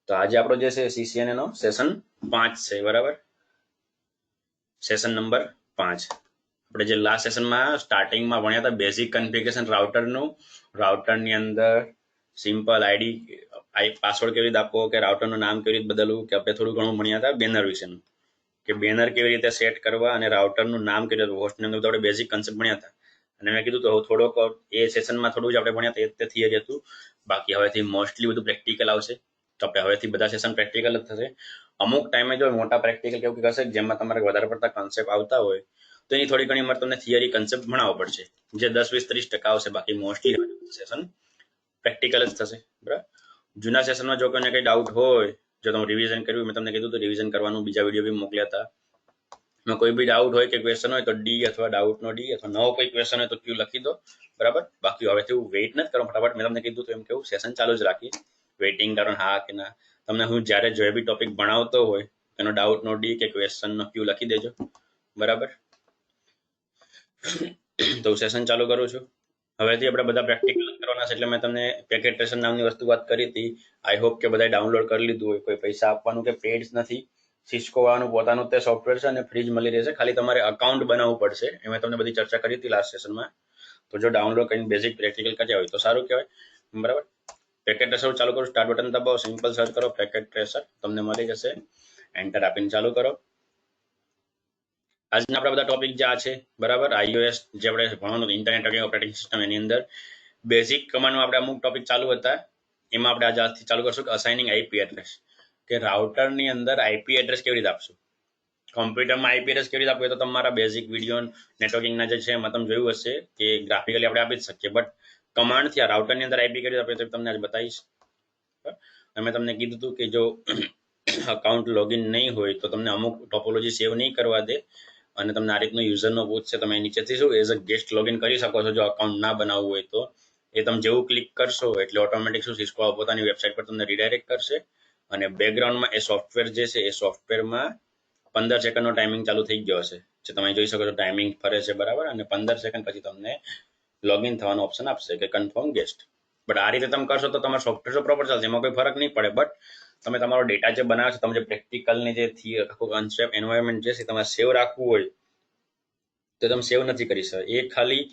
તો આજે આપણો જે છે CCNA નો સેશન 5 છે બરાબર, સેશન નંબર 5. આપણે જે લાસ્ટ સેશનમાં સ્ટાર્ટિંગમાં ભણ્યા હતા બેઝિક કન્ફિગરેશન રાઉટરનું, રાઉટરની અંદર સિમ્પલ આઈડી પાસવર્ડ કેવી રીતે આપવો, કે રાઉટરનું નામ કેવી રીતે બદલવું, કે આપણે થોડું ઘણું ભણ્યા હતા બેનર વિશેનું, કે બેનર કેવી રીતે સેટ કરવા અને રાઉટરનું નામ કેવી રીતે, હોસ્ટ નેમ આપણે બેઝિક કન્સેપ્ટ ભણ્યા હતા. અને મેં કીધું તો થોડોક એ સેશનમાં થોડું જ આપણે ભણ્યા તે થિયરી હતું, બાકી હવેથી મોસ્ટલી બધું પ્રેક્ટિકલ આવશે. તો આપણે હવેથી બધા સેશન પ્રેક્ટિકલ જ થશે. અમુક ટાઈમે જો મોટા પ્રેક્ટિકલ કેવું કહેશે જેમાં તમારે વધારે પડતા કન્સેપ્ટ આવતા હોય તો એની થોડી ઘણી વાર તમને થિયરી કન્સેપ્ટ ભણાવવો પડશે, જે 10-20-30% આવશે. બાકી મોસ્ટલી સેશન પ્રેક્ટિકલ જ થશે બરાબર. જૂના સેશનમાં જો કોઈને કંઈ ડાઉટ હોય, જો તમે રિવિઝન કર્યું, મેં તમને કીધું તો રિવિઝન કરવાનું બીજા વિડીયો બી મોકલ્યા હતા. એમાં કોઈ બી ડાઉટ હોય કે ક્વેશ્ચન હોય તો ડી અથવા ડાઉટનો ડી, અથવા નવો કોઈ ક્વેશ્ચન હોય તો ક્યુ લખી દો બરાબર. બાકી હવેથી હું વેઇટ નથી કરો, ફટાફટ મેં તમને કીધું તો એમ કેવું સેશન ચાલુ જ રાખી, વેઇટિંગ કરો હા કે ના. તમને હું જ્યારે જો બી ટોપિક ભણાવતો હોય એનો ડાઉટનો ડી કે ક્વેશ્ચનનો ક્યુ લખી દેજો બરાબર. તો સેશન ચાલુ કરું છું. હવેથી આપણે બધા પ્રેક્ટિકલ કરવાના છે, એટલે મેં તમને પેકેટ ટ્રેસર નામની વસ્તુ વાત કરી હતી. આઈ હોપ કે બધાએ ડાઉનલોડ કરી લીધું હોય. કોઈ પૈસા આપવાનું કે પેડ નથી. સિસ્કો વાળાનું પોતાનું તે સોફ્ટવેર છે અને ફ્રી જ મળી રહેશે. ખાલી તમારે અકાઉન્ટ બનાવવું પડશે. એમાં તમને બધી ચર્ચા કરી હતી લાસ્ટ સેશનમાં. તો જો ડાઉનલોડ કરીને બેઝિક પ્રેક્ટિકલ કર્યા હોય તો સારું કહેવાય બરાબર. પેકેટ ટ્રેસર ચાલુ કરો, સ્ટાર્ટ બટન દબાવો, સિમ્પલ સર્ચ કરો પેકેટ ટ્રેસર, તમને મળી જશે. એન્ટર આપીને ચાલુ કરો. આજના આપણા બધા ટોપિક જે આ છે બરાબર, iOS જે આપણે ભણવાનું ઇન્ટરનેટ ઓપરેટિંગ સિસ્ટમ, એની અંદર બેઝિક કમાન્ડમાં આપણે અમુક ટોપિક ચાલુ હતા. એમાં આપણે આજે આજથી ચાલુ કરશું કે અસાઇનિંગ આઈપી એડ્રેસ, કે રાઉટરની અંદર આઈપી એડ્રેસ કેવી રીતે આપશું. કોમ્પ્યુટરમાં આઈપી એડ્રેસ કેવી રીતે આપવું તો તમારા બેઝિક વિડીયો નેટવર્કિંગના જે છે એમાં તમે જોયું હશે કે ગ્રાફિકલી આપણે આપી જ શકીએ, બટ કમાન્ડથી આ રાઉટરની અંદર આઈપી કેવી રીતે આપીએ તો તમને આજે બતાવીશ. મેં તમને કીધું હતું કે જો અકાઉન્ટ લોગિન નહીં હોય તો તમને અમુક ટોપોલોજી સેવ નહીં કરવા દે, અને તમને આ રીતનો યુઝરનો પૂછશે. તમે નીચેથી શું એઝ અ ગેસ્ટ લોગિન કરી શકો છો જો અકાઉન્ટ ના બનાવવું હોય તો. એ તમે જેવું ક્લિક કરશો એટલે ઓટોમેટિક શું સિસ્કો પોતાની વેબસાઇટ પર તમને રીડાયરેક્ટ કરશે, અને બેકગ્રાઉન્ડમાં એ સોફ્ટવેર જે છે એ સોફ્ટવેરમાં 15 સેકન્ડનો ટાઈમિંગ ચાલુ થઈ ગયો હશે, જે તમે જોઈ શકો છો ટાઈમિંગ ફરે છે બરાબર. અને 15 સેકન્ડ પછી તમને લોગિન થવાનો ઓપ્શન આપશે કે કન્ફર્મ ગેસ્ટ. બટ આ રીતે તમે કરશો તો તમારું સોફ્ટવેર તો પ્રોપર ચાલશે, એમાં કોઈ ફરક નહીં પડે. બટ તમે તમારો ડેટા જે બનાવો છો, તમે જે પ્રેક્ટિકલની જે આખું કન્સેપ્ટ એન્વાયરમેન્ટ જે છે તમારે સેવ રાખવું હોય તો તમે સેવ નથી કરી શકતા. એ ખાલી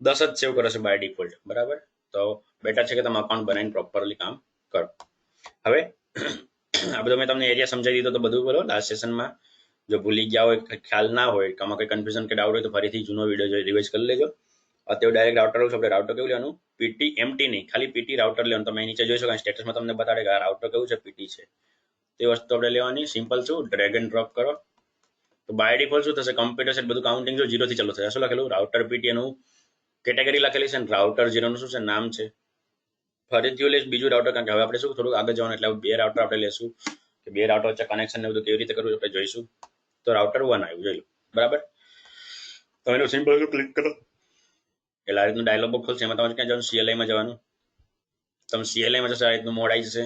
10 જ સેવ કરે છે બાય ડિફોલ્ટ બરાબર. તો બેટર છે કે તમે અકાઉન્ટ બનાવીને પ્રોપરલી કામ કરો. હવે આ બધું મેં તમને એરિયા સમજાવી દીધો તો બધું બોલો લાસ્ટ સેશનમાં. જો ભૂલી ગયા હોય, ખ્યાલ ના હોય, આમાં કોઈ કન્ફ્યુઝન કે ડાઉટ હોય તો ફરીથી જૂનો વિડીયો રિવાઇઝ કરી લેજો. અત્યારે ડાયરેક્ટ રાઉટર લઉં છું. આપણે રાઉટર કેવું લેવાનું, પીટી એમટી નહીં, ખાલી પીટી રાઉટર લેવાનું. તમે નીચે જોઈ શકો સ્ટેટસમાં તમને બતાડે કે આ રાઉટર કેવું છે, પીટી છે. તે વસ્તુ આપણે લેવાની. સિમ્પલ શું, ડ્રેગ એન્ડ ડ્રોપ કરો તો બાય ડિફોલ્ટ શું થશે, કમ્પ્યુટર સેટ બધું કાઉન્ટિંગ જો 0 થી ચાલુ થશે. શું લખેલું, રાઉટર પીટી એનું કેટેગરી લખેલી છે, રાઉટર 0 નું શું છે, નામ છે. ફરીથી લઈશ બીજું રાઉટર, કારણ કે હવે આપણે શું થોડું આગળ જવાનું, એટલે બે રાઉટર આપણે લેશું કે બે રાઉટર વચ્ચે કનેક્શન ને બધું કેવી રીતે કરવું આપણે જોઈશું. તો રાઉટર 1 આવ્યું, જોઈ લો બરાબર. તો એનું સિમ્પલ ક્લિક કરો એટલે આ રીતનું ડાયલોગ બોક્સ ખોલશે. એમાં તમારે ક્યાં જવાનું, CLI માં જવાનું. તમે CLI માં જશો આ રીતનું મોડ આવી જશે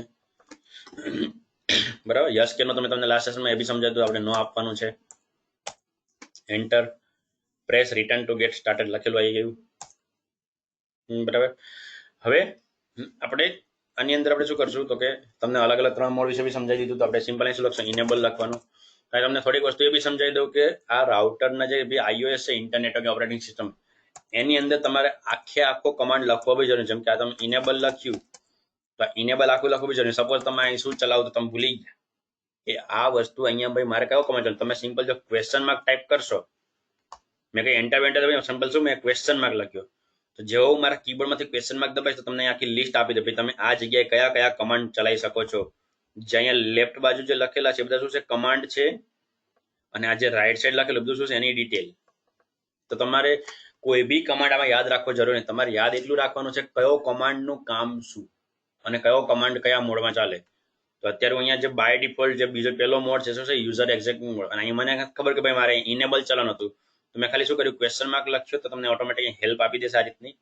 બરાબર. યસ કે નો તમે તમને લાસ્ટ સેશનમાં એ બી સમજાવ્યું, આપણે નો આપવાનું છે. Enter, press return to gate started લખેલું આવી ગયું બરાબર. હવે આપણે આની અંદર આપણે શું કરશું તો કે તમને અલગ અલગ 3 મોડ વિશે બી સમજાવી દીધું. તો આપણે સિમ્પલ અહીં શું લખશું, ઇનેબલ લખવાનું. અને તમને થોડીક વસ્તુ એ બી સમજાવી દઉં કે આ રાઉટરના જે બી iOS છે ઇન્ટરનેટ ઓપરેટિંગ સિસ્ટમ, એની અંદર તમારે આખો કમાન્ડ લખવો બી જરૂરી. જેમ કે આ તમે ઇનેબલ લખ્યું તો ઇનેબલ આખું લખવું બી જરૂરી. સપોઝ તમે અહીં શું ચલાવો તો તમે ભૂલી ગયા એ આ વસ્તુ અહીંયા ભાઈ મારે કયો કમાન્ડ ચાલુ, તમે સિમ્પલ જો ક્વેશ્ચન માર્ક ટાઈપ કરશો, મેં કઈ એન્ટર વેન્ટર સિમ્પલ શું મેં ક્વેશ્ચન માર્ક લખ્યો, તો જેવો મારા કીબોર્ડમાંથી ક્વેશ્ચન માર્ક દબાઈશ તો તમને આખી લિસ્ટ આપી દે ભાઈ તમે આ જગ્યાએ કયા કયા કમાન્ડ ચલાવી શકો છો. જે અહીંયા લેફ્ટ બાજુ જે લખેલા છે બધા શું છે, કમાન્ડ છે. અને આ જે રાઈટ સાઈડ લખેલું બધું શું છે, એની ડિટેલ. તો તમારે કોઈ બી કમાન્ડ આમાં યાદ રાખવો જરૂરી નથી. તમારે યાદ એટલું રાખવાનું છે કયો કમાન્ડનું કામ શું અને કયો કમાન્ડ કયા મોડમાં ચાલે. તો અત્યારે અહીંયા જે બાય ડિફોલ્ટ જે બીજો પહેલો મોડ છે શું છે, યુઝર એક્ઝિક્યુટિંગ મોડ. અને અહીં મને ખબર કે ભાઈ મારે ઇનેબલ ચલાવવાનું હતું તો મેં ખાલી શું કર્યું, ક્વેશ્ચન માર્ક લખ્યો તો તમને ઓટોમેટિક હેલ્પ આપી દેશે આ રીતની.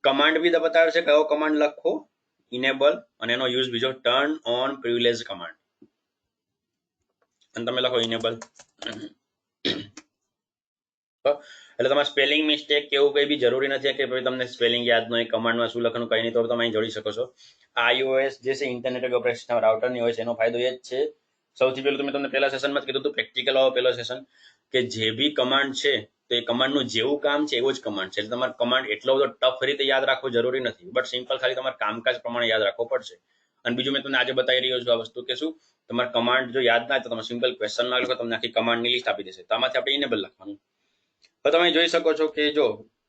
કમાન્ડ બી બતાવે છે કયો કમાન્ડ લખો, ઇનેબલ, અને એનો યુઝ બીજો ટર્ન ઓન પ્રિવિલેજ કમાન્ડ. અને તમે લખો ઇનેબલ. એટલે તમારે સ્પેલિંગ મિસ્ટેક કે એવું કંઈ બી જરૂરી નથી કે ભાઈ તમને સ્પેલિંગ યાદ ન હોય, કમાન્ડમાં શું લખવાનું કંઈ નહીં, તો તમે અહીં જોડી શકો છો. iOS જે છે ઇન્ટરનેટ ઓપરેટિંગ સિસ્ટમ રાઉટરની હોય છે, એનો ફાયદો એ જ છે. સૌથી પહેલું મેં તમને પહેલા સેશનમાં જ કીધું હતું, પ્રેક્ટિકલ વાળો પહેલો સેશન, કે જે બી કમાન્ડ છે તો એ કમાન્ડનું જેવું કામ છે એવું જ કમાન્ડ છે. એટલે તમારે કમાન્ડ એટલો બધો ટફ રીતે યાદ રાખવો જરૂરી નથી, બટ સિમ્પલ ખાલી તમારે કામકાજ પ્રમાણે યાદ રાખવો પડશે. અને બીજું મેં તમને આજે બતાવી રહ્યો છું આ વસ્તુ, કે શું તમારે કમાન્ડ જો યાદ ના હોય તો તમે સિમ્પલ ક્વેશ્ચનમાં લખો, તમને આખી કમાન્ડની લિસ્ટ આપી દેશે. તો આમાંથી આપણે ઇનેબલ લખવાનું. તો તમે જોઈ શકો છો કે જો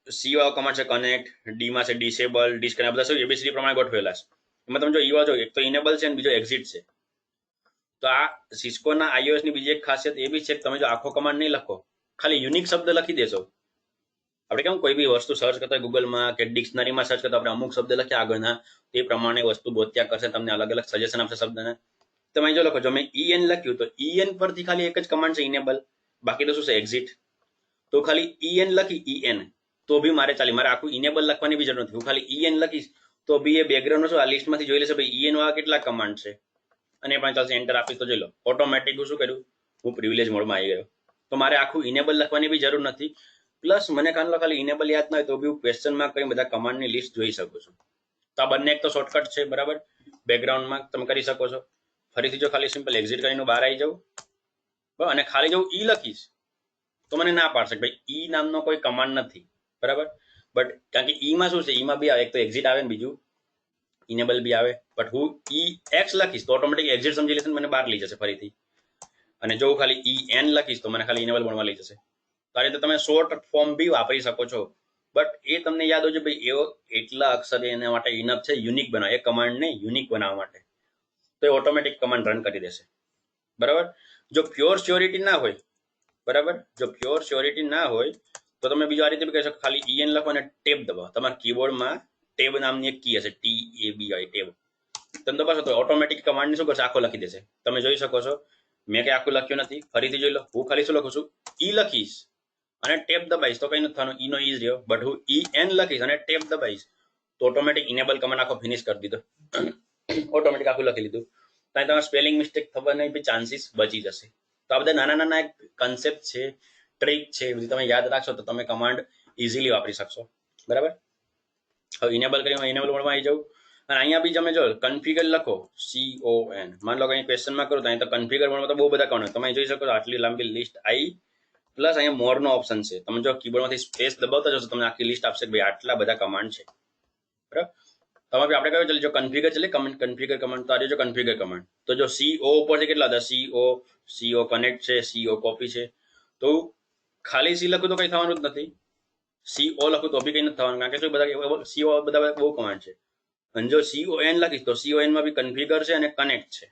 સી વાળો કમાન્ડ છે કનેક્ટ, ડી માં છે ડિસેબલ, ડિસ્કનેક્ટ, બધા શું એબીસીડી પ્રમાણે ગોઠવેલા છે. એમાં તમે જો ઈ જો એક તો ઇનેબલ છે અને બીજો એક્ઝિટ છે. તો આ સિસ્કોના iOS ની બીજી એક ખાસિયત એ બી છે કે તમે જો આખો કમાન્ડ નહીં લખો, ખાલી યુનિક શબ્દ લખી દેશો. આપણે કેમ કોઈ બી વસ્તુ સર્ચ કરતા હોય ગૂગલમાં કે ડિક્શનરીમાં સર્ચ કરતા આપણે અમુક શબ્દ લખીએ આગળના, તે પ્રમાણે વસ્તુ ગોત્યા કરશે, તમને અલગ અલગ સજેશન આપશે શબ્દને. તમે જો લખો, જો મેં en લખ્યું તો en પરથી ખાલી એક જ કમાન્ડ છે ઇનેબલ, બાકી તો શું છે એક્ઝિટ. તો ખાલી en લખી en તો બી મારે ચાલી, મારે આખું ઇનેબલ લખવાની બી જરૂર નથી. હું ખાલી en લખીશ તો બી એ બેકગ્રાઉન્ડ શું આ લિસ્ટમાંથી જોઈ લેશે ભાઈ en વાળા કેટલા કમાન્ડ છે, અને પણ ચાલશે. એન્ટર આપીશ તો જોઈ લો ઓટોમેટિક શું કર્યું, હું પ્રિવિલેજ મોડમાં આવી ગયો. તો મારે આખું ઇનેબલ લખવાની બી જરૂર નથી. પ્લસ મને ખાલી ઇનેબલ યાદ ના હોય તો બી ક્વેશ્ચનમાં કરી બધા કમાન્ડની લિસ્ટ જોઈ શકું છું. તો આ બંને એક તો શોર્ટકટ છે, બરાબર, બેકગ્રાઉન્ડમાં તમે કરી શકો છો. ફરીથી જો ખાલી સિમ્પલ એક્ઝિટ કરીને બહાર આવી જાઉં અને ખાલી જો ઈ લખીશ તો મને ના પાડશે ભાઈ ઈ નામનો કોઈ કમાન્ડ નથી, બરાબર. બટ કારણ કે ઈમાં શું છે, ઈમાં બી આવે, એક તો એક્ઝિટ આવે ને બીજું ઇનેબલ બી આવે. બટ હું ઈ એક્સ લખીશ તો ઓટોમેટિક એક્ઝિટ સમજી લેશે, મને બહાર લઈ જશે ફરીથી. અને જો હું ખાલી ઈ એન લખીશ તો મને ખાલી ઇનેબલ મોડમાં લઈ જશે. તો આ રીતે તમે શોર્ટ ફોર્મ બી વાપરી શકો છો. બટ એ તમને યાદ હોય છે ભાઈ એવો એટલા અક્ષર એના માટે ઇનફ છે યુનિક બનાવવા, એ કમાન્ડને યુનિક બનાવવા માટે. તો એ ઓટોમેટિક કમાન્ડ રન કરી દેશે, બરાબર. જો પ્યોર સ્યોરિટી ના હોય, બરાબર, જો પ્યોર સ્યોરિટી ના હોય તો તમે બીજો આ રીતે બી કહી શકો, ખાલી en લખો અને ટેબ દબાવો. તમારા કીબોર્ડમાં ટેબ નામની એક કી હશે, TAB હોય ટેબ, તમે દબાશો તો ઓટોમેટિક કમાન્ડને શું કરશે, આખો લખી દેશે. તમે જોઈ શકો છો મેં કઈ આખું લખ્યું નથી. ફરીથી જોઈ લો, હું ખાલી શું લખું છું, ઈ લખીશ અને ટેબ દબાઈશ તો કઈ નથી થવાનું, ઈ નો ઈ જ રહ્યો. બટ હું en લખીશ અને ટેબ દબાઈશ તો ઓટોમેટિક ઇનેબલ કમાન્ડ આખો ફિનિશ કરી દીધો, ઓટોમેટિક આખું લખી લીધું. ત્યાં તમારે સ્પેલિંગ મિસ્ટેક થવાની બી ચાન્સીસ બચી જશે. તો આ બધા નાના નાના એક કન્સેપ્ટ છે, ટ્રીક છે, બધી તમે યાદ રાખશો તો તમે કમાન્ડ ઇઝીલી વાપરી શકશો, બરાબર. હવે ઇનેબલ કરીને ઇનેબલ મોડમાં આવી જાઉં અને અહીંયા બી તમે જો કન્ફિગર લખો, CON, માન લો કે અહીં ક્વેશ્ચનમાં કરો તો અહીં તો કન્ફિગર મોડમાં તો બહુ બધા કમાન્ડ તમે જોઈ શકો છો. આટલી લાંબી લિસ્ટ આવી, પ્લસ અહીંયા મોરનો ઓપ્શન છે. તમે જો કીબોર્ડમાંથી સ્પેસ દબાવતા જશો તમને આખી લિસ્ટ આપશે કે ભાઈ આટલા બધા કમાન્ડ છે, બરાબર. તમે આપણે કયો ચાલે, જો કન્ફિગર ચાલે કન્ફિગર કમાન્ડ, તો આ જો કન્ફિગર કમાન્ડ, તો જો CO ઉપર છે કેટલા હતા, CO કનેક્ટ છે, CO કોપી છે. તો ખાલી C લખું તો કઈ થવાનું જ નથી, CO લખું તો બી કઈ નથી થવાનું, કારણ કે શું બધા CO બધા બહુ કમાન્ડ છે. અને જો CON લખીશ તો CON માં બી કન્ફિગર છે અને કનેક્ટ છે.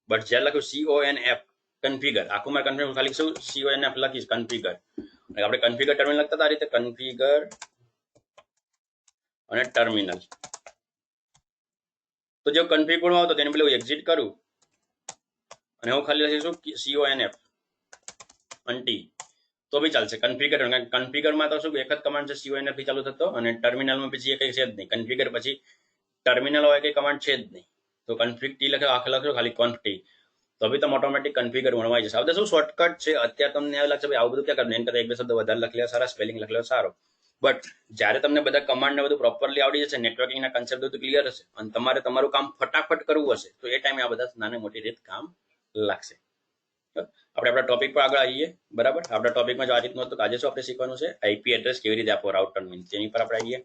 બટ જ્યારે લખ્યું CONF કન્ફિગર, આખું મારે કન્ફિગર ખાલી શું CONF લખીશ કન્ફિગર. આપણે કન્ફિગર ટર્મિનલ લખતા હતા આ રીતે, કન્ફિગર અને ટર્મિનલ. તો જો કન્ફિગર આવતો તેને પેલું એક્ઝિટ કરું અને હું ખાલી લખીશું CONF અંટી તો બી ચાલશે. કન્ફિગરમાં તો શું એક જ કમાન્ડ છે CONF થી ચાલુ થતો, અને ટર્મિનલમાં પછી એ કઈ છે જ નહીં. કન્ફિગર પછી ટર્મિનલ હોય કઈ કમાન્ડ છે જ નહીં. તો કન્ફિગ ટી લખો, આખે લખો ખાલી conf t, તો બી તમે ઓટોમેટિક કન્ફિગર મળવાઈ જશે. આ બધા શું શોર્ટકટ છે. અત્યારે તમને એવું લાગશે ભાઈ આવું બધું ક્યાં કરવું, એમ કરતા એક બે શબ્દ વધારે લખી લેવા સારા, સ્પેલિંગ લખી લેવા સારો. બટ જ્યારે તમને બધા કમાન્ડ ને બધું પ્રોપરલી આવડી જશે, નેટવર્કિંગના કન્સેપ્ટ બધું ક્લિયર હશે અને તમારે તમારું કામ ફટાફટ કરવું હશે, તો એ ટાઈમે આ બધા નાની મોટી રીત કામ લાગશે. આપણે આપણા ટોપિક પર આગળ આવીએ, બરાબર. આપણા ટોપિકમાં જો આ રીતનું હતું, આજે શું આપણે શીખવાનું છે, આઈપી એડ્રેસ કેવી રીતે આપો રાઉટર મીન્સ, તેની પર આપણે આવીએ.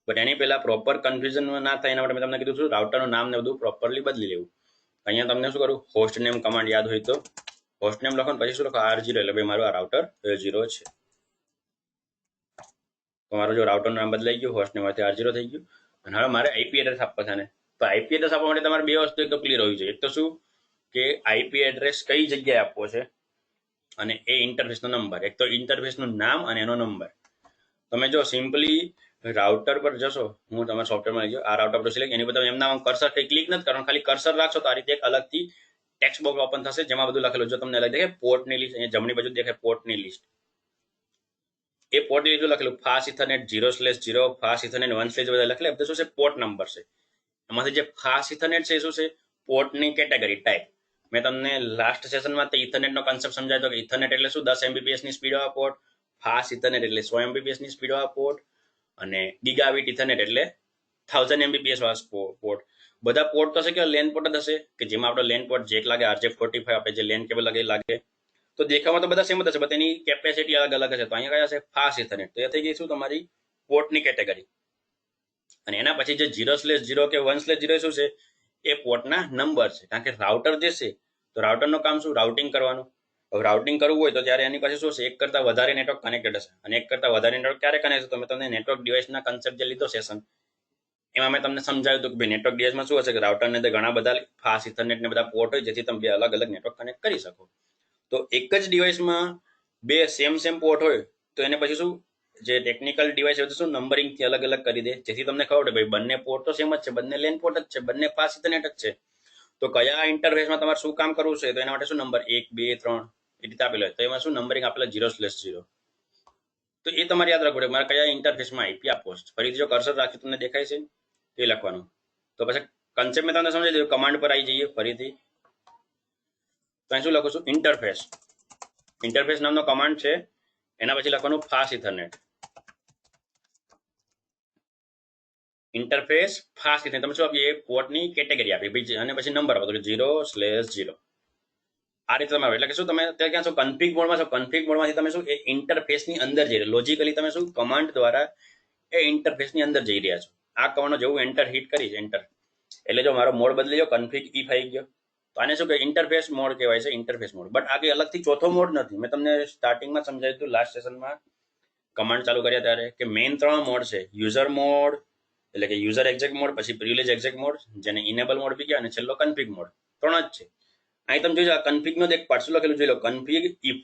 બટ એની પહેલા પ્રોપર કન્ફ્યુઝન ના થાય એના માટે મેં તમને કીધું છું રાઉટરનું નામ ને બધું પ્રોપરલી બદલી લેવું. અહીંયા તમને શું કરું, હોસ્ટ નેમ કમાન્ડ યાદ હોય તો હોસ્ટ નેમ લખો, પછી શું લખો R0, એટલે ભાઈ મારું આ રાઉટર 0 છે. તો મારું જો રાઉટરનું નામ બદલાઈ ગયું, હોસ્ટ નેમ R0 થઈ ગયું, અને હવે મારે આઈપી એડ્રેસ આપવા છે ને. તો આઈપી એડ્રેસ આપવા માટે તમારે બે વસ્તુ એક તો ક્લિયર હોવી જોઈએ. એક તો શું કે આઈપી એડ્રેસ કઈ જગ્યાએ આપવો છે અને એ ઇન્ટરફેસનો નંબર. એક તો ઇન્ટરફેસનું નામ અને એનો નંબર. તમે જો સિમ્પલી રાઉટર પર જશો, હું તમારા સોફ્ટવેરમાં લઈ આ રાઉટર પર સિલેક્ટ, એની પર એમના કર્સર કઈ ક્લિક નથી કરવાનું, ખાલી કર્સર રાખશો તો આ રીતે એક અલગથી ટેક્સ્ટ બોક્સ ઓપન થશે જેમાં બધું લખેલું. જો તમને અલગ દેખાય પોર્ટની લિસ્ટ, અહીંયા જમણી બાજુ દેખાય પોર્ટની લિસ્ટ, એ પોર્ટની લિસ્ટ લખેલું ફાસ્ટ ઇથરનેટ 0/0, ફાસ્ટ ઇથરનેટ 1/ બધા લખેલા, બધું શું છે પોર્ટ નંબર છે. એમાંથી જે ફાસ્ટ ઇથરનેટ છે એ શું છે પોર્ટની કેટેગરી ટાઈપ, મેં તમને લાસ્ટ સેશનમાં તો ઇથરનેટનો કોન્સેપ્ટ સમજાવ્યો હતો કે ઇથરનેટ એટલે શું 10 Mbps ની સ્પીડ વાળા પોર્ટ, ફાસ્ટ ઇથરનેટ એટલે 100 Mbps ની સ્પીડ વાળા પોર્ટ, અને ગીગાબીટ ઇથરનેટ એટલે 1000 Mbps વાળા પોર્ટ. બધા પોર્ટ તો હશે કે લેન પોર્ટ જ હશે કે જેમાં આપણો લેન પોર્ટ જેક લાગે RJ45 આપણે જે લેન કેબલ લાગે તો દેખાવામાં તો બધા સેમ જ હશે, પણ તેની કેપેસિટી અલગ અલગ હશે. તો અહીંયા કયા હશે? Fast ethernet. તો એ થઈ ગઈ શું તમારી પોર્ટની કેટેગરી. અને એના પછી જે 0/0 કે 1/0 શું છે? એ પોર્ટના નંબર છે. કારણ કે રાઉટર જે છે તો રાઉટરનું કામ શું? રાઉટિંગ કરવાનું. હવે રાઉટિંગ કરવું હોય તો ત્યારે એની પાસે શું છે? એક કરતા વધારે નેટવર્ક કનેક્ટેડ હશે. અને એક કરતા વધારે નેટવર્ક ક્યારે કનેક્ટ હશે? તો મેં તમને નેટવર્ક ડિવાઇસના કન્સેપ્ટ જે લીધો સેશન એમાં મેં તમને સમજાવ્યું હતું કે ભાઈ નેટવર્ક ડિવાઇસમાં શું હશે કે રાઉટરની અંદર ઘણા બધા ફાસ્ટ ઇથરનેટ ને બધા પોર્ટ હોય જેથી તમે બે અલગ અલગ નેટવર્ક કનેક્ટ કરી શકો. તો એક જ ડિવાઇસમાં બે સેમ પોર્ટ હોય તો એને પછી શું જે ટેકનિકલ ડિવાઇસ હોય તો શું નંબરિંગથી અલગ અલગ કરી દે જેથી તમને ખબર પડે ભાઈ બંને પોર્ટ તો સેમ જ છે, બંને લેન પોર્ટ જ છે, બંને ફાસ્ટ ઇથરનેટ જ છે. તો કયા ઇન્ટરફેસમાં તમારે શું કામ કરવું છે તો એના માટે શું નંબર 1, 2, 3 એ રીતે આપેલો હોય તો એમાં શું નંબરિંગ આપેલા 0/0. તો એ તમારે યાદ રાખવું પડે મારે કયા ઇન્ટરફેસમાં આઈપી આપવો છે. ફરીથી જો કર્સર રાખી તમને દેખાય છે એ લખવાનું. તો પછી કન્સેપ્ટ મેં તમને સમજાવી દીધું. કમાન્ડ પર આવી જઈએ ફરીથી. તો અહીં શું લખું છું? ઇન્ટરફેસ. ઇન્ટરફેસ નામનો કમાન્ડ છે. એના પછી લખવાનું fast ethernet. Interface fast ethernet તમે શું આપીએ? પોર્ટની કેટેગરી આપી અને પછી નંબર આપો તો 0/0. આ રીતે તમે એટલે કે શું તમે અત્યારે ક્યાં છો? કન્ફિગ મોડમાં છો. કન્ફિગ મોડમાંથી તમે શું એ ઇન્ટરફેસની અંદર જઈ રહ્યા લોજિકલી તમે શું કમાન્ડ દ્વારા એ ઇન્ટરફેસની અંદર જઈ રહ્યા છો. આ કમાન્ડનો જેવું એન્ટર હિટ કરીશ એન્ટર એટલે જો મારો મોડ બદલી ગયો, કન્ફિગ ઇફ આવી ગયો તો આને શું કે ઇન્ટરફેસ મોડ કહેવાય છે. Interface mode. બટ આ કઈ અલગથી ચોથો મોડ નથી. મેં તમને સ્ટાર્ટિંગમાં સમજાવ્યું હતું લાસ્ટ સેશનમાં કમાન્ડ ચાલુ કર્યા ત્યારે કે મેઇન 3 મોડ છે. યુઝર મોડ એટલે કે યુઝર એક્ઝેક્ટ મોડ, પછી પ્રિવિલેજ એક્ઝેક્ટ મોડ જેને ઇનેબલ મોડ બી ગયા, અને છેલ્લો કન્ફિગ મોડ. 3 જ છે. અહીં તમે જોઈ કન્ફિગ નો એક પાર્ટ શું લખેલું જોઈ લો, કન્ફિગ ઇફ.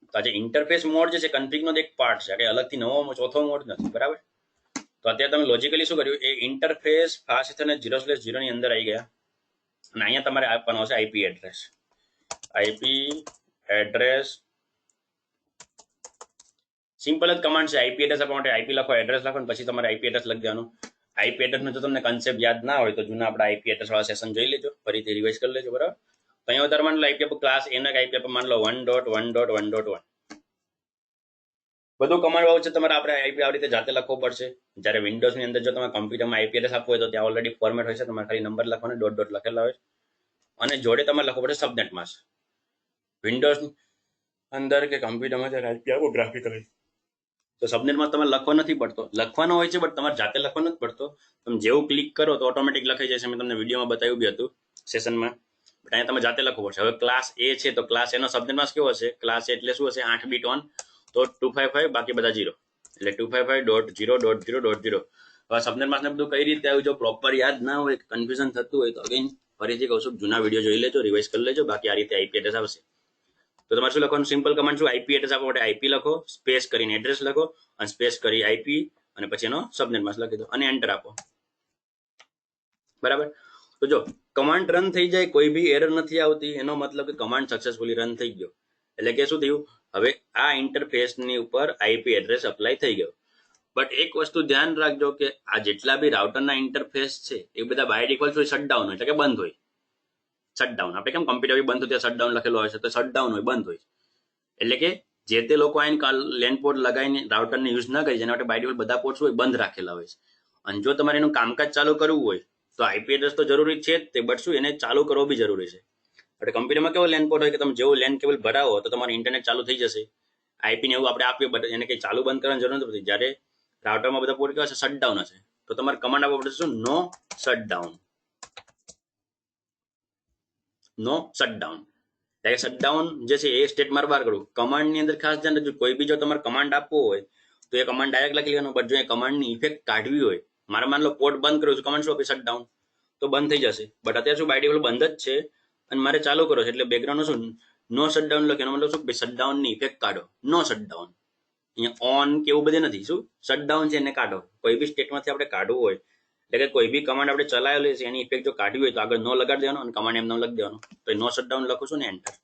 તો આજે ઇન્ટરફેસ મોડ જે છે કન્ફિગ નો એક પાર્ટ છે, કે અલગથી નવો ચોથો મોડ નથી. બરાબર. તો અત્યારે તમે લોજિકલી શું કર્યું? એ ઇન્ટરફેસ ફાસ્ટ ઇથરનેટ 0/0 ની અંદર આવી ગયા અને અહીંયા તમારે આપવાનો હશે IP address. IP address simple જ કમાન્ડ છે. આઈપી એડ્રેસ આપવા માટે આઈપી લખો, એડ્રેસ લખો, પછી તમારે આઈપી એડ્રેસ લખી દેવાનું. આઈપી એડ્રેસનો જો તમને કન્સેપ્ટ યાદ ના હોય તો જૂના આપણા આઈપી એડ્રેસ વાળા સેશન જોઈ લેજો, ફરીથી રિવાઇઝ કરી લેજો. બરાબર. તો અહીંયા વધારે માન લો આઈપી ક્લાસ એનો આઈપી માન લો 1.1.1.1. બધું કમાન્ડ વાળું છે. તમારે આપણે આઈપી આ રીતે જાતે લખવો પડશે. જ્યારે વિન્ડોઝની અંદર જો તમે કમ્પ્યુટરમાં આઈપી એડ્રેસ આપવો હોય તો ત્યાં ઓલરેડી ફોર્મેટ હોય છે. તમારે ખાલી નંબર લખવાનો, ડોટ લખેલા હોય અને જોડે તમારે લખવો પડે સબનેટમાં. વિન્ડોઝ અંદર કે કમ્પ્યુટરમાં જ્યારે આઈપી આપો ગ્રાફિકલી તો સબનેટમાં તમારે લખવો નથી પડતો. લખવાનો હોય છે બટ તમારે જાતે લખવો નથી પડતો. તમે જેવું ક્લિક કરો તો ઓટોમેટિક લખાઈ જાય છે. મેં તમને વિડીયોમાં બતાવ્યું બી હતું સેશનમાં. બટ અહીંયા તમે જાતે લખવું પડશે. હવે ક્લાસ એ છે તો ક્લાસ એનો સબનેટમાં કેવો હશે? ક્લાસ એટલે શું હશે? 8 બીટ ઓન તો 255 બાકી બધા 0 એટલે 255.0.0.0. હવે સબનેટમાં ને બધું કઈ રીતે આવ્યું? જો પ્રોપર યાદ ના હોય, કન્ફ્યુઝન થતું હોય તો અગેન ફરીથી કહું છું જૂના વિડીયો જોઈ લેજો, રિવાઇઝ કરી લેજો. બાકી આ રીતે આઈપી એડ્રેસ આવશે. તો તમારે શું લખવાનું? સિમ્પલ કમાન્ડ શું? આઈપી એડ્રેસ આપવા માટે આઈપી લખો, સ્પેસ કરીને એડ્રેસ લખો અને સ્પેસ કરી આઈપી અને પછી એનો સબનેટમાં લખી દો અને એન્ટર આપો. બરાબર. તો જો કમાન્ડ રન થઈ જાય, કોઈ બી એરર નથી આવતી, એનો મતલબ કે કમાન્ડ સક્સેસફુલી રન થઈ ગયો. એટલે કે શું થયું? હવે આ ઇન્ટરફેસની ઉપર આઈપી એડ્રેસ અપ્લાય થઈ ગયો. બટ એક વસ્તુ ધ્યાન રાખજો કે આ જેટલા બી રાઉટરના ઇન્ટરફેસ છે એ બધા બાય ડિફોલ્ટ હોય શટડાઉન હોય, એટલે કે બંધ હોય. શટડાઉન આપણે કેમ કમ્પ્યુટર બંધ હોય ત્યાં શટડાઉન લખેલો હોય છે, તો શટડાઉન હોય, બંધ હોય. એટલે કે જે તે લોકો આઈને લેન પોર્ટ લગાવીને રાઉટરને યુઝ ના કરી જેના માટે બાય ડિફોલ્ટ બધા પોર્ટ્સ હોય બંધ રાખેલા હોય છે. અને જો તમારે એનું કામકાજ ચાલુ કરવું હોય તો આઈપી એડ્રેસ તો જરૂરી છે જ તે, બટ શું એને ચાલુ કરવો બી જરૂરી છે. એટલે કમ્પ્યુટરમાં કેવો લેન પોર્ટ હોય કે તમે જેવું લેન કેબલ ભરાવો તો તમારું ઇન્ટરનેટ ચાલુ થઈ જશે. આઈપી ને એવું આપણે આપીએ બટ એને કંઈ ચાલુ બંધ કરવાની જરૂર નથી. જ્યારે રાઉટરમાં બધા પોર્ટ કેવા છે? શટડાઉન હશે. તો તમારે કમાન્ડ આપવો પડશે શું? નો શટડાઉન. નો શટડાઉન. એટલે શટડાઉન જે છે એ સ્ટેટ મારે બહાર કરવું. કમાન્ડની અંદર ખાસ ધ્યાન રાખજો, કોઈ બી જો તમારે કમાન્ડ આપવો હોય તો એ કમાન્ડ ડાયરેક્ટ લખી લેવાનો. બટ જો એ કમાન્ડની ઇફેક્ટ કાઢવી હોય, મારે માન લો પોર્ટ બંધ કર્યું છે, કમાન્ડ શું આપે? શટડાઉન. તો બંધ થઈ જશે. બટ અત્યારે શું બાય ડિફોલ્ટ બંધ જ છે અને મારે ચાલુ કરો છે એટલે બેકગ્રાઉન્ડ શું નો શટડાઉન લખે. એનો મતલબ શું? શટડાઉનની ઇફેક્ટ કાઢો. નો શટડાઉન. અહીંયા ઓન કે એવું બધું નથી. શું શટડાઉન છે એને કાઢો. કોઈ બી સ્ટેટમાંથી આપણે કાઢવું હોય એટલે કે કોઈ બી કમાન્ડ આપણે ચલાવેલી છે એની ઇફેક્ટ જો કાઢવી હોય તો આગળ નો લગાડી દેવાનો અને કમાન્ડ એમ લખી દેવાનો. તો નો શટડાઉન લખું છું ને એન્ટર.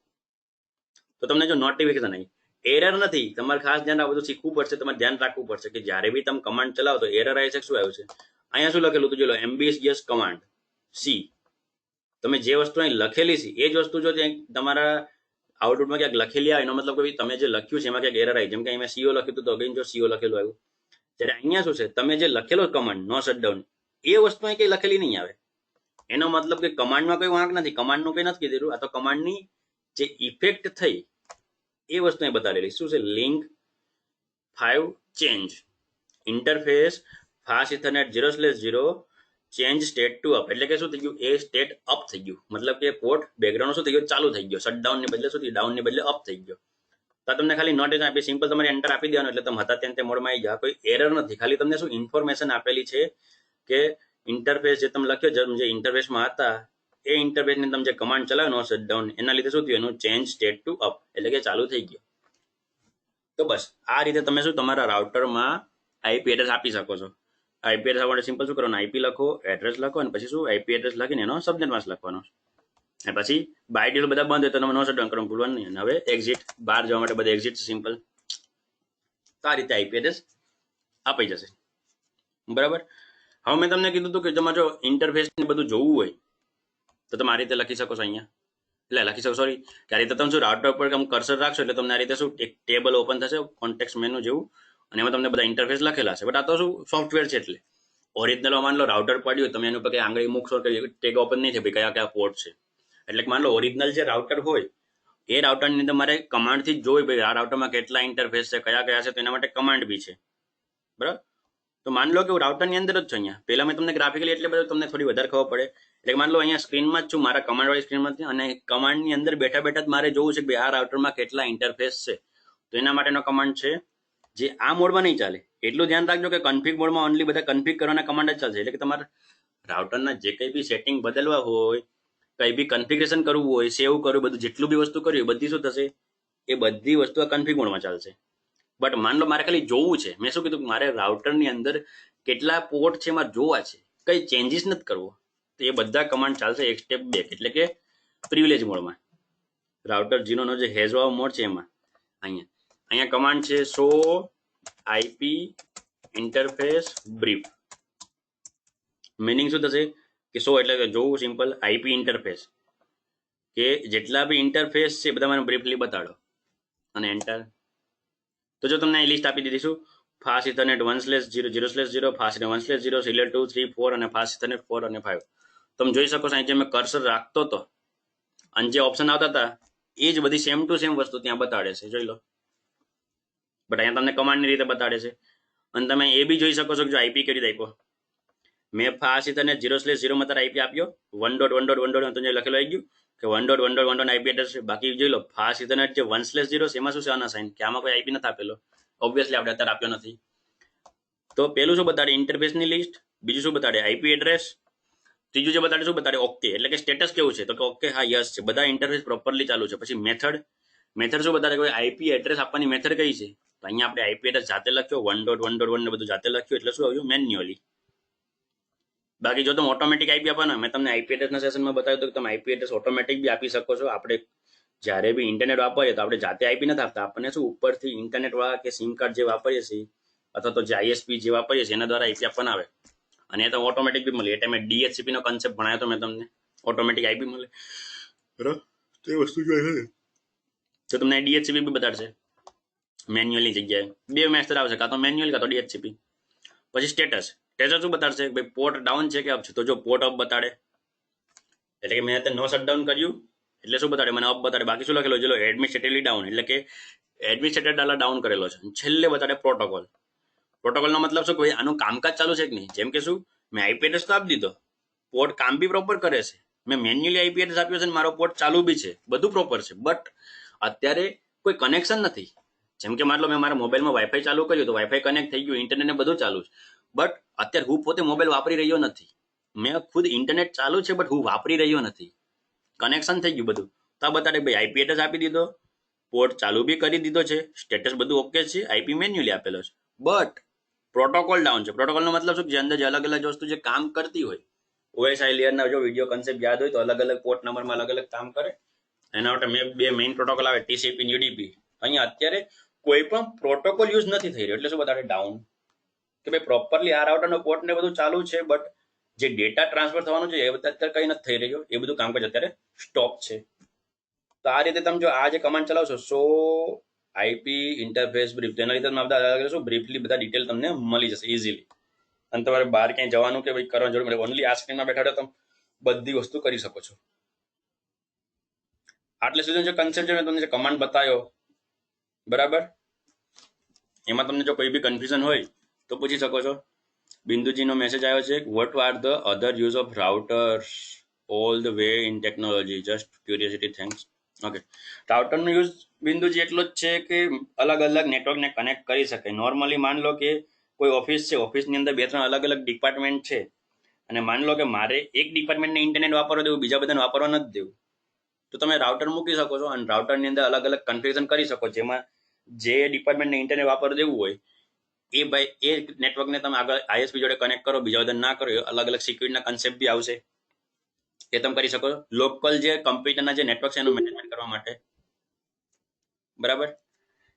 તો તમને જો નોટિફિકેશન આવી, એરર નથી. તમારે ખાસ ધ્યાન આ બધું શીખવું પડશે. તમારે ધ્યાન રાખવું પડશે કે જ્યારે બી તમે કમાન્ડ ચલાવો તો એરર આવી છે શું આવ્યું છે. અહીંયા શું લખેલું હતું જોઈ લો, એમબીએસ કમાન્ડ સી. તમે જે વસ્તુ અહીં લખેલી છે એ જ વસ્તુ જો ત્યાં તમારા આઉટપુટમાં ક્યાંક લખેલી આવે એનો મતલબ કે તમે જે લખ્યું છે એમાં ક્યાંક એરર આવી, જેમ કે અહીંયા સીઓ લખ્યું હતું તો અગેન જો સીઓ લખેલું આવ્યું, જ્યારે અહીંયા શું છે તમે જે લખેલો કમાન્ડ નો શટડાઉન એ વસ્તુ અહીં કઈ લખેલી નહીં આવે, એનો મતલબ કે કમાન્ડમાં કોઈ વાંક નથી, કમાન્ડનું કઈ નથી કીધેલું, આ તો કમાન્ડની જે ઇફેક્ટ થઈ એ વસ્તુ અહીં બતાવેલી. શું છે? Link 5 change interface fast Ethernet 0/0 change state to up, એટલે કે શું થઈ ગયું? એ સ્ટેટ અપ થઈ ગયું, મતલબ કે પોર્ટ બેકગ્રાઉન્ડ શું થઈ ગયો? ચાલુ થઈ ગયો. શટડાઉન ને બદલે શું થયું? ડાઉન ને બદલે અપ થઈ ગયો. તો તમને ખાલી નોટિસ આપી, સિમ્પલ તમારે એન્ટર આપી દેવાનું એટલે તમે હતા ત્યાં તે મોડમાં આવી જાય, કોઈ એરર નથી. ખાલી તમને શું ઇન્ફોર્મેશન આપેલી છે કે ઇન્ટરફેસ જે તમે લખ્યો જે ઇન્ટરફેસમાં હતા એ ઇન્ટરફેસની તમે જે કમાન્ડ ચલાવ્યો નો શટડાઉન એના લીધે શું થયું? એનું ચેન્જ સ્ટેટ ટુ અપ, એટલે કે ચાલુ થઈ ગયો. તો બસ આ રીતે તમે શું તમારા રાઉટરમાં આઈપી એડ્રેસ આપી શકો છો. આઈપી એડ્રેસ માટે સિમ્પલ શું કરવાનું? આઈપી લખો, એડ્રેસ લખો, અને પછી શું આઈપી એડ્રેસ લખીને એનો સબનેટ માસ્ક લખવાનો, અને પછી બાય ડિફોલ્ટ બધા બંધ હોય તો તમે નો શટડાઉન કરવાનું ભૂલવાનું નહીં. અને હવે એક્ઝિટ, બહાર જવા માટે બધા એક્ઝિટ સિમ્પલ. તો આ રીતે આઈપી એડ્રેસ અપાઈ જશે. બરાબર. હવે મેં તમને કીધું હતું કે તમારે જો ઇન્ટરફેસ ને બધું જોવું હોય તો તમે આ રીતે લખી શકો છો અહીંયા, એટલે લખી શકો, સોરી, કે આ રીતે તમે શું રાઉટર પર કર્સર રાખશો એટલે તમને આ રીતે શું એક ટેબલ ઓપન થશે કોન્ટેક્ટ મેનુ જેવું, અને એમાં તમને બધા ઇન્ટરફેસ લખેલા છે. બટ આ તો શું સોફ્ટવેર છે, એટલે ઓરિજિનલ માન લો રાઉટર પડ્યું તમે એનું પર કઈ આંગળી મૂકશો કે ટેગ ઓપન નહીં થાય કયા કયા પોર્ટ છે. એટલે કે માન લો ઓરિજિનલ જે રાઉટર હોય એ રાઉટરની અંદર મારે કમાન્ડથી જ જોઈ ભાઈ આ રાઉટરમાં કેટલા ઇન્ટરફેસ છે, કયા કયા છે, તો એના માટે કમાન્ડ બી છે. બરાબર. તો માન લો કે હું રાઉટરની અંદર જ છું, અહીંયા પહેલા મેં તમને ગ્રાફિકલી એટલે બધું તમને થોડી વધારે ખબર પડે. એટલે માન લો અહીંયા સ્ક્રીનમાં જ છું, મારા કમાન્ડ વાળી સ્ક્રીનમાં, અને કમાન્ડની અંદર બેઠા બેઠા જ મારે જોવું છે કે આ રાઉટરમાં કેટલા ઇન્ટરફેસ છે. તો એના માટેનો કમાન્ડ છે જે આ મોડમાં નહીં ચાલે. એટલું ધ્યાન રાખજો કે કન્ફિગ મોડમાં ઓનલી બધા કન્ફિગ કરવાના કમાન્ડ જ ચાલશે. એટલે કે તમારે રાઉટરના જે કંઈ બી સેટિંગ બદલવા હોય, કંઈ બી કન્ફિગરેશન કરવું હોય, સેવ કરવું, બધું જેટલું બી વસ્તુ કરવી હોય બધી શું થશે? એ બધી વસ્તુ આ કન્ફિગ મોડમાં ચાલશે. બટ માન લો મારે ખાલી જોવું છે, મેં શું કીધું મારે રાઉટરની અંદર કેટલા પોર્ટ છે મારે જોવા છે, કઈ ચેન્જીસ નથી કરવો, તો એ બધા કમાન્ડ ચાલશે એક સ્ટેપ બેક, એટલે કે પ્રિવિલેજ મોડમાં. રાઉટર 0 નો જે હેઝ મોડ છે એમાં અહીંયા કમાન્ડ છે show IP interface brief. Meaning શું થશે કે શો એટલે કે જોવું, સિમ્પલ, આઈપી ઇન્ટરફેસ કે જેટલા બી ઇન્ટરફેસ છે બધા મને બ્રીફલી બતાડો, અને એન્ટર. તો જો તમને અહીં લિસ્ટ આપી દીધી શું ફાસ્ટ ઇથરનેટ 1/0 ફાસ્ટ 1/0 સિરિયલ 2 3 4 અને ફાસ્ટ ઇથરનેટ 4 અને 5. તમે જોઈ શકો છો અહીં જે મેં કર્સર રાખતો હતો અને જે ઓપ્શન આવતા હતા એ જ બધી સેમ ટુ સેમ વસ્તુ ત્યાં બતાડે છે, જોઈ લો. બટ અહીંયા તમને કમાન્ડની રીતે બતાડે છે. અને તમે એ બી જોઈ શકો છો કે જો આઈપી કેવી રીતે આપ્યો, મેં ફાસ્ટ ઇથરનેટ 0/0 માં તારે આઈપી આપ્યો 1.1.1. તો લખેલું આવી ગયું કે 1.1.1 આઈપી એડ્રેસ છે. બાકી જોઈ લો ફાસ્ટ ઇથરનેટ જે 1/0 છે એમાં શું છે અનસાઇન, કે આમાં કોઈ આઈપી નથી આપેલો, ઓબ્વિયસલી આપણે અત્યારે આપ્યો નથી. તો પેલું શું બતાડે? ઇન્ટરફેસની લિસ્ટ. બીજું શું બતાડે? IP address. ત્રીજું જે બતાડે શું બતાડે? ઓકે, એટલે કે સ્ટેટસ કેવું છે, તો કે ઓકે, હા, યસ છે, બધા ઇન્ટરફેસ પ્રોપરલી ચાલુ છે. પછી મેથડ શું બતાડે કે આઈપી એડ્રેસ આપવાની મેથડ કઈ છે, તો અહીંયા આપણે આઈપી એડ્રેસ જાતે લખ્યો 1.1.1 ને બધું જાતે લખ્યું, એટલે શું આવ્યું? મેન્યુઅલી. બાકી જો તમે ઓટોમેટિક આઈપી આપવાના, મેં તમને આઈપી એડ્રેસના સેશનમાં બતાવ્યું હતું કે તમે આઈપી એડ્રેસ ઓટોમેટિક બી આપી શકો છો. આપણે જ્યારે બી ઇન્ટરનેટ વાપરીએ તો આપણે જાતે આઈપી નથી આપતા, આપણને શું ઉપરથી ઇન્ટરનેટ વાળા કે સિમ કાર્ડ જે વાપરીએ છીએ અથવા તો જે આઈએસપી જે વાપરીએ છીએ એના દ્વારા આઈપી આપવાના આવે, અને એ તો ઓટોમેટિક બી મળે. એ ટાઈમે ડીએચસીપી નો કન્સેપ્ટ ભણાયો તો મેં તમને, ઓટોમેટિક આઈપી મળે, બરાબર. તો એ વસ્તુ જોઈએ તો તમને ડીએચસીપી બી બતાડશે મેન્યુઅલની જગ્યાએ. બે મેથડ આવશે, કાં તો મેન્યુઅલ કાં તો ડીએચસીપી. પછી સ્ટેટસ શું બતાડશે? ભાઈ પોર્ટ ડાઉન છે કે અપ છે, તો જો પોર્ટ અપ બતાડે એટલે કે મેં અત્યારે નો શટડાઉન કર્યું એટલે શું બતાડે? મને અપ બતાડે. બાકી શું લખેલો? ચલો એડમિનિસ્ટ્રેટિવલી ડાઉન એટલે કે એડમિનિસ્ટ્રેટર ડાઉન કરેલો છે. છેલ્લે બતાડે પ્રોટોકોલ. પ્રોટોકોલનો મતલબ શું કે આનું કામકાજ ચાલુ છે કે નહીં. જેમ કે શું મેં આઈપી એડ્રેસ તો આપી દીધો, પોર્ટ કામ બી પ્રોપર કરે છે, મેં મેન્યુઅલી આઈપી એડ્રેસ આપ્યો છે, મારો પોર્ટ ચાલુ બી છે, બધું પ્રોપર છે. બટ અત્યારે કોઈ કનેક્શન નથી. જેમ કે માન લો મેં મારા મોબાઈલમાં વાઈફાઈ ચાલુ કર્યું તો વાઈફાઈ કનેક્ટ થઈ ગયું, ઇન્ટરનેટ ને બધું ચાલુ છે, બટ અત્યારે હું પોતે મોબાઈલ વાપરી રહ્યો નથી. મેં ખુદ ઇન્ટરનેટ ચાલુ છે બટ હું વાપરી રહ્યો નથી, કનેક્શન થઈ ગયું બધું. તો આ બતાડે ભાઈ આઈપી એડ્રેસ આપી દીધો, પોર્ટ ચાલુ બી કરી દીધો છે, સ્ટેટસ બધું ઓકે છે, આઈપી મેન્યુઅલી આપેલો છે, બટ પ્રોટોકોલ ડાઉન છે. પ્રોટોકોલનો મતલબ શું? જે અંદર જે અલગ અલગ વસ્તુ જે કામ કરતી હોય, ઓએસઆઈ લેયરના જો વિડીયો કન્સેપ્ટ યાદ હોય તો અલગ અલગ પોર્ટ નંબરમાં અલગ અલગ કામ કરે. એના માટે મેં બે મેઇન પ્રોટોકોલ આવે, ટીસીપી યુડીપી. અહીંયા અત્યારે કોઈ પણ પ્રોટોકોલ યુઝ નથી થઈ રહ્યો, એટલે શું બતાડે? ડાઉન. કે ભાઈ પ્રોપરલી આ રાઉટરનો પોર્ટ ને બધું ચાલુ છે બટ જે ડેટા ટ્રાન્સફર થવાનું છે એ અત્યારે કઈ નથી થઈ રહ્યો, એ બધું કામકાજ અત્યારે સ્ટોપ છે. તો આ રીતે તમે જો આ જે કમાન્ડ ચલાવશો સો આઈપી ઇન્ટરફેસ બ્રીફ, તેના રીતે તમે બધા અલગ શું બ્રીફલી બધા ડિટેલ તમને મળી જશે ઇઝીલી. અને તમારે બહાર ક્યાંય જવાનું કે ભાઈ કરવાની જરૂર પડે, ઓનલી આ સ્ક્રીનમાં બેઠા તમે બધી વસ્તુ કરી શકો છો. આટલે સુધી જે કન્સેપ્ટ છે મેં તમને જે કમાન્ડ બતાવ્યો બરાબર, એમાં તમને જો કોઈ બી કન્ફ્યુઝન હોય તો પૂછી શકો છો. બિંદુજીનો મેસેજ આવ્યો છે, what are the other use of routers all the way in technology, just curiosity, thanks. Okay, રાઉટરનો યુઝ બિંદુજી એટલો જ છે કે અલગ અલગ નેટવર્કને કનેક્ટ કરી શકે. નોર્મલી માન લો કે કોઈ ઓફિસ છે, ઓફિસની અંદર 2-3 અલગ અલગ ડિપાર્ટમેન્ટ છે, અને માન લો કે મારે એક ડિપાર્ટમેન્ટને ઇન્ટરનેટ વાપરવા દેવું, બીજા બધાને વાપરવા નથી દેવું, તો તમે રાઉટર મૂકી શકો છો અને રાઉટરની અંદર અલગ અલગ કન્ફિગરેશન કરી શકો. જેમાં જે ડિપાર્ટમેન્ટને ઇન્ટરનેટ વાપરવા દેવું હોય એ ભાઈ એ નેટવર્કને તમે આગળ આઈએસપી જોડે કનેક્ટ કરો, બીજા બધા ના કરો, અલગ અલગ સિક્યુરિટીના કન્સેપ્ટ બી આવશે, એ તમે કરી શકો. લોકલ જે કમ્પ્યુટરના જે નેટવર્ક છે એનું મેનેજમેન્ટ કરવા માટે બરાબર.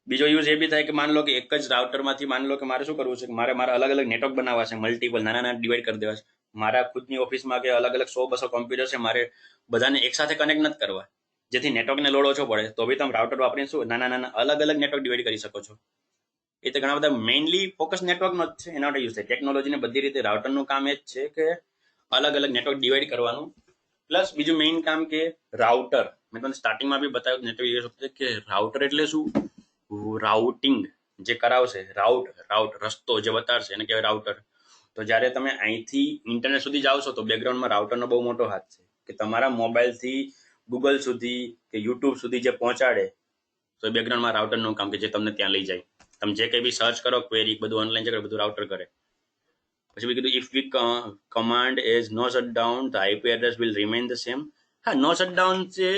બીજો યુઝ એ બી થાય કે માન લો કે એક જ રાઉટરમાંથી માન લો કે મારે શું કરવું છે, મારે મારા અલગ અલગ નેટવર્ક બનાવવા છે, મલ્ટિપલ નાના નાના ડિવાઈડ કરી દેવા છે. મારા ખુદની ઓફિસમાં કે અલગ અલગ 100-200 કોમ્પ્યુટર છે, મારે બધાને એકસાથે કનેક્ટ નથી કરવા, જેથી નેટવર્કને લોડ ઓછો પડે, તો બી તમે રાઉટર વાપરીને શું નાના નાના અલગ અલગ નેટવર્ક ડિવાઈડ કરી શકો છો. એ તો ઘણા બધા મેઇનલી ફોકસ નેટવર્કનો જ છે, એના માટે યુઝ થાય. ટેકનોલોજીને બધી રીતે રાઉટરનું કામ એ જ છે કે અલગ અલગ નેટવર્ક ડિવાઈડ કરવાનું. પ્લસ બીજું મેઇન કામ કે રાઉટર, મેં તમને સ્ટાર્ટિંગમાં બી બતાવ્યું નેટવર્ક કે રાઉટર એટલે શું, રાઉટિંગ જે કરાવશે, રાઉટ રસ્તો જે બતાવશે એને કહેવાય રાઉટર. તો જ્યારે તમે અહીંથી ઇન્ટરનેટ સુધી જાઓ છો તો બેકગ્રાઉન્ડમાં રાઉટરનો બહુ મોટો હાથ છે કે તમારા મોબાઈલથી ગૂગલ સુધી કે યુટ્યુબ સુધી જે પહોંચાડે, તો બેકગ્રાઉન્ડમાં રાઉટરનું કામ કે જે તમને ત્યાં લઈ જાય. તમે જે કંઈ બી સર્ચ કરો ક્વેરી બધું ઓનલાઈન છે બધું રાઉટર કરે. પછી મેં કીધું if we command is no shut down the IP address will remain the same. હા, નો શટ ડાઉન છે,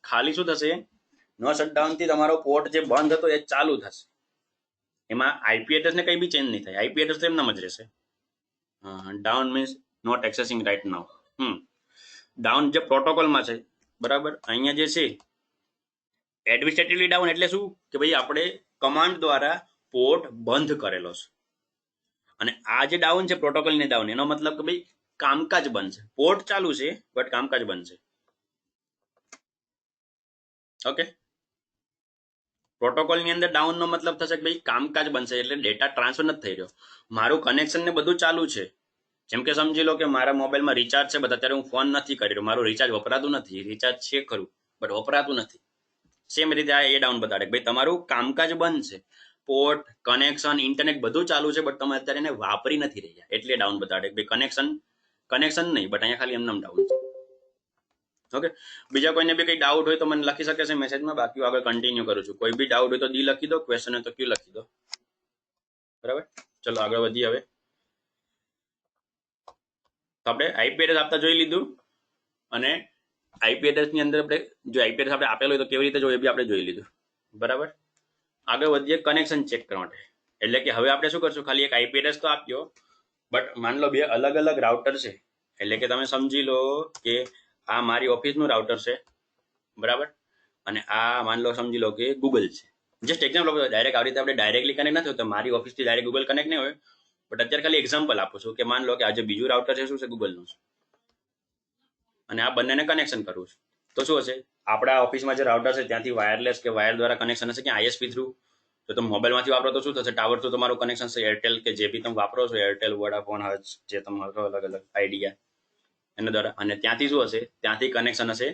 ખાલી શું થશે, નો શટ ડાઉન થી તમારો પોર્ટ જે બંધ હતો એ ચાલુ થશે, એમાં આઈપી એડ્રેસ ને કઈ બી ચેન્જ નહીં થાય, આઈપી એડ્રેસ તો એમનામ જ રહેશે. Down means not accessing right now. Down જે પ્રોટોકોલમાં છે બરાબર, અહીંયા જે છે એડમિનિસ્ટ્રેટિવલી ડાઉન એટલે શું કે ભાઈ આપણે કમાન્ડ દ્વારા પોર્ટ બંધ કરેલો છે, અને આ જે ડાઉન છે પ્રોટોકોલની ડાઉન, એનો મતલબ કે ભાઈ કામકાજ બંધ છે, પોર્ટ ચાલુ છે બટ કામકાજ બંધ છે. ઓકે, પ્રોટોકોલની અંદર ડાઉનનો મતલબ થશે કે ભાઈ કામકાજ બનશે, એટલે ડેટા ટ્રાન્સફર નથી થઈ રહ્યો, મારું કનેક્શન ને બધું ચાલુ છે. જેમ કે સમજી લો કે મારા મોબાઈલમાં રિચાર્જ છે બધા, અત્યારે હું ફોન નથી કરી રહ્યો, મારું રિચાર્જ વપરાતું નથી, રિચાર્જ છે ખરું બટ વપરાતું નથી. સેમ રીતે આ એ ડાઉન બતાડે ભાઈ તમારું કામકાજ બંધ છે, પોર્ટ કનેક્શન ઇન્ટરનેટ બધું ચાલુ છે બટ તમે અત્યારે એને વાપરી નથી રહ્યા, એટલે ડાઉન બતાડે ભાઈ કનેક્શન નહીં બટ અહીંયા ખાલી એમનામ ડાઉન છે. ઓકે, બીજા કોઈને બી કઈ ડાઉટ હોય તો મને લખી શકે છે મેસેજમાં, બાકી આગળ કન્ટિન્યુ કરું છું. કોઈ બી ડાઉટ હોય તો ડી લખી દો, ક્વેશ્ચન હોય તો ક્યુ લખી દો. બરાબર, ચલો આગળ વધીએ. હવે તો આપણે આઈપી એડ્રેસ આપતા જોઈ લીધું, અને આઈપી એડ્રેસ ની અંદર આપણે જો આઈપી એડ્રેસ આપણે આપેલો હોય તો કેવી રીતે જોઈએ એ બી આપણે જોઈ લીધું. બરાબર, આગળ વધીએ કનેક્શન ચેક કરવા માટે. એટલે કે હવે આપણે શું કરશું, ખાલી એક આઈપી એડ્રેસ તો આપ્યો બટ માન લો બે અલગ અલગ રાઉટર છે, એટલે કે તમે સમજી લો કે આ મારી ઓફિસનું રાઉટર છે બરાબર, અને આ માન લો સમજી લો કે ગૂગલ છે. જસ્ટ એક્ઝામ્પલ, ડાયરેક્ટ આવી રીતે આપણે ડાયરેક્ટલી કનેક્ટ નથી હોતો, મારી ઓફિસથી ડાયરેક્ટ ગૂગલ કનેક્ટ નહીં હોય, બટ અત્યારે ખાલી એક્ઝામ્પલ આપું છું કે માન લો કે આજે બીજું રાઉટર છે શું છે ગૂગલનું છે, અને આ બંનેને કનેક્શન કરવું છે. તો શું હશે, આપણા ઓફિસમાં જે રાઉટર છે ત્યાંથી વાયરલેસ કે વાયર દ્વારા કનેક્શન હશે કે આઈએસપી થ્રુ. તો તમે મોબાઈલમાંથી વાપરો તો શું થશે, ટાવર થ્રુ તમારું કનેક્શન છે, એરટેલ કે જે બી તમે વાપરો છો, એરટેલ, વોડાફોન, હચ જે તમારો અલગ અલગ આઈડિયા એના દ્વારા, અને ત્યાંથી શું હશે, ત્યાંથી કનેક્શન હશે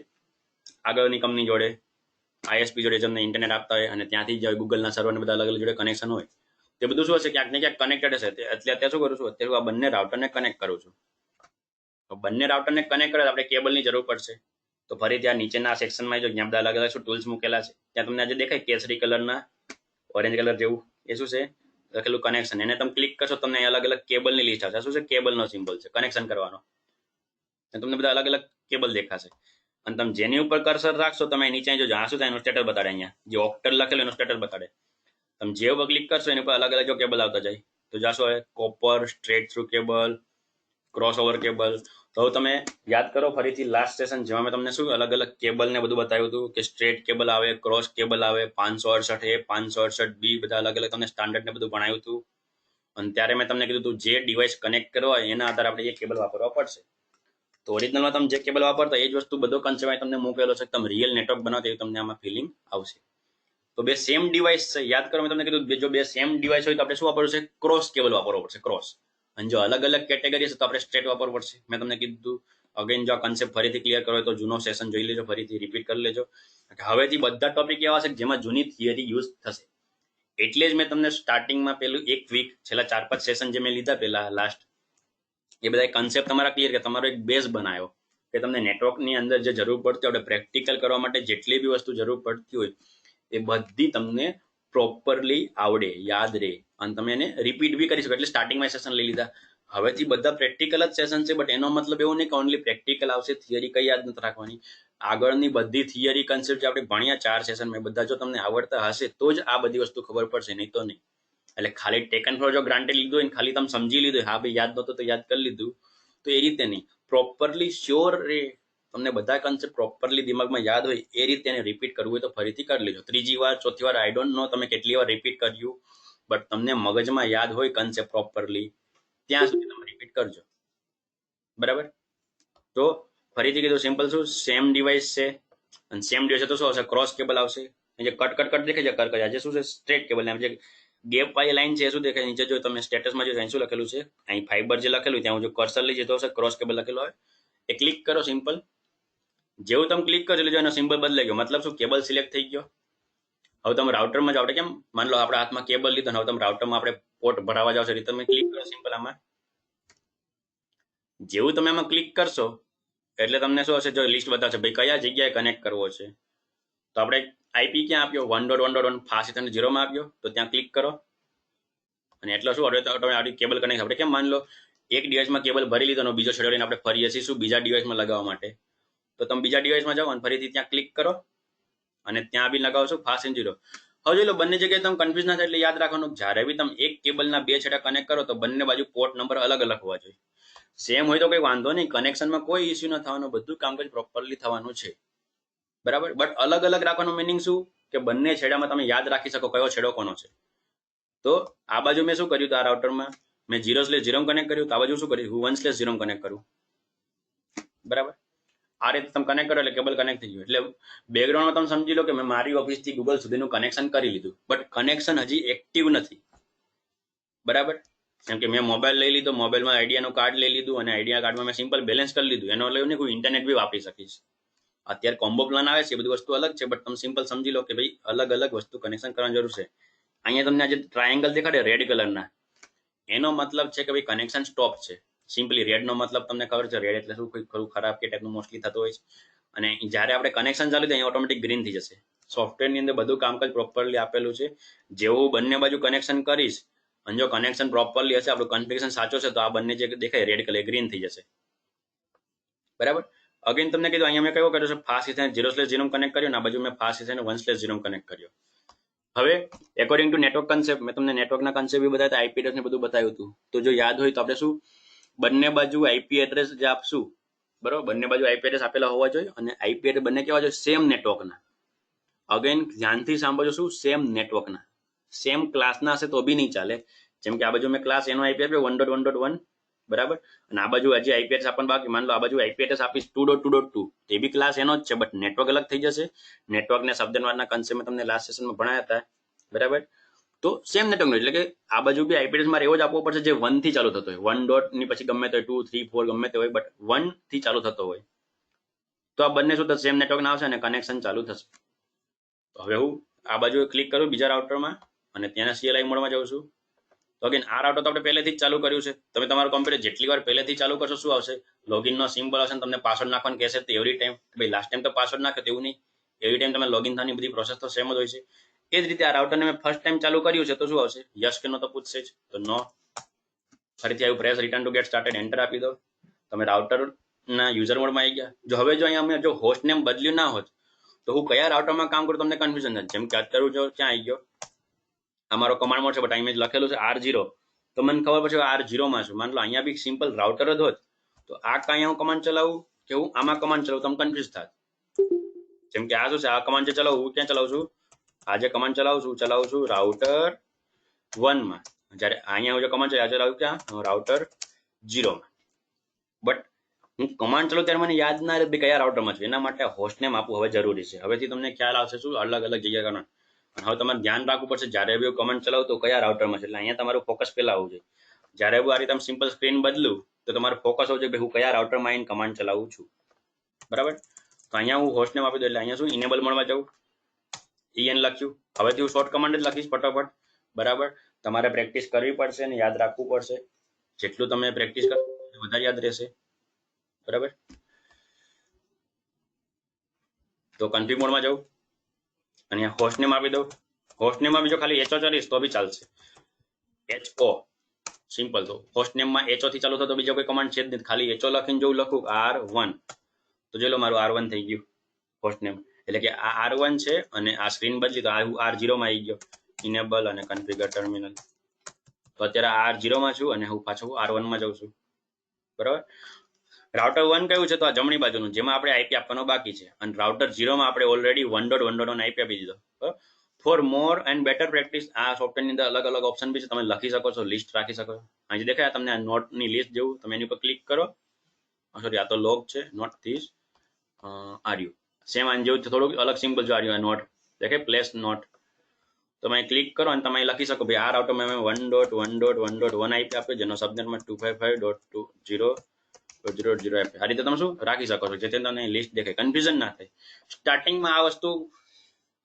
આગળની કંપની જોડે, આઈએસપી જોડે તમને ઇન્ટરનેટ આપતા હોય, અને ત્યાંથી જ ગૂગલના સર્વર બધા અલગ અલગ જોડે કનેક્શન હોય, તે બધું શું હશે ક્યાંક ને ક્યાંક કનેક્ટેડ હશે. એટલે અત્યારે શું કરું છું, અત્યારે આ બંને રાઉટરને કનેક્ટ કરું છું. તો બંને રાઉટરને કનેક્ટ કરે આપણે કેબલની જરૂર પડશે. તો ફરી ત્યાં નીચેના સેક્શનમાં જો જ્યાં બધા અલગ અલગ શું ટૂલ્સ મૂકેલા છે, ત્યાં તમને આજે દેખાય કેસરી કલરના ઓરેન્જ કલર જેવું, એ શું છે લખેલું કનેક્શન, એને તમે ક્લિક કરશો તમને અલગ અલગ કેબલની લિસ્ટ આવશે. શું છે, કેબલનો સિમ્બોલ છે કનેક્શન કરવાનો, તમને બધા અલગ અલગ કેબલ દેખાશે. અને તમે જેની ઉપર કર્સર રાખશો તમે નીચે જો જ્યાં શું થાય એનું સ્ટેટસ બતાડે, અહીંયા જે ઓક્ટલ લખેલું એનું સ્ટેટસ બતાડે. તમે જે ઉપર ક્લિક કરશો એની ઉપર અલગ અલગ જો કેબલ આવતા જાય, તો જાશો copper, straight through cable, cross over cable. તો તમે યાદ કરો ફરીથી લાસ્ટ સેશન જેમાં મેં તમને શું અલગ અલગ કેબલ ને બધું બતાવ્યું હતું કે સ્ટ્રેટ કેબલ આવે, ક્રોસ કેબલ આવે, 568A, 568B બધા અલગ અલગ તમને સ્ટાન્ડર્ડ ને બધું ભણાવ્યું હતું. અને ત્યારે મેં તમને કીધું હતું જે ડિવાઇસ કનેક્ટ કરવા હોય એના આધારે આપણે એ કેબલ વાપરવા પડશે. તો ઓરિજિનલમાં તમે જે કેબલ વાપરતા એ જ વસ્તુ બધો કન્સેપ્ટ તમને મૂકેલો છે, તમે રિયલ નેટવર્ક બનાવો એવું તમને આમાં ફિલિંગ આવશે. તો બે સેમ ડિવાઇસ છે, યાદ કરો મેં તમને કીધું જો બે સેમ ડિવાઇસ હોય તો આપણે શું વાપરવું છે? ક્રોસ કેબલ વાપરવો પડશે, ક્રોસ. અને જો અલગ અલગ કેટેગરી છે તો આપણે સ્ટ્રેટ વાપરવું પડશે. મેં તમને કીધું અગેન જો આ કન્સેપ્ટ ફરીથી ક્લિયર કરો તો જૂનો સેશન જોઈ લેજો, ફરીથી રિપીટ કરી લેજો. હવેથી બધા ટોપિક એવા છે જેમાં જૂની થિયરી યુઝ થશે. એટલે જ મેં તમને સ્ટાર્ટિંગમાં પેલું એક વીક છેલ્લા 4-5 સેશન જે મેં લીધા પેલા લાસ્ટ, એ બધા કન્સેપ્ટ તમારા ક્લિયર કે તમારો એક બેઝ બનાવ્યો કે તમને નેટવર્કની અંદર જે જરૂર પડતી હોય પ્રેક્ટિકલ કરવા માટે જેટલી બી વસ્તુ જરૂર પડતી હોય એ બધી તમને પ્રોપરલી આવડે, યાદ રહે અને તમે એને રિપીટ બી કરી શકો. એટલે સ્ટાર્ટિંગમાં સેશન લઈ લીધા. હવેથી બધા પ્રેક્ટિકલ જ સેશન છે, બટ એનો મતલબ એવું નહીં કે ઓનલી પ્રેક્ટિકલ આવશે, થિયરી કઈ યાદ નથી રાખવાની. આગળની બધી થિયરી કન્સેપ્ટ જે આપણે ભણ્યા 4 સેશન મેં બધા જો તમને આવડતા હશે તો જ આ બધી વસ્તુ ખબર પડશે, નહીં તો નહીં. એટલે ખાલી ટેકન ફોર જો ગ્રાન્ટેડ લીધું હોય ને ખાલી તમે સમજી લીધું, હા ભાઈ યાદ નહોતું તો યાદ કરી લીધું, તો એ રીતે નહીં. પ્રોપરલી શ્યોર રે તમને બધા કન્સેપ્ટ પ્રોપરલી દિમાગમાં યાદ હોય એ રીતે એને રિપીટ કરવું હોય તો ફરીથી કરી લેજો. 3જી વાર 4થી વાર આઈ ડોન્ટ નો તમે કેટલી વાર રિપીટ કર્યું, બટ તમને મગજમાં યાદ હોય કન્સેપ્ટ પ્રોપરલી ત્યાં સુધી તમે રિપીટ કરજો. બરાબર? તો ફરીથી કીધું સિમ્પલ શું, સેમ ડિવાઇસ છે અને સેમ ડિવાઇસ તો શું આવશે? ક્રોસ કેબલ આવશે. જે કટ દેખાય છે કર આજે શું છે? Straight cable. જે ગેપ વાળી લાઈન છે શું દેખાય નીચે? જો તમે સ્ટેટસમાં જો શું લખેલું છે, અહીં ફાઈબર જે લખેલું ત્યાં જો કર્સર લઈ જતો હશે ક્રોસ કેબલ લખેલો હોય એ ક્લિક કરો. સિમ્પલ જેવું તમે ક્લિક કરજો એટલે એનો સિમ્બલ બદલાઈ ગયો. મતલબ શું? કેબલ સિલેક્ટ થઈ ગયો. હવે તમે રાઉટરમાં જાઓ, કેમ માન લો આપણા હાથમાં કેબલ લીધો, હવે તમે રાઉટરમાં આપણે પોર્ટ ભરાવા જાવ છો એટલે તમે ક્લિક કરો સિમ્પલ આમાં. જેવું તમે આમાં ક્લિક કરશો એટલે તમને શું હશે? જો લિસ્ટ બતાવશે ભાઈ કયા જગ્યાએ કનેક્ટ કરવો છે. તો આપણે આઈપી ક્યાં આપ્યો? 1.1.1 ફાસ્ટ અને 0 માં આપ્યો, તો ત્યાં ક્લિક કરો અને એટલે શું આપણી કેબલ કનેક્ટ. આપણે કેમ માન લો એક ડિવાઇસમાં કેબલ ભરી લીધો અને બીજો છેડો લઈને આપણે ફરી જઈશું બીજા ડિવાઇસમાં લગાવવા માટે, તો તમે બીજા ડિવાઇસમાં જાઓ અને ફરીથી ત્યાં ક્લિક કરો અને ત્યાં બી લગાવશો ફાસ્ટ એન્ડ 0. હવે જોઈ લો બંને જગ્યાએ તમે કન્ફ્યુઝ ના થાય એટલે યાદ રાખવાનું જ્યારે બી તમે એક કેબલના 2 છેડા કનેક્ટ કરો તો બંને બાજુ પોર્ટ નંબર અલગ અલગ હોવા જોઈએ. સેમ હોય તો કોઈ વાંધો નહીં, કનેક્શનમાં કોઈ ઇસ્યુ ન થવાનો, બધું કામકાજ પ્રોપરલી થવાનું છે. બરાબર? બટ અલગ અલગ રાખવાનું મિનિંગ શું કે બંને છેડામાં તમે યાદ રાખી શકો કયો છેડો કોનો છે. તો આ બાજુ મેં શું કર્યું? તો આ રાઉટરમાં મેં 0/0 કનેક્ટ કર્યું, તો આ બાજુ શું કર્યું? હું 1/0 કનેક્ટ કરું. બરાબર? આ રીતે તમે કનેક્ટ કરો એટલે કેબલ કનેક્ટ થઈ ગયું. એટલે બેકગ્રાઉન્ડમાં તમે સમજી લો કે મેં મારી ઓફિસથી ગૂગલ સુધીનું કનેક્શન કરી લીધું, બટ કનેક્શન હજી એક્ટિવ નથી. બરાબર? કેમ કે મેં મોબાઈલ લઈ લીધો, મોબાઈલમાં આઈડિયાનું કાર્ડ લઈ લીધું અને આઈડિયા કાર્ડમાં મેં સિમ્પલ બેલેન્સ કરી લીધું. એનો એટલે નહીં કોઈ ઇન્ટરનેટ બી વાપરી શકીશ. અત્યારે કોમ્બો પ્લાન આવે છે, એ બધી વસ્તુ અલગ છે, બટ તમે સિમ્પલ સમજી લો કે ભાઈ અલગ અલગ વસ્તુ કનેક્શન કરવાની જરૂર છે. અહીંયા તમને આજે ટ્રાયેંગલ દેખાડે રેડ કલરના, એનો મતલબ છે કે ભાઈ કનેક્શન સ્ટોપ છે. સિમ્પલી રેડનો મતલબ તમને ખબર છે, રેડ એટલે શું? કોઈ ખરું ખરાબ કે ટાઈપનું મોસ્ટલી થતું હોય છે. અને જ્યારે આપણે કનેક્શન ચાલુ થાય ઓટોમેટિક ગ્રીન થઈ જશે. સોફ્ટવેરની અંદર બધું કામકાજ પ્રોપરલી આપેલું છે. જેવું બંને બાજુ કનેક્શન કરીશ અને જો કનેક્શન પ્રોપરલી હશે, આપણું કન્ફિગરેશન સાચો છે, તો આ બંને જે દેખાય રેડ કલર ગ્રીન થઈ જશે. બરાબર? અગેન તમને કીધું અહીંયા મેં કયો કર્યો છે? ફાસ્ટ ઇથરનેટ 0/0 કનેક્ટ કર્યો અને આ બાજુ મેં ફાસ્ટ ઇથરનેટ 1/0 કનેક્ટ કર્યો. હવે એકોર્ડિંગ ટુ નેટવર્ક કન્સેપ્ટ મેં તમને નેટવર્કના કન્સેપ્ટ બી બતાવ્યા, આઈપી એડ્રેસ ને બધું બતાવ્યું હતું. તો જો યાદ હોય તો આપણે શું બંને બાજુ આઈપી એડ્રેસ જે આપશું, બરોબર, બંને બાજુ આઈપી એડ્રેસ આપેલા હોવા જોઈએ અને આઈપી એડ્રેસ બંને કેવા જોઈએ? સેમ નેટવર્કના. અગેન ધ્યાનથી સાંભળજો, શું? સેમ નેટવર્કના. સેમ ક્લાસના હશે તો બી નહીં ચાલે. જેમ કે આ બાજુ મેં ક્લાસ એનો આઈપી આપ્યો 1.1.1, બરાબર, અને આ બાજુ હજી આઈપી એડ્રેસ આપણને બાકી, માન લો આ બાજુ આઈપી એડ્રેસ આપીશ 2.2.2, તે બી ક્લાસ એનો જ છે, બટ નેટવર્ક અલગ થઈ જશે. નેટવર્કને શબ્દવારના કન્સેપ્ટ તમને લાસ્ટ સેશનમાં ભણાયા હતા. બરાબર? તો સેમ નેટવર્ક, એટલે કે આ બાજુ બી આઈપી એડ્રેસ મારે એવો જ આપવો પડશે જે 1 થી ચાલુ થતો હોય. 1 ડોટ ની પછી ગમે તે 2, 3, 4 ગમે તે હોય, બટ 1 થી ચાલુ થતો હોય. તો આ બંને શું થશે? સેમ નેટવર્ક ના આવશે અને કનેક્શન ચાલુ થશે. તો હવે હું આ બાજુ ક્લિક કરું બીજા રાઉટરમાં અને ત્યાંના CLI મોડમાં જાઉં છું. તો અગેન આ રાઉટર તો આપણે પહેલેથી જ ચાલુ કર્યું છે. તમે તમારું કમ્પ્યુટર જેટલી વાર પહેલેથી ચાલુ કરશો શું આવશે? લોગિનનો સિમ્બોલ આવશે, તમને પાસવર્ડ નાખવાનું કહેશે. તો એવરી ટાઈમ ભાઈ લાસ્ટ ટાઈમ તો પાસવર્ડ નાખ્યો તેવું નહીં, એવરી ટાઈમ તમે લોગિન થવાની બધી પ્રોસેસ તો સેમ જ હોય છે. એ જ રીતે આ રાઉટરને મેં ફર્સ્ટ ટાઈમ ચાલુ કર્યું છે તો શું આવશે? યસ કે નો તો પૂછશે જ, તો નો. ફરીથી આવ્યું press return to gate started, enter આપી દો. તમે રાઉટરના યુઝર મોડમાં આવી ગયા. જો હવે જો અહીંયા અમે જો હોસ્ટ નેમ બદલ્યું ના હોત તો હું કયા રાઉટરમાં કામ કરું તમને કન્ફ્યુઝન નથી. જેમ કે અત્યારે જો ક્યાં આવી ગયો, અમારો કમાન્ડ મોડ છે, બટ અહીં લખેલું છે R0, તો મને ખબર પડશે R0 માં છું. માન લો અહીંયા બી સિમ્પલ રાઉટર જ હોત તો આ કાંઈ હું કમાન્ડ ચલાવું કે હું આમાં કમાન્ડ ચલાવું, તમે કન્ફ્યુઝ થાત. જેમ કે આ શું છે? આ કમાન્ડ જે ચલાવું હું ક્યાં ચલાવું છું? આ જે કમાન્ડ ચલાવું છું રાઉટર 1 માં, જ્યારે અહીંયા હું જો કમાન્ડ ચાલુ આવ્યું ક્યાં રાઉટર 0 માં, બટ હું કમાન્ડ ચલાવું ત્યારે મને યાદ ના રહે કે કયા રાઉટરમાં છે, એના માટે હોસ્ટ નેમ આપવું હવે જરૂરી છે. હવેથી તમને ખ્યાલ આવશે શું અલગ અલગ જગ્યા કરવાનું. હવે તમારે ધ્યાન રાખવું પડશે જ્યારે બી કમાન્ડ ચલાવો તો કયા રાઉટરમાં છે. એટલે અહીંયા તમારું ફોકસ પહેલા આવવું જોઈએ. જ્યારે બી આ રીતે સિમ્પલ સ્ક્રીન બદલું તો તમારું ફોકસ હોવું જોઈએ કે હું કયા રાઉટરમાં આવીને કમાન્ડ ચલાવું છું. બરાબર. તો અહીંયા હું હોસ્ટ નેમ આપી દઉં. એટલે અહીંયા શું ઇનેબલ મોડમાં જાઉં, en લખ્યું. હવેથી હું શોર્ટ કમાન્ડ જ લખીશ ફટાફટ. બરાબર. તમારે પ્રેક્ટિસ કરવી પડશે અને યાદ રાખવું પડશે. જેટલું તમે પ્રેક્ટિસ કરો વધારે યાદ રહેશે. બરાબર. તો કન્ફિગ મોડમાં જાઉં અને અહીંયા હોસ્ટ નેમ આપી દઉં. હોસ્ટ નેમમાં બીજો ખાલી એચઓ ચાલીશ તો બી ચાલશે. HO simple. તો હોસ્ટ નેમમાં એચઓ થી ચાલુ થતો બીજો કોઈ કમાન્ડ છે જ નહીં. ખાલી એચઓ લખીને જો લખું R1 તો જોઈ લો મારું R1 થઈ ગયું હોસ્ટ નેમ. એટલે કે આ R1 છે અને આ સ્ક્રીન બદલી તો આ R0 માં આવી ગયો. ઇનેબલ અને કન્ફિગર ટર્મિનલ. તો અત્યારે R0 માં છું અને હું પાછો R1 માં જાઉં છું. બરાબર. રાઉટર 1 કયું છે તો આ જમણી બાજુનું જેમાં આપણે આઈપી આપવાનો બાકી છે, અને રાઉટર 0 માં આપણે ઓલરેડી 1.1.1 આઈપી આપી દીધો. For more and better practice આ સોફ્ટવેરની અંદર અલગ અલગ ઓપ્શન બી છે. તમે લખી શકો છો, લિસ્ટ રાખી શકો છો. અહીં દેખાય તમને આ નોટની લિસ્ટ જેવું, તમે એની ઉપર ક્લિક કરો. સોરી આ તો લોગ છે, નોટ ધીસ આર્યુ સેમ આન જેવું થોડુંક અલગ સિમ્પલ જો આર્યુ આ નોટ દેખાય પ્લેસ નોટ. તમે ક્લિક કરો અને તમે લખી શકો ભાઈ આ રાઉટરમાં મેં 1.1.1.1 આઈપી આપ્યો જેનો સબનેટમાં 255.2.0.0 આઈપી. આ રીતે તમે શું રાખી શકો છો જેથી તમને લિસ્ટ દેખાય, કન્ફ્યુઝન ના થાય. સ્ટાર્ટિંગમાં આ વસ્તુ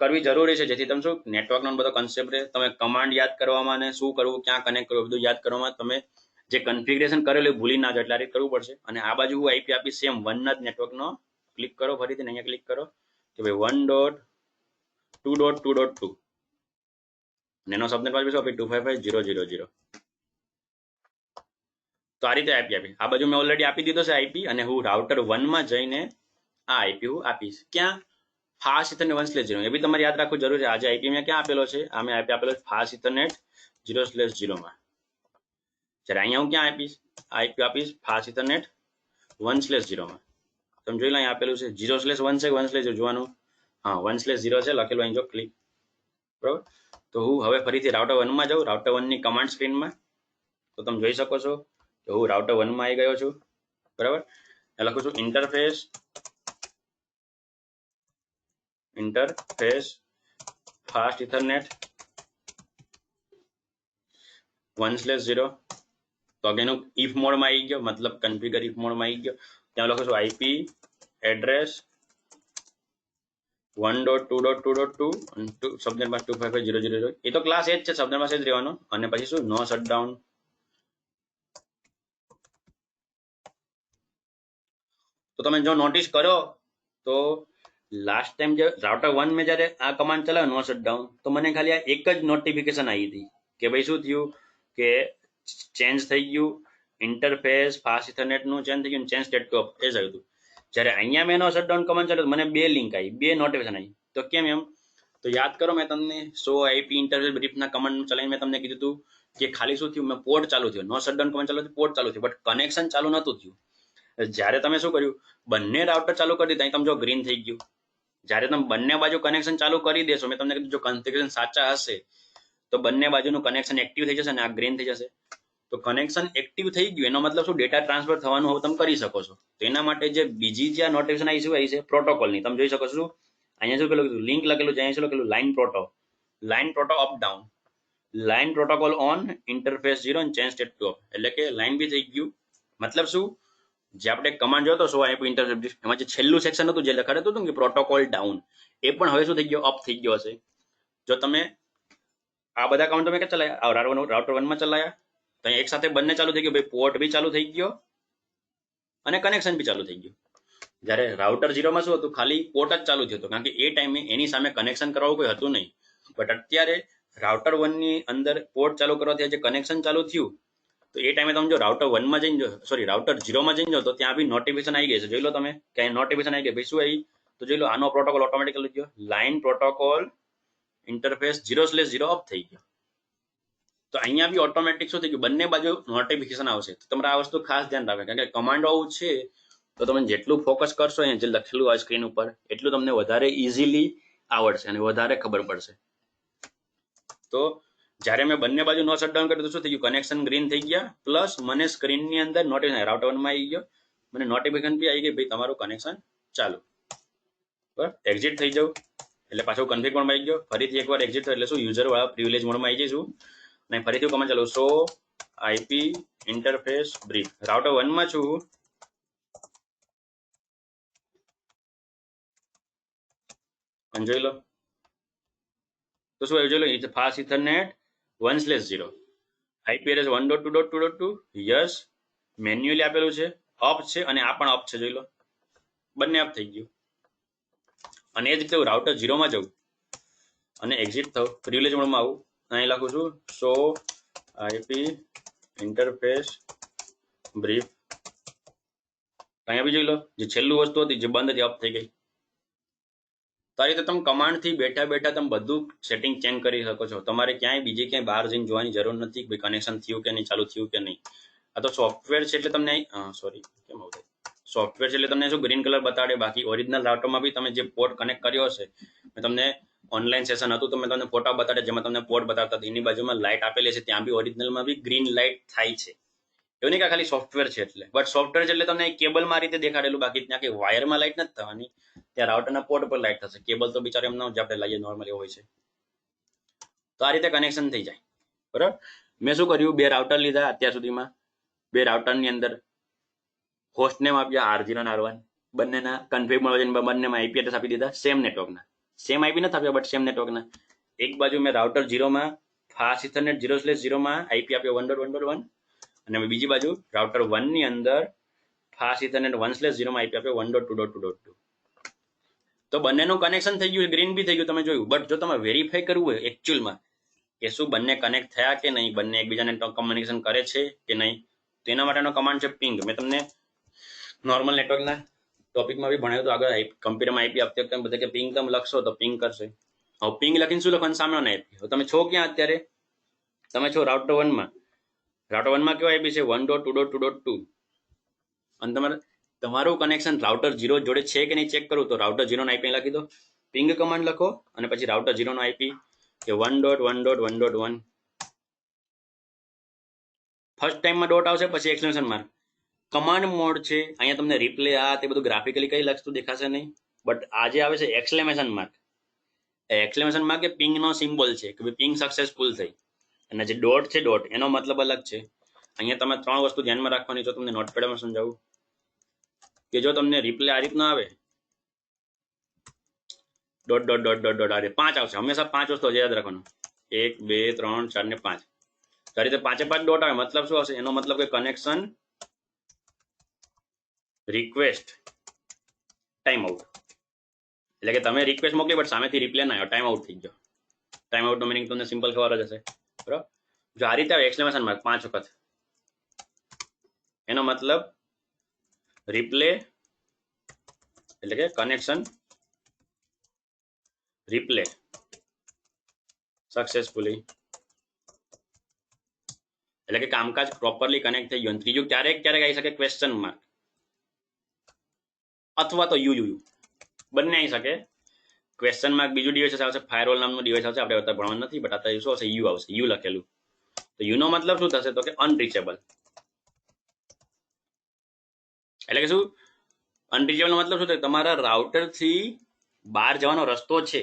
કરવી જરૂરી છે જેથી તમે શું નેટવર્કનો બધો કન્સેપ્ટ રહે. તમે કમાન્ડ યાદ કરવામાં અને શું કરવું, ક્યાં કનેક્ટ કરવું બધું યાદ કરવામાં તમે જે કન્ફિગરેશન કરેલું ભૂલી ના જાઓ એટલે આ રીતે કરવું પડશે. અને આ બાજુ હું આઈપી આપી સેમ 1 ના જ નેટવર્કનો ક્લિક કરો ફરીથી અહીંયા ક્લિક કરો કે ભાઈ 1.2.2.2 અને એનો સબનેટ પાછું શું આપી 255.0.0.0. તો આ રીતે આઈપી આપી. આ બાજુ મેં ઓલરેડી આપી દીધો છે આઈપી અને હું રાઉટર 1 માં જઈને આ આઈપી હું આપીશ. ક્યાં ફાસ્ટ ઇથરનેટ 1/0 એ બી તમારે યાદ રાખવું જરૂરી છે. આજે આઈપી મેં ક્યાં આપેલો છે? આ મેં આઈપી આપેલો છે ફાસ્ટ ઇથરનેટ 0/0 માં. જ્યારે અહીંયા હું ક્યાં આપીશ? આઈપી આપીશ ફાસ્ટ ઇથરનેટ 1/0 માં. તમે જોઈ લો અહીં આપેલું છે 0/1 છે 1/0 જોવાનું. હા 1/0 છે લખેલું અહીં જો ક્લિક. બરાબર. તો હું હવે ફરીથી રાઉટર 1 માં જાઉં. રાઉટર 1 ની કમાન્ડ સ્ક્રીનમાં તો તમે જોઈ શકો છો કે હું રાઉટર 1 માં આવી ગયો છું. બરાબર. લખું છું ઇન્ટરફેસ ફાસ્ટ ઇથરનેટ 1/0. તો અગેન હું ઇફ મોડમાં આવી ગયો, મતલબ કન્ફિગર ઇફ મોડમાં આવી ગયો. ત્યાં લખું છું આઈપી એડ્રેસ 1.2.2.2 અને સબનેટમાં 255.0.0.0. એ તો ક્લાસ એ જ છે, સબનેટમાં જ રહેવાનો. અને પછી શું નો શટડાઉન. તો તમે જો નોટિસ કરો તો લાસ્ટ ટાઈમ જે રાઉટર 1 મેં જ્યારે આ કમાન્ડ ચલાવ્યો નો શટડાઉન તો મને ખાલી આ એક જ નોટિફિકેશન આવી હતી કે ભાઈ શું થયું કે ચેન્જ થઈ ગયું ઇન્ટરફેસ ફાસ્ટ ઇથરનેટનું ચેન્જ થઈ ગયું, ચેન્જ સ્ટેટ ઓફ એ જ આવ્યું હતું. જ્યારે અહીંયા મેં નો શટડાઉન કમાન્ડ ચાલ્યો મને 2 લિંક આવી, 2 નોટિફિકેશન આવી. તો કેમ એમ? તો યાદ કરો મેં તમને સો આઈપી ઇન્ટરફેસ બ્રીફના કમાન્ડ ચલાવીને મેં તમને કીધું હતું કે ખાલી શું થયું મેં પોર્ટ ચાલુ થયો, નો શટડાઉન કમાન્ડ ચાલુ થયું, પોર્ટ ચાલુ થયું, બટ કનેક્શન ચાલુ નહોતું થયું. જ્યારે તમે શું કર્યું બંને રાઉટર ચાલુ કરી દીધા, તમે જો ગ્રીન થઈ ગયું. જ્યારે તમે બંને બાજુ કનેક્શન ચાલુ કરી દેશો, મેં તમને કીધું જો કન્ફિગરેશન સાચા હશે તો બંને બાજુનું કનેક્શન એક્ટિવ થઈ જશે અને આ ગ્રીન થઈ જશે. તો કનેક્શન એક્ટિવ થઈ ગયું એનો મતલબ શું ડેટા ટ્રાન્સફર થવાનું હવે તમે કરી શકો છો. તો એના માટે જે બીજી જે નોટિફિકેશન આવી છે પ્રોટોકોલની તમે જોઈ શકો છો. અહીંયા શું પેલું લિંક લખેલું છે, અહીંયા શું લખેલું line proto up down, line protocol on interface 0 અને ચેન્જ સ્ટેટ ટુ. એટલે કે લાઇન બી થઈ ગયું. મતલબ શું જે આપણે કમાન્ડ જોતો સો આઈપી ઇન્ટરફેસ એમાં જે છેલ્લું સેક્શન હતું જે લખાડતું હતું કે પ્રોટોકોલ ડાઉન એ પણ હવે શું થઈ ગયો અપ થઈ ગયો હશે. જો તમે આ બધા કાઉન્ટ તમે કે ચલાયા રાઉટર 1 માં ચલાયા તો એક સાથે બંને ચાલુ થઈ ગયું, ભાઈ પોર્ટ બી ચાલુ થઈ ગયો અને કનેક્શન બી ચાલુ થઈ ગયું. જ્યારે રાઉટર 0 માં શું હતું ખાલી પોર્ટ જ ચાલુ થયો હતો કારણ કે એ ટાઈમે એની સામે કનેક્શન કરવાનું કોઈ હતું નહીં. બટ અત્યારે રાઉટર 1 ની અંદર પોર્ટ ચાલુ કરવાથી જે કનેક્શન ચાલુ થયું તો એ ટાઈમે તમે જો રાઉટર 1 માં જઈને રાઉટર 0 માં જઈને તો ત્યાં બી નોટિફિકેશન આવી ગઈ છે. જોઈ લો તમે કે નોટિફિકેશન આવી ગઈ ભાઈ શું આવી તો જોઈ લો આનો પ્રોટોકોલ ઓટોમેટિકલી ગયો લાઇન પ્રોટોકોલ ઇન્ટરફેસ 0/0 ઓફ થઈ ગયો. તો અહીંયા બી ઓટોમેટિક શું થઈ ગયું બંને બાજુ નોટિફિકેશન આવશે. તો તમારે આ વસ્તુ ખાસ ધ્યાન રાખે કારણ કે કમાન્ડ આવું છે તો તમે જેટલું ફોકસ કરશો અહીંયા જે લખેલું હોય સ્ક્રીન ઉપર એટલું તમને વધારે ઇઝીલી આવડશે અને વધારે ખબર પડશે. તો જ્યારે મેં બંને બાજુ નો શટડાઉન કર્યું તો શું થઈ ગયું, કનેક્શન ગ્રીન થઈ ગયા, પ્લસ મને સ્ક્રીનની અંદર નોટિફિકેશન રાઉટર 1 માં આવી ગયો, મને નોટિફિકેશન બી આવી ગઈ ભાઈ તમારું કનેક્શન ચાલુ. બરાબર, એક્ઝિટ થઈ જાઉં એટલે પાછો કન્ફિગ મોડમાં આવી ગયો. ફરીથી એકવાર એક્ઝિટ થાય એટલે શું યુઝર વાળા પ્રિવિલેજ મોડમાં આવી જઈશું અને ફરીથી કમાન્ડ ચાલુ સો આઈપી ઇન્ટરફેસ બ્રીફ. રાઉટર 1 માં છું અને જોઈ લો તો શું આવ્યું, જોઈ લો fast Ethernet 1/0 IP address 1.2.2.2 yes manually આપેલું છે, અપ છે અને આ પણ અપ છે, જોઈ લો બંને અપ થઈ ગયું. અને એ જ રીતે હું રાઉટર 0 માં જાઉં અને એક્ઝિટ થાઉં, પ્રિવિલેજ મોડમાં આવું, અહીં લખું છું સો આઈપી ઇન્ટરફેસ બ્રીફ. અહીંયા બી જોઈ લો જે છેલ્લું વસ્તુ હતી જે બંધ હતી અપ થઈ ગઈ. તો આ રીતે તમે કમાન્ડથી બેઠા બેઠા તમે બધું સેટિંગ ચેન્જ કરી શકો છો. તમારે ક્યાંય બીજે ક્યાંય બહાર જઈને જોવાની જરૂર નથી કે કનેક્શન થયું કે નહીં, ચાલુ થયું કે નહીં. આ તો સોફ્ટવેર છે એટલે તમને સોરી કેમ આવું સોફ્ટવેર છે એટલે તમને શું ગ્રીન કલર બતાડે, બાકી ઓરિજિનલ રાઉટરમાં બી તમે જે પોર્ટ કનેક્ટ કર્યો હશે, મેં તમને ઓનલાઈન સેશન હતું તો મેં તમને ફોટા બતાડે જેમાં તમને પોર્ટ બતાવતા એની બાજુમાં લાઇટ આપેલી છે, ત્યાં બી ઓરિજિનલમાં બી ગ્રીન લાઇટ થાય છે. એવું નહીં કે ખાલી સોફ્ટવેર છે એટલે, બટ સોફ્ટવેર છે એટલે તમને કેબલમાં રીતે દેખાડેલું, બાકી ત્યાં કે વાયરમાં લાઇટ નથી થવાની, ત્યાં રાઉટરના પોર્ટ પર લાઇટ થશે. કેબલ તો બિચારે એમ જ આપણે લાવીએ નોર્મલી હોય છે. તો આ રીતે કનેક્શન થઈ જાય. બરાબર, મેં શું કર્યું, બે રાઉટર લીધા અત્યાર સુધીમાં, બે રાઉટરની અંદર હોસ્ટ નેમ આપ્યા R0 અને R1, બંનેના કન્ફિગ વર્ઝન બંનેમાં આઈપી એડ્રેસ આપી દીધા સેમ નેટવર્કના, સેમ આઈપી નથી આપ્યા બટ સેમ નેટવર્કના. એક બાજુ મેં રાઉટર 0 માં ફાસ્ટ ઇથરનેટ 0/0 માં આઈપી આપ્યો 1.1.1 અને બીજી બાજુ રાઉટર 1 ની અંદર ફાસ્ટ ઇથરનેટ 1/0 માં આઈપી આપ્યો 1.2.2.2. તો બંનેનું કનેક્શન થઈ ગયું, ગ્રીન બી થઈ ગયું તમે જોયું. બટ જો તમે વેરીફાઈ કરવું હોય એકચ્યુઅલમાં કે શું બંને કનેક્ટ થયા કે નહીં, બંને એકબીજાને કમ્યુનિકેશન કરે છે કે નહીં, તો એના માટેનો કમાન્ડ છે પિંગ. મેં તમને નોર્મલ નેટવર્કના ટોપિકમાં બી ભણાવ્યું તો આગળ કમ્પ્યુટરમાં આઈપી આપતી વખતે બધા કે પિંગ તમે લખશો તો પિંગ કરશે. હવે પિંગ લખીને શું લખવાનું, સામે આઈપી. તમે છો ક્યાં અત્યારે, તમે છો રાઉટર 1 માં. રાઉટર 1 માં કેવો આઈપી છે 1.2.2.2 અને તમારું કનેક્શન રાઉટર 0 જોડે છે કે નહીં ચેક કરું તો રાઉટર 0 નો આઈપી લખી દો, પિંગ કમાન્ડ લખો અને પછી રાઉટર 0 નો આઈપી કે 1.1.1.1. ફર્સ્ટ ટાઈમમાં ડોટ આવશે પછી એક્સક્લેમેશન માર્ક. કમાન્ડ મોડ છે અહીંયા તમને રિપ્લે આ તે બધું ગ્રાફિકલી કઈ લખતું દેખાશે નહીં, બટ આજે આવે છે એક્સક્લેમેશન માર્ક. એક્સક્લેમેશન માર્ક એ પિંગ નો સિમ્બોલ છે કે પિંગ સક્સેસફુલ થઈ, અને જે ડોટ છે ડોટ એનો મતલબ અલગ છે. અહીંયા તમે 3 વસ્તુ ધ્યાનમાં રાખવાની. જો તમને નોટપેડમાં સમજાવું કે જો તમને રિપ્લે આ રીતનો આવે dot dot dot dot dot આ રીતે 5 આવશે, હંમેશા 5 વસ્તુ યાદ રાખવાનું, 1 2 3 4 ને 5. આ રીતે 5 ડોટ આવે મતલબ શું હશે, એનો મતલબ કે કનેક્શન રિક્વેસ્ટ ટાઈમ આઉટ, એટલે કે તમે રિક્વેસ્ટ મોકલી બટ સામેથી રિપ્લે ના આવ્યો, ટાઈમ આઉટ થઈ ગયો. ટાઈમ આઉટ નો મિનિંગ તમને સિમ્પલ ખબર જ હશે. બરાબર, જો આ રીતે આવે એક્સક્લેમેશન માર્ક 5 વખત, એનો મતલબ રિપ્લે એટલે કે કનેક્શન રિપ્લે સક્સેસફુલી, એટલે કે કામકાજ પ્રોપરલી કનેક્ટ થઈ ગયું. ત્રીજું ક્યારેક આવી શકે ક્વેશ્ચન માર્ક અથવા તો યુ બંને આવી શકે. ક્વેશ્ચન માર્ક બીજું ડિવાઇસ આવશે, ફાયરવોલ નામનું ડિવાઇસ આવશે, આપણે અત્યારે ભણવાનું નથી બટ અત્યારે શું આવશે, યુ આવશે, યુ લખેલું. તો યુ નો મતલબ શું થશે તો કે અનરીચેબલ, એટલે કે શું અનરીચેબલ નો મતલબ શું થાય, તમારા રાઉટર થી બહાર જવાનો રસ્તો છે,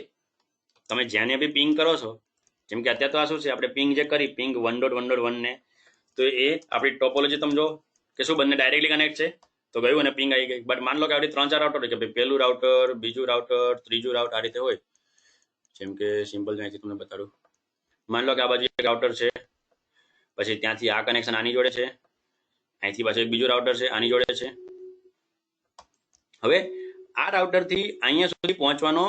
તમે જ્યાંને બી પિંગ કરો છો, જેમ કે અત્યારે તો આ શું છે આપણે પિંગ જે કરી પિંગ 1.1.1 ને, તો એ આપણી ટોપોલોજી તમે જો કે શું બંને ડાયરેક્ટલી કનેક્ટ છે તો ગયું અને પિંગ આવી ગઈ. બટ માન લો કે આપણી 3-4 રાઉટર હોય કે ભાઈ પહેલું રાઉટર, બીજું રાઉટર, ત્રીજું રાઉટર આ રીતે હોય. જેમ કે સિમ્પલ અહીંથી તમને બતાડું, માન લો કે આ બાજુ એક રાઉટર છે, પછી ત્યાંથી આ કનેક્શન આની જોડે છે, અહીંથી પાછું એક બીજું રાઉટર છે આની જોડે છે. હવે આ રાઉટરથી અહીંયા સુધી પહોંચવાનો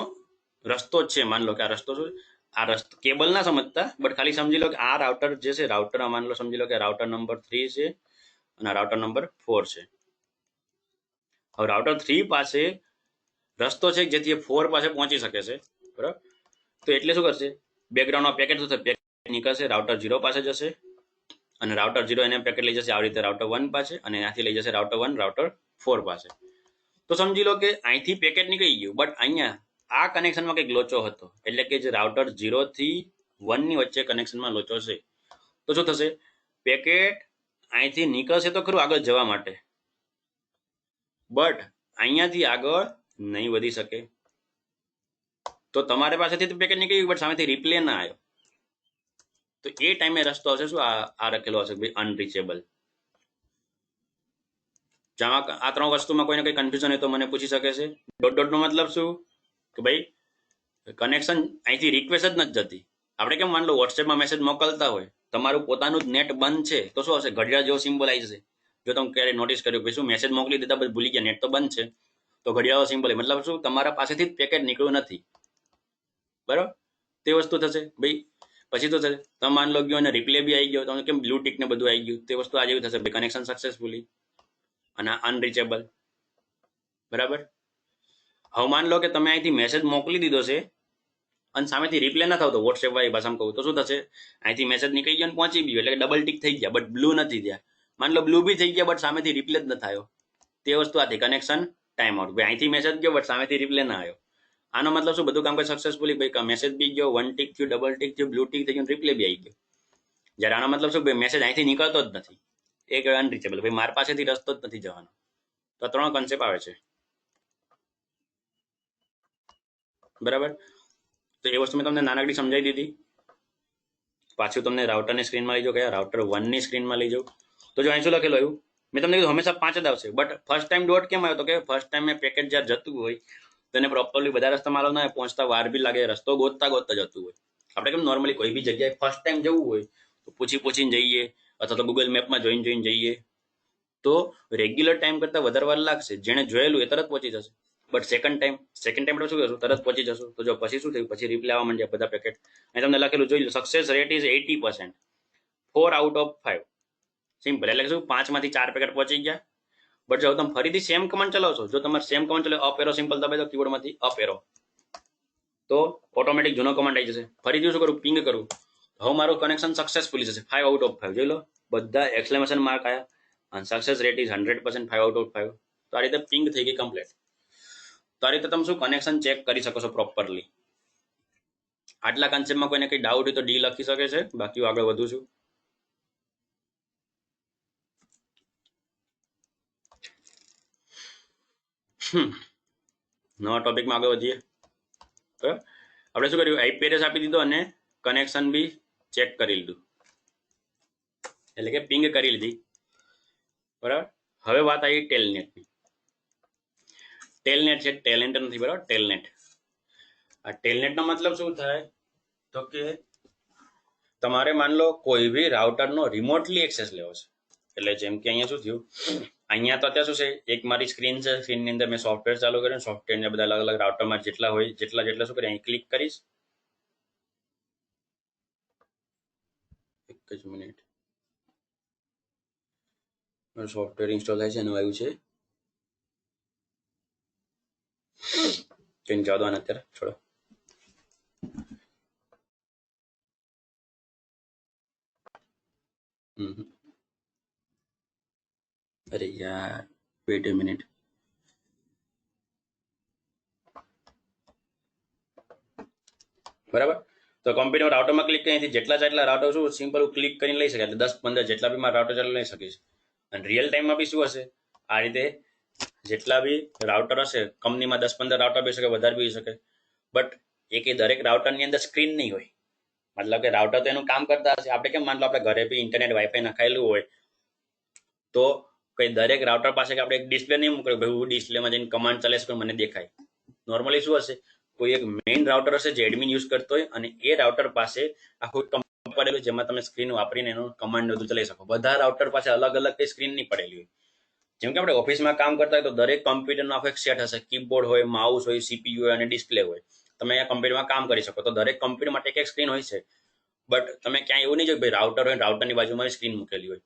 રસ્તો જ છે, માન લો કે આ રસ્તો શું, આ રસ્તો કેબલ ના સમજતા બટ ખાલી સમજી લો કે આ રાઉટર જે છે રાઉટર માન લો સમજી લો કે રાઉટર નંબર 3 છે અને રાઉટર નંબર 4 છે. હવે રાઉટર 3 પાસે રસ્તો છે જેથી 4 પાસે પહોંચી શકે છે. બરાબર, તો એટલે શું કરશે, બેકગ્રાઉન્ડમાં પેકેટ થશે, પેકેટ નીકળશે, રાઉટર 0 પાસે જશે અને રાઉટર 0 એને પેકેટ લઈ જશે આવી રીતે રાઉટર 1 પાસે અને ત્યાંથી લઈ જશે રાઉટર 1 રાઉટર 4 પાસે. તો સમજી લો કે અહીંથી પેકેટ નીકળી ગયું બટ અહીંયા આ કનેક્શનમાં કંઈક લોચો હતો, એટલે કે જે રાઉટર 0 થી 1 ની વચ્ચે કનેક્શનમાં લોચો છે તો શું થશે, પેકેટ અહીંથી નીકળશે તો ખરું આગળ જવા માટે, બટ અહીંયાથી આગળ નહીં વધી શકે. તો તમારી પાસેથી પેકેટ નીકળી ગયું બટ સામેથી રિપ્લે ના આવ્યો, તો એ ટાઈમે રસ્તો હશે શું, આ લખેલો હશે ભાઈ અનરીચેબલ. જામાં આ 3 વસ્તુમાં કોઈને કઈ કન્ફ્યુઝન હોય તો મને પૂછી શકે છે. ડોટ નો મતલબ શું કે ભાઈ કનેક્શન અહીંથી રિક્વેસ્ટ જ નથી જતી. આપણે કેમ માન લો વોટ્સએપમાં મેસેજ મોકલતા હોય, તમારું પોતાનું જ નેટ બંધ છે તો શું હશે, ઘડિયાળ જેવો સિમ્બોલ આવી જશે. જો તમે ક્યારે નોટિસ કર્યું કે શું મેસેજ મોકલી દીધા પછી ભૂલી ગયા, નેટ તો બંધ છે, તો ઘડિયાળો સિમ્બોલ મતલબ શું, તમારા પાસેથી જ પેકેટ નીકળ્યું નથી. બરાબર, તે વસ્તુ થશે ભાઈ. પછી તો થશે તમે માન લો ગયો અને રિપ્લે બી આવી ગયો, તમે કેમ બ્લુ ટિક ને બધું આવી ગયું, તે વસ્તુ આ જેવી થશે ભાઈ, કનેક્શન સક્સેસફુલી અને અનરીચેબલ. બરાબર, હવે માન લો કે તમે અહીંથી મેસેજ મોકલી દીધો છે અને સામેથી રિપ્લે ના થતો, વોટ્સએપ વાળી ભાષામાં કહું તો શું થશે, અહીંથી મેસેજ નીકળી ગયો અને પહોંચી ગયો એટલે ડબલ ટિક થઈ ગયા બટ બ્લુ નથી થયા. માન લો બ્લુ બી થઈ ગયા બટ સામેથી રિપ્લે જ ન થયો, તે વસ્તુ આથી કનેક્શન ટાઈમ આઉટ. ભાઈ અહીંથી મેસેજ ગયો બટ સામેથી રિપ્લે ના આવ્યો. આનો મતલબ શું, બધું કામ સક્સેસફુલી ભાઈ, મેસેજ બી ગયો, 1 ટિક થયું, ડબલ ટિક થયું, બ્લુ ટિક થઈ ગયું, રિપ્લે બી આવી ગયો. જ્યારે આનો મતલબ શું, ભાઈ મેસેજ અહીંથી નીકળતો જ નથી, એ કહેવાય અનરીચેબલ. ભાઈ મારી પાસેથી રસ્તો જ નથી જવાનો. તો 3 કોન્સેપ્ટ આવે છે. બરાબર, તો એ વસ્તુ મેં તમને નાનકડી સમજાવી દીધી. પાછું તમને રાઉટરની સ્ક્રીનમાં લઈ જાઓ, કયા રાઉટર 1 ની સ્ક્રીનમાં લઈ જાઓ. તો જો અહીં શું લખેલું આવ્યું, મેં તમને કીધું હંમેશા 5 જ આવશે, બટ ફર્સ્ટ ટાઈમ ડોટ કેમ આવ્યો, તો કે ફર્સ્ટ ટાઈમ મેં પેકેટ જ્યારે જતું હોય તેને પ્રોપરલી બધા રસ્તા માલુમ ના પહોંચતા વાર બી લાગે, રસ્તો ગોતતા ગોતતા જતું હોય. આપણે કેમ નોર્મલી કોઈ બી જગ્યાએ ફર્સ્ટ ટાઈમ જવું હોય તો પૂછીને જઈએ, અથવા તો ગૂગલ મેપમાં જોઈને જઈએ, તો રેગ્યુલર ટાઈમ કરતાં વધારે વાર લાગશે. જેણે જોયેલું એ તરત પહોંચી જશે. બટ સેકન્ડ ટાઈમ આપણે શું કરશું, તરત પહોંચી જશું. તો જો પછી શું થયું, પછી રિપ્લે આવવા માંડ્યા બધા પેકેટ. અહીં તમને લખેલું જોઈ લો, success rate is 80%, 4 out of 5. Simple, એટલે શું 5 માંથી 4 પેકેટ પહોંચી ગયા. બટ જો તમે ફરીથી સેમ કમાન્ડ ચલાવશો, જો તમારે સેમ કમાન્ડ ચલાવો, અપ એરો સિમ્પલ દબાઈ દો કીબોર્ડમાંથી, અપ એરો, તો ઓટોમેટિક જૂનો કમાન્ડ આવી જશે. ફરીથી શું કરું, પિંગ કરું, હવે મારું કનેક્શન સક્સેસફુલી જશે, 5 આઉટ ઓફ 5. જોઈ લો બધા એક્સક્લેમેશન માર્ક આવ્યા અને success rate is 100%, 5 out of 5. તો આ રીતે પિંગ થઈ ગઈ કમ્પ્લીટ. તો આ રીતે તમે શું કનેક્શન ચેક કરી શકો છો પ્રોપરલી. આટલા કન્સેપ્ટમાં કોઈને કઈ ડાઉટ હોય તો ડી લખી શકે છે, બાકી આગળ વધુ છું. નવા ટોપિકમાં આગળ વધીએ. આપણે શું કર્યું, આઈપી એડ્રેસ આપી દીધો અને કનેક્શન બી ચેક કરી લીધું, એટલે કે પિંગ કરી લીધી. બરાબર, હવે વાત આવી ટેલનેટની. ટેલનેટ છે, ટેલેન્ટ નથી. બરાબર, ટેલનેટ. આ ટેલનેટનો મતલબ શું થાય, તો કે તમારે માન લો કોઈ બી રાઉટરનો રિમોટલી એક્સેસ લેવો છે. એટલે જેમ કે અહીંયા શું થયું, અહીંયા તો અત્યારે શું છે, એક મારી સ્ક્રીન છે, સ્ક્રીનની અંદર મેં સોફ્ટવેર ચાલુ કર્યું, સોફ્ટવેરના બધા અલગ અલગ રાઉટરમાં જેટલા હોય જેટલા શું કરીએ, અહીં ક્લિક કરીશ. એક જ મિનિટ, સોફ્ટવેર ઇન્સ્ટોલ થાય છે, એનું આવ્યું છે, કંઈ જવા દો અત્યારે, છોડો. અરે યાર, વેટ એ મિનિટ. બરાબર, તો કોમ્પ્યુટર રાઉટરમાં ક્લિક કરી જેટલા રાઉટર શું સિમ્પલ ક્લિક કરીને લઈ શકે, એટલે 10-15 જેટલા બી મારા રાઉટર ચાલુ લઈ શકીશ. અને રિયલ ટાઈમમાં બી શું હશે, આ રીતે જેટલા બી રાઉટર હશે કંપનીમાં 10-15 રાઉટર બી શકે, વધારે બી શકે, બટ એક દરેક રાઉટરની અંદર સ્ક્રીન નહીં હોય. મતલબ કે રાઉટર તો એનું કામ કરતા હશે. આપણે કેમ માન લો આપણે ઘરે બી ઇન્ટરનેટ વાઈફાઈ નખાયેલું હોય તો કઈ દરેક રાઉટર પાસે આપણે એક ડિસ્પ્લે નહીં મૂકે, ભાઈ હું ડિસ્પ્લેમાં જઈને કમાન્ડ ચાલે છે મને દેખાય. નોર્મલી શું હશે, કોઈ એક મેઇન રાઉટર હશે જે એડમિન યુઝ કરતો હોય અને એ રાઉટર પાસે આખું પડેલું જેમાં તમે સ્ક્રીન વાપરીને એનો કમાન્ડ બધું ચલાવી શકો. બધા રાઉટર પાસે અલગ અલગ કઈ સ્ક્રીન નહીં પડેલી હોય. જેમ કે આપણે ઓફિસમાં કામ કરતા હોય તો દરેક કમ્પ્યુટરનો આખો એક સેટ હશે, કીબોર્ડ હોય, માઉસ હોય, સીપીયુ હોય અને ડિસ્પ્લે હોય. તમે અહીંયા કમ્પ્યુટરમાં કામ કરી શકો તો દરેક કમ્પ્યુટર માટે એક સ્ક્રીન હોય છે. બટ તમે ક્યાંય એવું નહીં જો ભાઈ રાઉટર હોય, રાઉટરની બાજુમાં સ્ક્રીન મૂકેલી હોય.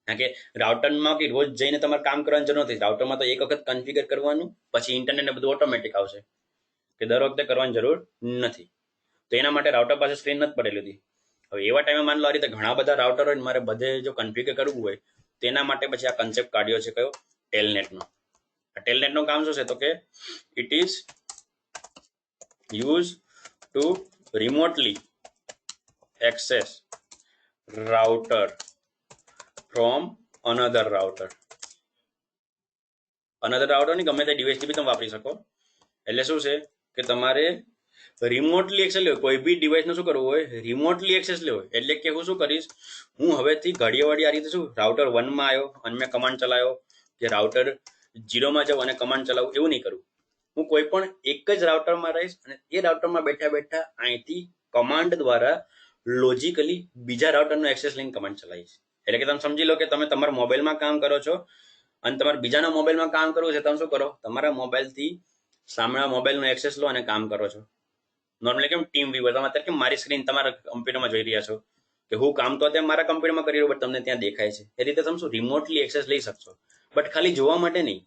કારણ કે રાઉટરમાં કે રોજ જઈને તમારે કામ કરવાની જરૂર નથી. રાઉટરમાં તો એક વખત કન્ફિગર કરવાનું, પછી ઇન્ટરનેટ બધું ઓટોમેટિક આવશે, કે દર વખતે કરવાની જરૂર નથી. તો એના માટે રાઉટર પાસે સ્ક્રીન નથી પડેલી હતી. હવે એવા ટાઈમે માન લો આ રીતે ઘણા બધા રાઉટર હોય મારે બધે જો કન્ફિગર કરવું હોય, તેના માટે પછી આ કન્સેપ્ટ કાઢ્યો છે કયો, ટેલનેટનો. આ ટેલનેટનું કામ શું છે, તો કે it is use to remotely access router from another router. Another router ની ગમે તે ડિવાઇસથી બી તમે વાપરી શકો. એટલે શું છે કે તમારે રિમોટલી એક્સેસ લેવો, કોઈ બી ડિવાઇસનો શું કરવું હોય, રિમોટલી એક્સેસ લેવો. એટલે કે હું શું કરીશ, હું હવેથી ઘડીએ વળી આ રીતે શું રાઉટર 1 માં આવ્યો અને મેં કમાન્ડ ચલાવ્યો, કે રાઉટર 0 માં જાઉં અને કમાન્ડ ચલાવું, એવું નહીં કરું. હું કોઈ પણ એક જ રાઉટરમાં રહીશ અને એ રાઉટરમાં બેઠા બેઠા અહીંથી કમાન્ડ દ્વારા લોજિકલી બીજા રાઉટરનો એક્સેસ લઈને કમાન્ડ ચલાવીશ. એટલે કે તમે સમજી લો કે તમે તમારા મોબાઈલમાં કામ કરો છો અને તમારે બીજાના મોબાઈલમાં કામ કરવું છે. તમે શું કરો, તમારા મોબાઈલથી સામેના મોબાઈલનો એક્સેસ લો અને કામ કરો છો. નોર્મલી કેમ ટીમ વ્યુઅર, તમે અત્યારે કેમ મારી સ્ક્રીન તમારા કમ્પ્યુટરમાં જોઈ રહ્યા છો, કે હું કામ તો અત્યારે મારા કમ્પ્યુટરમાં કરી રહ્યો બટ તમને ત્યાં દેખાય છે. એ રીતે તમે શું રિમોટલી એક્સેસ લઈ શકશો, બટ ખાલી જોવા માટે નહીં.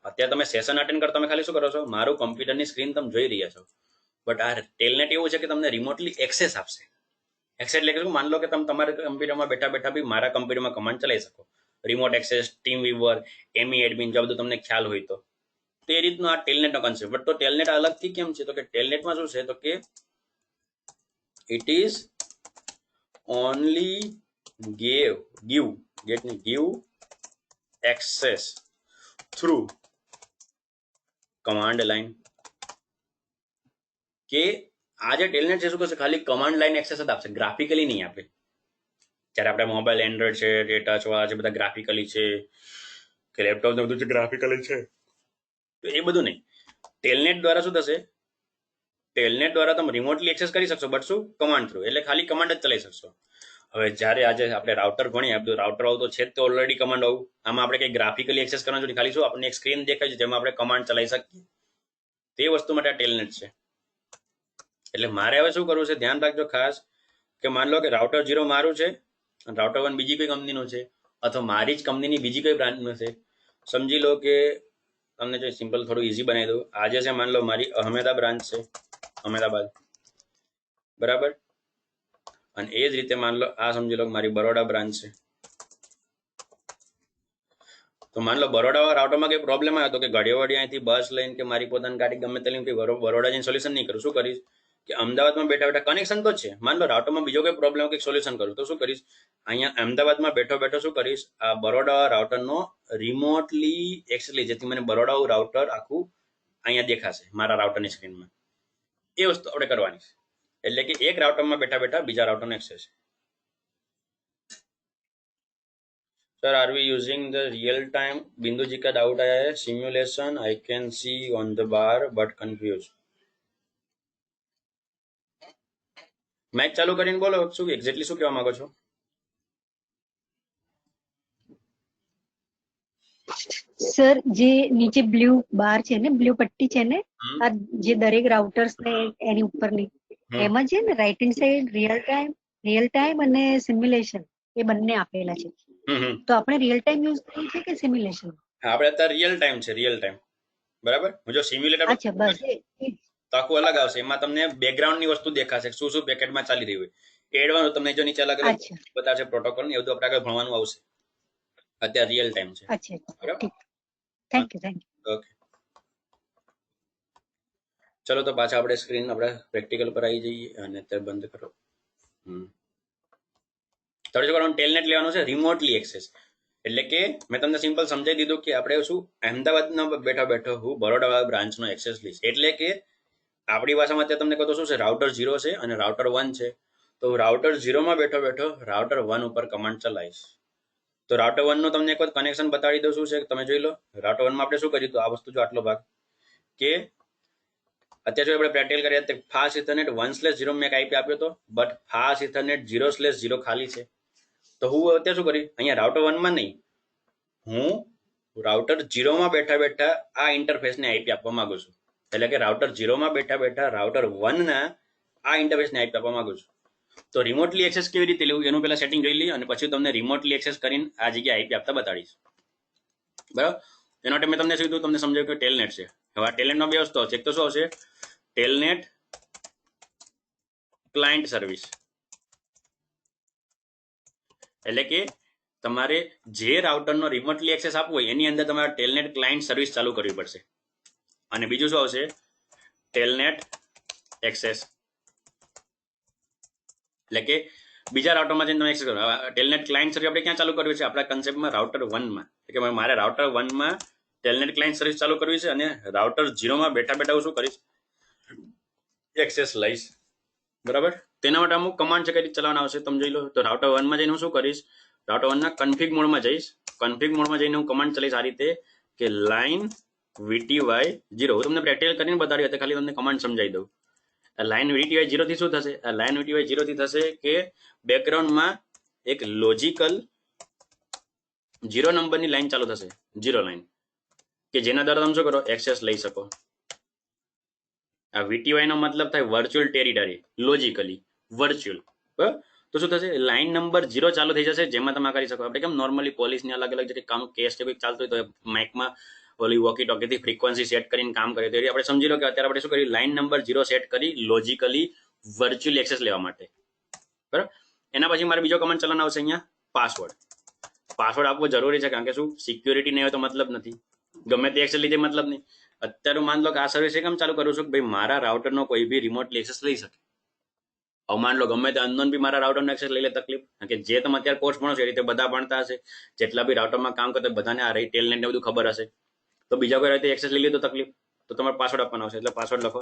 અત્યારે તમે સેશન અટેન્ડ કરો, તમે ખાલી શું કરો છો, મારું કમ્પ્યુટરની સ્ક્રીન તમે જોઈ રહ્યા છો. બટ આ ટેલનેટ એવું છે કે તમને રિમોટલી એક્સેસ આપશે. એક્સેસ એટલે કે માન લો કે તમે તમારા કમ્પ્યુટરમાં બેઠા બેઠા બી મારા કમ્પ્યુટરમાં કમાન્ડ ચલાવી શકો. રિમોટ એક્સેસ, ટીમ વ્યુઅર, એમી એડમિન, જો બધું તમને ખ્યાલ હોય તો તે રીતનું આ ટેલનેટનો કોન્સેપ્ટ. બટ તો ટેલનેટ અલગથી કેમ છે, તો કે ટેલનેટમાં શું છે, તો કે it is only give access through command line. કે આ જે ટેલનેટ છે શું કરશે, ખાલી કમાન્ડ લાઈન એક્સેસ જ આપશે, ગ્રાફિકલી નહીં આપે. જ્યારે આપણે મોબાઈલ એન્ડ્રોઈડ છે, ટચ વાળા છે, બધા ગ્રાફિકલી છે, કે લેપટોપ ને બધું છે ગ્રાફિકલી છે, તો એ બધું નહીં. ટેલનેટ દ્વારા શું થશે, ટેલનેટ દ્વારા તમે રિમોટલી એક્સેસ કરી શકશો, બટ શું કમાન્ડ થ્રુ, એટલે ખાલી કમાન્ડ જ ચલાવી શકશો. હવે જ્યારે આજે આપણે રાઉટર ભણીએ, બધું રાઉટર આવું તો છે જ, તો ઓલરેડી કમાન્ડ આવું. આમાં આપણે કંઈ ગ્રાફિકલી એક્સેસ કરવાનું જોઈએ, ખાલી શું આપણને એક સ્ક્રીન દેખાય છે જેમાં આપણે કમાન્ડ ચલાવી શકીએ. તે વસ્તુ માટે આ ટેલનેટ છે. એટલે મારે હવે શું કરવું છે, ધ્યાન રાખજો ખાસ, કે માન લો કે રાઉટર 0 મારું છે અને રાઉટર 1 બીજી કોઈ કંપનીનું છે, અથવા મારી જ કંપનીની બીજી કોઈ બ્રાન્ચનું છે. સમજી લો કે તમને જો સિમ્પલ થોડું ઇઝી બનાવી દઉં, આજે છે માન લો મારી અહમદાબાદ બ્રાન્ચ છે, અહમદાબાદ, બરાબર. અને એ જ રીતે માન લો આ સમજી લો કે મારી બરોડા બ્રાન્ચ છે. તો માન લો બરોડા રાઉટરમાં કઈ પ્રોબ્લેમ આવ્યો તો કે ઘડીએ વળી અહીંથી બસ લઈને કે મારી પોતાની ગાડી ગમે તે લઈને બરોડા જઈને સોલ્યુશન નહીં કરું. શું કરીશ કે અમદાવાદમાં બેઠા બેઠા કનેક્શન તો છે, માન લો રાઉટરમાં બીજો કોઈ પ્રોબ્લેમ કંઈક સોલ્યુશન કરું, તો શું કરીશ, અહીંયા અમદાવાદમાં બેઠો બેઠો શું કરીશ, આ બરોડા રાઉટરનો રિમોટલી એક્સેસ લઈ, જેથી મને બરોડા રાઉટર આખું અહીંયા દેખાશે મારા રાઉટરની સ્ક્રીનમાં. એ વસ્તુ આપણે કરવાની છે. એટલે કે એક રાઉટરમાં બેઠા બેઠા બીજા રાઉટરનો access. Sir are we using the real time, Bindu ji का डाउट आया है, simulation I can see on the bar but confuse. Match चालू કરીને બોલો શું એક્ઝેક્ટલી શું કહેવા માંગો છો. સર જે નીચે બ્લુ બાર છે ને, બ્લુ પટ્ટી છે ને, આ જે દરેક રાઉટર્સ ને એની ઉપરની, એમાં છે ને right hand side real time અને સિમ્યુલેશન એ બંને આપેલા છે. તો આપણે રિયલ ટાઈમ યુઝ કરીએ છીએ કે સિમ્યુલેશન? આપણે અત્યારે રિયલ ટાઈમ છે, રિયલ ટાઈમ, બરાબર. જો સિમ્યુલેટર અચ્છા બસ તો આખું અલગ આવશે, એમાં તમને બેકગ્રાઉન્ડ ની વસ્તુ દેખાશે, શું શું પેકેટમાં ચાલી રહ્યું હોય. એડવાનું તમને જો નીચે અલગ અલગ બતાવશે પ્રોટોકોલ ને, એવું તો આપણે આગળ ભણવાનું આવશે. અત્યારે રિયલ ટાઈમ છે. અચ્છા થેન્ક યુ. ઓકે ચલો તો પાછા આપણે સ્ક્રીન આપણે પ્રેક્ટિકલ પર આવી જઈએ અને અત્યારે બંધ કરો. તો શું કરવાનું, ટેલનેટ લેવાનું છે રિમોટલી એક્સેસ. એટલે કે મેં તમને સિમ્પલ સમજાવી દીધું કે આપણે શું અમદાવાદનો બેઠા બેઠો હું બરોડા બ્રાન્ચનો એક્સેસ લઈશ. એટલે કે આપણી ભાષામાં અત્યારે તમને કહો તો શું છે, રાઉટર 0 છે અને રાઉટર 1 છે. તો રાઉટર 0 માં બેઠો બેઠો રાઉટર 1 ઉપર કમાન્ડ ચલાવીશ. તો રાઉટર 1 નું તમને એક વખત કનેક્શન બતાવી દઉં શું છે, તમે જોઈ લો. રાઉટર 1 માં આપણે શું કર્યું, તો આ વસ્તુ જો આટલો ભાગ કે અત્યારે જો આપણે પ્રેક્ટિકલ કરીએ તો ફાસ્ટ ઇથરનેટ 1/0 મેં આઈપી આપ્યો હતો, બટ ફાસ્ટ ઇથરનેટ 0/0 ખાલી છે. તો હું અત્યારે શું કરીશ, અહીંયા રાઉટર 1 માં નહીં, હું રાઉટર 0 માં બેઠા બેઠા આ ઇન્ટરફેસને આઈપી આપવા માંગુ છું. એટલે કે રાઉટર 0 માં બેઠા બેઠા રાઉટર 1 ના આ ઇન્ટરફેસને આઈપી આપવા માંગુ છું. તો રિમોટલી એક્સેસ કેવી રીતે લેવું એનું પહેલા સેટિંગ જોઈ લઈએ અને પછી તમને રિમોટલી એક્સેસ કરીને આ જગ્યાએ આઈપી આપતા બતાડીશ, બરાબર. એના માટે મેં તમને શું કીધું, તમને સમજાવ્યું કે ટેલનેટ છે. હવે આ ટેલનેટનો બે વસ્તુ છે, એક તો શું આવશે, ટેલનેટ ક્લાયન્ટ સર્વિસ. એટલે કે તમારે જે રાઉટરનો રિમોટલી એક્સેસ આપવો હોય એની અંદર તમારે ટેલનેટ ક્લાયન્ટ સર્વિસ ચાલુ કરવી પડશે. અને બીજું શું આવશે, ટેલનેટ એક્સેસ. એટલે કે બીજા રાઉટરમાં જઈને તમે એક્સેસ કરો. ટેલનેટ ક્લાયન્ટ સર્વિસ આપણે ક્યાં ચાલુ કરવી છે? આપણા કન્સેપ્ટમાં રાઉટર 1માં, એટલે કે મારે રાઉટર 1માં ટેલનેટ ક્લાયન્ટ સર્વિસ ચાલુ કરવી છે અને રાઉટર 0માં બેઠા બેઠા હું શું કરીશ? એક્સેસ લઈશ. બરાબર. તેના માટે અમુક કમાન્ડ છે કઈ રીતે ચલાવવાના આવશે તમે જોઈ લો. તો રાઉટર 1માં જઈને હું શું કરીશ? રાઉટર 1ના કન્ફિગ મોડમાં જઈશ. કન્ફિગ મોડમાં જઈને હું કમાન્ડ ચલાવીશ આ રીતે કે લાઇન VTY0. હું તમને પ્રેક્ટિકલ કરીને બતાડ્યું હતું, ખાલી તમને કમાન્ડ સમજાવી દઉં. લાઇન VTY0 થી શું થશે? આ લાઇન VTY0 થી થશે કે બેકગ્રાઉન્ડમાં એક લોજિકલ 0 નંબરની લાઈન ચાલુ થશે, 0 લાઈન, કે જેના દ્વારા તમે શું કરો? એક્સેસ લઈ શકો. આ VTY નો મતલબ થાય વર્ચ્યુઅલ ટેરિટરી, લોજિકલી વર્ચ્યુઅલ. બરાબર. તો શું થશે? લાઈન નંબર 0 ચાલુ થઈ જશે, જેમાં તમે કરી શકો. આપણે કેમ નોર્મલી પોલીસની અલગ અલગ જગ્યાએ કામ કેસ કે કંઈક ચાલતું હોય તો માઇકમાં ઓલી વોકી ટોકીથી ફ્રીક્વન્સી સેટ કરીને કામ કરીએ. તો એ આપણે સમજી લો કે અત્યારે આપણે શું કરીએ? લાઈન નંબર 0 સેટ કરી લોજિકલી વર્ચ્યુઅલ એક્સેસ લેવા માટે. બરાબર. એના પછી મારે બીજો કમાન્ડ ચલાવવાનો આવશે અહીંયા પાસવર્ડ. પાસવર્ડ આપવો જરૂરી છે, કારણ કે શું? સિક્યોરિટી નહીં હોય તો મતલબ નથી, ગમે તે એક્સેસ લીધે મતલબ નહીં. અત્યારે માન લો કે આ સર્વિસ કેમ ચાલુ કરું છું કે ભાઈ મારા રાઉટરનો કોઈ બી રિમોટલી એક્સેસ લઈ શકે. હવે માન લો ગમે તે અનનોન બી મારા રાઉટરનો એક્સેસ લઈ લે, તકલીફ. કારણ કે જે તમે અત્યારે કોર્સ ભણો છો એ રીતે બધા ભણતા હશે, જેટલા બી રાઉટરમાં કામ કરતા બધાને આ ટેલનેટ ને બધું ખબર હશે. તો બીજા કોઈ રીતે એક્સેસ લઈ લે તો તકલીફ. તો તમારે પાસવર્ડ આપવાનો આવશે, એટલે પાસવર્ડ લખો.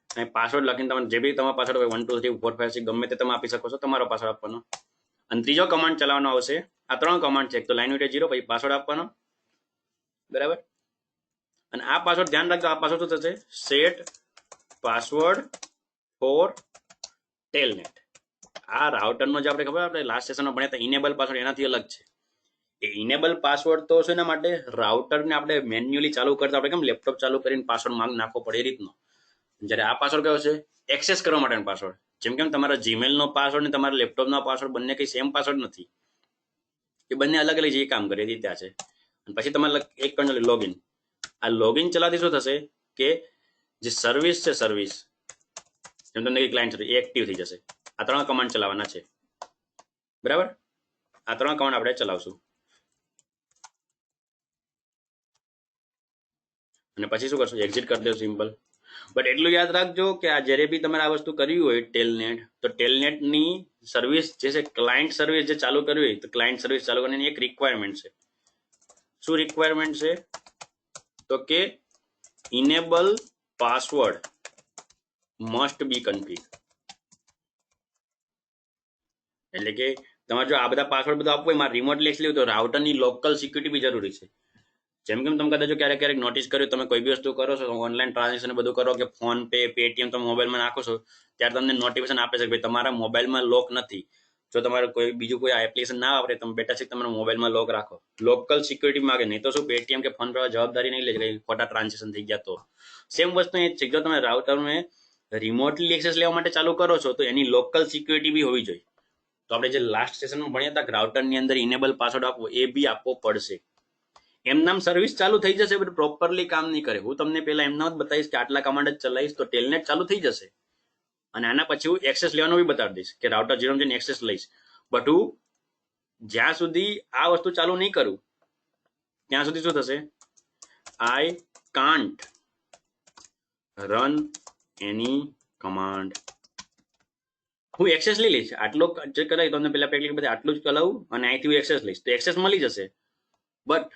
અને પાસવર્ડ લખીને તમે જે બી તમારો પાસવર્ડ હોય 1 2 3 4 5 6 ગમે તે તમે આપી શકો છો, તમારો પાસવર્ડ આપવાનો. અને ત્રીજો કમાન્ડ ચલાવવાનો આવશે. આ 3 કમાન્ડ છે. એક તો લાઇન VTY0, પછી પાસવર્ડ આપવાનો. બરાબર. અને આ પાસવર્ડ ધ્યાન રાખજો. આ પાસવર્ડ શું થશે? Set password for telnet. આ રાઉટરનો જે આપણે ખબર આપણે લાસ્ટ સેશનમાં ભણ્યા હતા ઇનેબલ પાસવર્ડ, એનાથી અલગ છે. એ ઇનેબલ પાસવર્ડ તો છે એના માટે રાઉટરને આપણે મેન્યુઅલી ચાલુ કરતા આપણે કેમ લેપટોપ ચાલુ કરીને પાસવર્ડ માંગ નાખવો પડે એ રીતનો. જ્યારે આ પાસવર્ડ કયો છે? એક્સેસ કરવા માટેનો પાસવર્ડ. જેમ કેમ તમારા જીમેલનો પાસવર્ડ ને તમારા લેપટોપનો પાસવર્ડ બંને કઈ સેમ પાસવર્ડ નથી, એ બંને અલગ અલગ જે કામ કરે રીતે છે. અને પછી તમારે એક કરવાનું લોગિન. આ લોગિન ચલાવતી શું થશે કે જે સર્વિસ છે, સર્વિસ જેમ તમને ક્લાયન્ટ સર્વિસ એ એક્ટિવ થઈ જશે. આ 3 કમાન્ડ ચલાવવાના છે. બરાબર. આ 3 કમાન્ડ આપણે ચલાવશું. અને પછી શું કરશું? એક્ઝિટ કરી દેવું, સિમ્પલ. બટ એટલું યાદ રાખજો કે આ જ્યારે બી તમારે આ વસ્તુ કરવી હોય ટેલનેટ, તો ટેલનેટની સર્વિસ જે છે, ક્લાયન્ટ સર્વિસ જે ચાલુ કરવી હોય તો ક્લાયન્ટ સર્વિસ ચાલુ કરવાની એક રિક્વાયરમેન્ટ છે. શું રિક્વાયરમેન્ટ છે? તો કે ઇનેબલ પાસવર્ડ મસ્ટ બી કન્ફિગ. એટલે કે તમારે જો આ બધા પાસવર્ડ બધું આપવું હોય, મારે રિમોટલી એક્સેસ લેવું તો રાઉટરની લોકલ સિક્યુરિટી બી જરૂરી છે. જેમ કે તમે કદાચ ક્યારેક ક્યારેક નોટિસ કર્યું, તમે કોઈ બી વસ્તુ કરો છો, ઓનલાઈન ટ્રાન્ઝેક્શન બધું કરો કે ફોન પે, પેટીએમ તમે મોબાઈલમાં નાખો છો, ત્યારે તમને નોટિફિકેશન આપે છે કે ભાઈ તમારા મોબાઈલમાં લોક નથી. જો તમારે કોઈ બીજું કોઈ એપ્લિકેશન ના વાપરે, તમે બેટા છે તમારા મોબાઈલમાં લોક રાખો. લોકલ સિક્યુરિટી માંગે, નહીં તો શું પેટીએમ કે ફોન પર જવાબદારી નહીં લે કે ખોટા ટ્રાન્ઝેક્શન થઈ ગયા તો. સેમ વસ્તુ એ છે, જો તમે રાઉટરને રિમોટલી એક્સેસ લેવા માટે ચાલુ કરો છો તો એની લોકલ સિક્યુરિટી બી હોવી જોઈએ. તો આપણે જે લાસ્ટ સેશનમાં ભણ્યા હતા કે રાઉટરની અંદર ઇનેબલ પાસવર્ડ આપવો, એ બી આપવો પડશે. એમનામ સર્વિસ ચાલુ થઈ જશે, બટ પ્રોપરલી કામ નહીં કરે. હું તમને પહેલા એમના જ બતાવીશ કે આટલા કમાન્ડ જ ચલાવીશ તો ટેલનેટ ચાલુ થઈ જશે. અને આના પછી હું એક્સેસ લેવાનું બી બતાવી દઈશ કે રાઉટર 0 જઈને એક્સેસ લઈશ. બટ હું જ્યાં સુધી આ વસ્તુ ચાલુ નહીં કરું ત્યાં સુધી શું થશે? I can't run any command. હું એક્સેસ લઈ લઈશ, આટલો જે કરાય તમને પહેલા પ્રેક્ટિકલ બતાવી આટલું જ ચલાવું અને અહીંથી હું એક્સેસ લઈશ તો એક્સેસ મળી જશે. બટ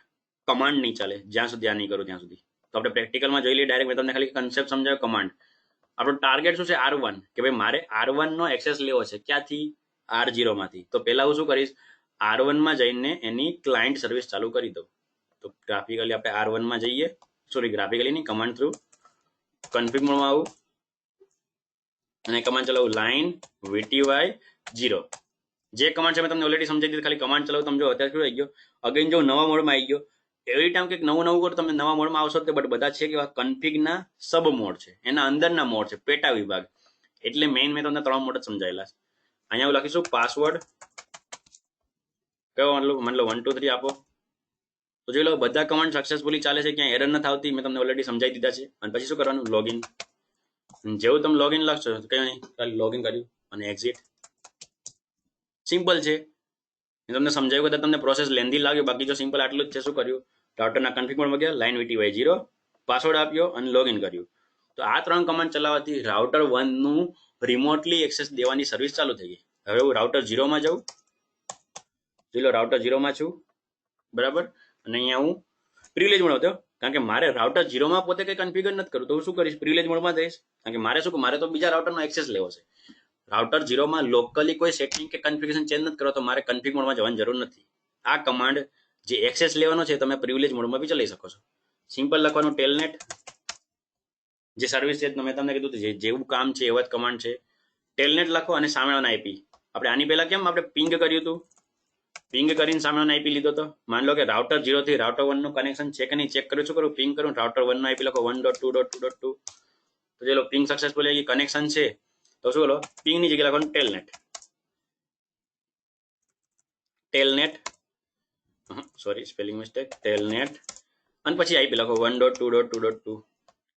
કમાન્ડ નહીં ચાલે જ્યાં સુધી આ નહીં કરું ત્યાં સુધી. તો આપણે પ્રેક્ટિકલમાં જોઈ લઈએ ડાયરેક્ટ. મેં તમને ખાલી કન્સેપ્ટ સમજાવ્યો. કમાન્ડ આપણો ટાર્ગેટ શું છે? R1, કે ભાઈ મારે R1 નો એક્સેસ લેવો છે. ક્યાંથી? R0 માંથી. તો પહેલા હું શું કરીશ? R1 માં જઈને એની ક્લાયન્ટ સર્વિસ ચાલુ કરી દઉં. તો ગ્રાફિકલી આપણે R1 માં જઈએ, સોરી ગ્રાફિકલી નહીં, કમાન્ડ થ્રુ કન્ફિગ મોડમાં આવું અને કમાન્ડ ચલાવું લાઇન VTY0. જે કમાન્ડ છે મેં તમને ઓલરેડી સમજાવી દીધી, ખાલી કમાન્ડ ચલાવું. તમે જો અત્યારે શું આવી ગયો, અગેન જો નવા મોડમાં આવી ગયો. એવરી ટાઈમ કંઈક નવું નવું કરો તમે નવા મોડમાં આવશો તે, બટ બધા છે કે કન્ફિગના સબ મોડ છે, એના અંદરના મોડ છે, પેટા વિભાગ. એટલે મેઇન મેં તમને 3 મોડ જ સમજાયેલા છે. અહીંયા હું લખીશું પાસવર્ડ કયો, મતલબ 1 2 3 આપો. તો જોઈ લો બધા કમાન્ડ સક્સેસફુલી ચાલે છે, ક્યાંય એરર નથી આવતી. મેં તમને ઓલરેડી સમજાવી દીધા છે. અને પછી શું કરવાનું? લોગિન. જેવું તમે લોગિન લખશો કઈ નહીં, ખાલી લોગિન કર્યું અને એક્ઝિટ. સિમ્પલ છે. મેં તમને સમજાવ્યું કદાચ તમને પ્રોસેસ લેન્ધી લાગ્યો, બાકી જો સિમ્પલ આટલું જ છે. શું કર્યું? રાઉટરના કન્ફિગ મોડમાં ગયા, લાઇન VTY0, પાસવર્ડ આપ્યો અને લોગિન કર્યું. તો આ 3 કમાન્ડ ચલાવવાથી રાઉટર 1 નું રિમોટલી એક્સેસ દેવાની સર્વિસ ચાલુ થઈ ગઈ. હવે હું રાઉટર 0 માં જાઉં, જોઈ લો રાઉટર 0 માં છું, બરાબર, અને અહીંયા હું પ્રિવિલેજ મોડ હતો, કારણ કે મારે રાઉટર 0 માં પોતે કંઈ કન્ફિગર નથી કરવું, તો હું શું કરીશ, પ્રિવિલેજ મોડમાં જઈશ, કારણ કે મારે શું, મારે તો બીજા રાઉટરનો એક્સેસ લેવો છે. રાઉટર 0 માં લોકલી કોઈ સેટિંગ કે કન્ફિગરેશન ચેન્જ નથી કરો, તો મારે કન્ફિગ મોડમાં જવાની જરૂર નથી. આ કમાન્ડ જે એક્સેસ લેવાનો છે તમે પ્રિવિલેજ મોડમાં બી ચલાવી શકો છો. સિમ્પલ લખવાનું ટેલનેટ, જે સર્વિસ છે મેં તમને કીધું જેવું કામ છે એવા જ કમાન્ડ છે. ટેલનેટ લખો અને સામેવાળાનો આઈપી. આપણે આની પહેલા કેમ આપણે પિંગ કર્યું હતું, પિંગ કરીને સામેવાળાનો આઈપી લીધો હતો. માન લો કે રાઉટર 0 થી રાઉટર 1 નું કનેક્શન છે કે નહીં ચેક કર્યું, શું કરું, પિંગ કરું, રાઉટર 1 નો આઈપી લખો 1.2.2.2. તો ચલો પિંગ સક્સેસફુલ આવી, કનેક્શન છે, તો શું બોલો, પિંગ ની જગ્યાએ લખવાનું telnet. Telnet, sorry spelling mistake, telnet, અને પછી આઈપી લખો 1.2.2.2.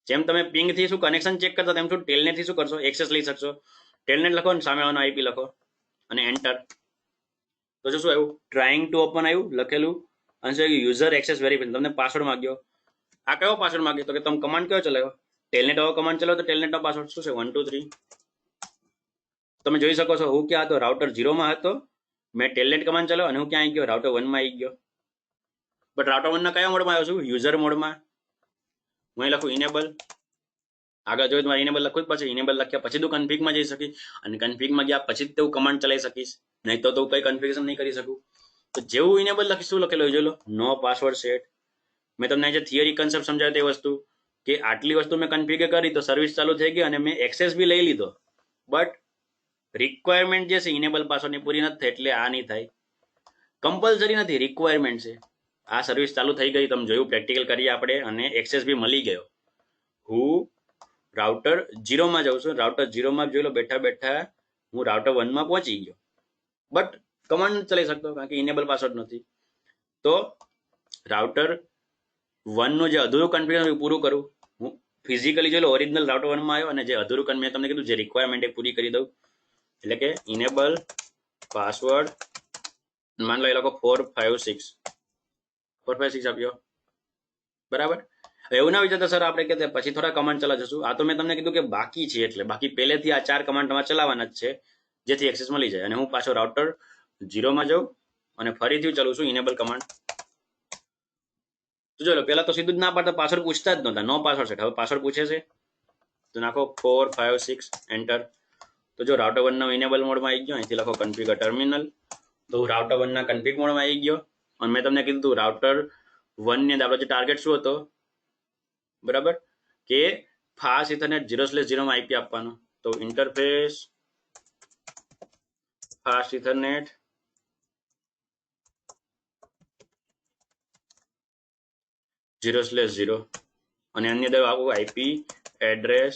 જેમ તમે પિંગ થી શું કનેક્શન ચેક કરતા તેમ શું ટેલનેટ થી શું કરશો, એક્સેસ લઈ શકશો. ટેલનેટ લખો અને સામેવાળાનો આઈપી લખો અને એન્ટર. તો શું આવ્યું, ટ્રાઇંગ ટુ ઓપન આવ્યું લખેલું, અને યુઝર એક્સેસ વેરીફાઈ, તમને પાસવર્ડ માંગ્યો. આ કયો પાસવર્ડ માંગ્યો, તો કે તમે કમાન્ડ કયો ચલાવ્યો, ટેલનેટ વાળો કમાન્ડ ચલાવો, તો ટેલનેટનો પાસવર્ડ શું છે 1 2 3. તમે જોઈ શકો છો હું ક્યાં હતો, રાઉટર 0 માં હતો, મેં ટેલનેટ કમાન્ડ ચલાવ્યો અને હું ક્યાં આવી ગયો, રાઉટર 1 માં આવી ગયો. બટ રાઉટર 1 ના કયા મોડમાં આવ્યો છું, યુઝર મોડમાં. હું અહીં લખું ઇનેબલ, આગળ જોયું તમારે ઇનેબલ લખવું જ પછી, ઇનેબલ લખ્યા પછી તું કન્ફિગમાં જઈ શકીશ, અને કન્ફિગમાં ગયા પછી તું કમાન્ડ ચલાવી શકીશ, નહીં તો કઈ કન્ફિગરેશન નહીં કરી શકું. તો જેવું ઇનેબલ લખીશ શું લખેલું જોઈ લો, નો પાસવર્ડ સેટ. મેં તમને જે થિયરી કન્સેપ્ટ સમજાવ્યો તે વસ્તુ, કે આટલી વસ્તુ મેં કન્ફિગર કરી તો સર્વિસ ચાલુ થઈ ગઈ અને મેં એક્સેસ બી લઈ લીધો, બટ રિક્વાયરમેન્ટ જે છે ઇનેબલ પાસવર્ડની પૂરી નથી થઈ, એટલે આ નહીં થાય. કમ્પલસરી નથી, રિક્વાયરમેન્ટ છે. આ સર્વિસ ચાલુ થઈ ગઈ, તમે જોયું, પ્રેક્ટિકલ કરીએ આપણે, અને એક્સેસ બી મળી ગયો. હું રાઉટર 0 માં જાઉં છું, રાઉટર 0 માં જોઈ લો બેઠા બેઠા હું રાઉટર 1 માં પહોંચી ગયો, બટ કમાન્ડ ચલાવી શકતો કારણ કે ઇનેબલ પાસવર્ડ નથી. તો રાઉટર 1 નું જે અધૂરું કન્ફિગરેશન પૂરું કરું, હું ફિઝિકલી જોઈ લો ઓરિજિનલ રાઉટર 1 માં આવ્યો, અને જે અધૂરું મેં તમને કીધું જે રિક્વાયરમેન્ટ એ પૂરી કરી દઉં, એટલે કે ઇનેબલ પાસવર્ડ, માન લો એ લોકો 456 આપ્યો, બરાબર. એવું ના વિચારતા સર આપણે કે પછી થોડા કમાન્ડ ચલા જશું, આ તો મેં તમને કીધું કે બાકી છે, એટલે બાકી પહેલેથી આ 4 કમાન્ડ તમારે ચલાવવાના જ છે, જેથી એક્સેસ મળી જાય. અને હું પાછો રાઉટર 0 માં જાઉં અને ફરીથી ચલાવું છું ઇનેબલ કમાન્ડ. તો ચલો પહેલા તો સીધું જ ના પાડતા, પાસવર્ડ પૂછતા જ નહોતા, નો પાસવર્ડ સેટ. હવે પાસવર્ડ પૂછે છે તો નાખો 456 એન્ટર. તો જો રાઉટર 1 ના ઇનેબલ મોડમાં આવી ગયો, અહીંથી લખો કન્ફિગર ટર્મિનલ. તો હું રાઉટર 1 ના કન્ફિગ મોડમાં આવી ગયો, અને મેં તમને કીધું રાઉટર 1 ની અંદર આપણો જે ટાર્ગેટ શું હતો, બરાબર, કે ફાસ્ટ ઇથરનેટ 0/0 માં આઈપી આપવાનો. તો ઇન્ટરફેસ ફાસ્ટ ઇથરનેટ 0/0, અને અન્ય અંદર આવું આઈપી એડ્રેસ,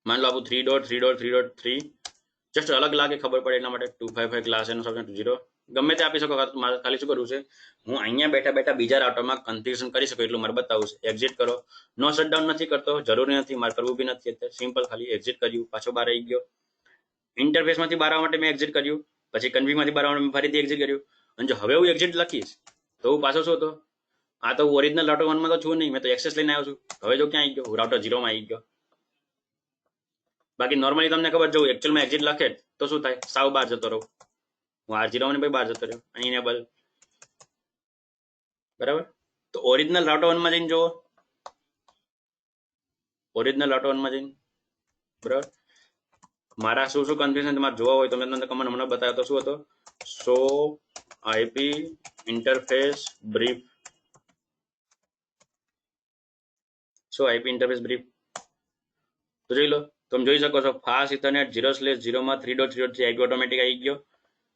માન લો આપું 3.3.3.3, જસ્ટ અલગ લાગે ખબર પડે એટલા માટે 255 ક્લાસ એનો 0 ગમે તે આપી શકો. મારે ખાલી શું કરવું છે, હું અહીંયા બેઠા બેઠા બીજા રાઉટરમાં કન્ફિગરેશન કરી શકું એટલું મારે બતાવવું છે. એક્ઝિટ કરો, નો શટડાઉન નથી કરતો, જરૂરી નથી, મારે કરવું બી નથી, અત્યારે સિમ્પલ ખાલી એક્ઝિટ કર્યું, પાછો બહાર આવી ગયો. ઇન્ટરફેસમાંથી બહાર આવવા માટે મેં એક્ઝિટ કર્યું, પછી કન્ફિગમાંથી બહાર આવવા માટે ફરીથી એક્ઝિટ કર્યું. અને જો હવે હું એક્ઝિટ લખીશ તો હું પાછો શું હતો, આ તો ઓરિજિનલ રાઉટર 1 માં તો છું નહીં, મેં તો એક્સેસ લઈને આવ્યો છું. હવે જો ક્યાં આવી ગયો, રાઉટર 0 માં આવી ગયો. બાકી નોર્મલી તમને ખબર, જો એકચ્યુઅલમાં એક્ઝિટ લખે તો શું થાય, સાવ બહાર જતો રહું, હું R0 ને ભાઈ બહાર જતો રહ્યો, અહીં ઇનેબલ, બરાબર. તો ઓરિજિનલ રાઉટર 1 માં જઈને જુઓ, ઓરિજિનલ રાઉટર 1 માં જઈને, બરાબર, મારા શું શું કન્ફિગરેશન તમારે જોવા હોય તો મેં તમને કમાન્ડ હમણાં બતાવ્યો તો શું હતો, સો આઈપી ઇન્ટરફેસ બ્રીફ, સો આઈપી ઇન્ટરફેસ બ્રીફ. તો જોઈ લો, તમે જોઈ શકો છો ફાસ્ટ ઇથરનેટ 0/0 માં 3.3.3 આઈપી ઓટોમેટિક આવી ગયો.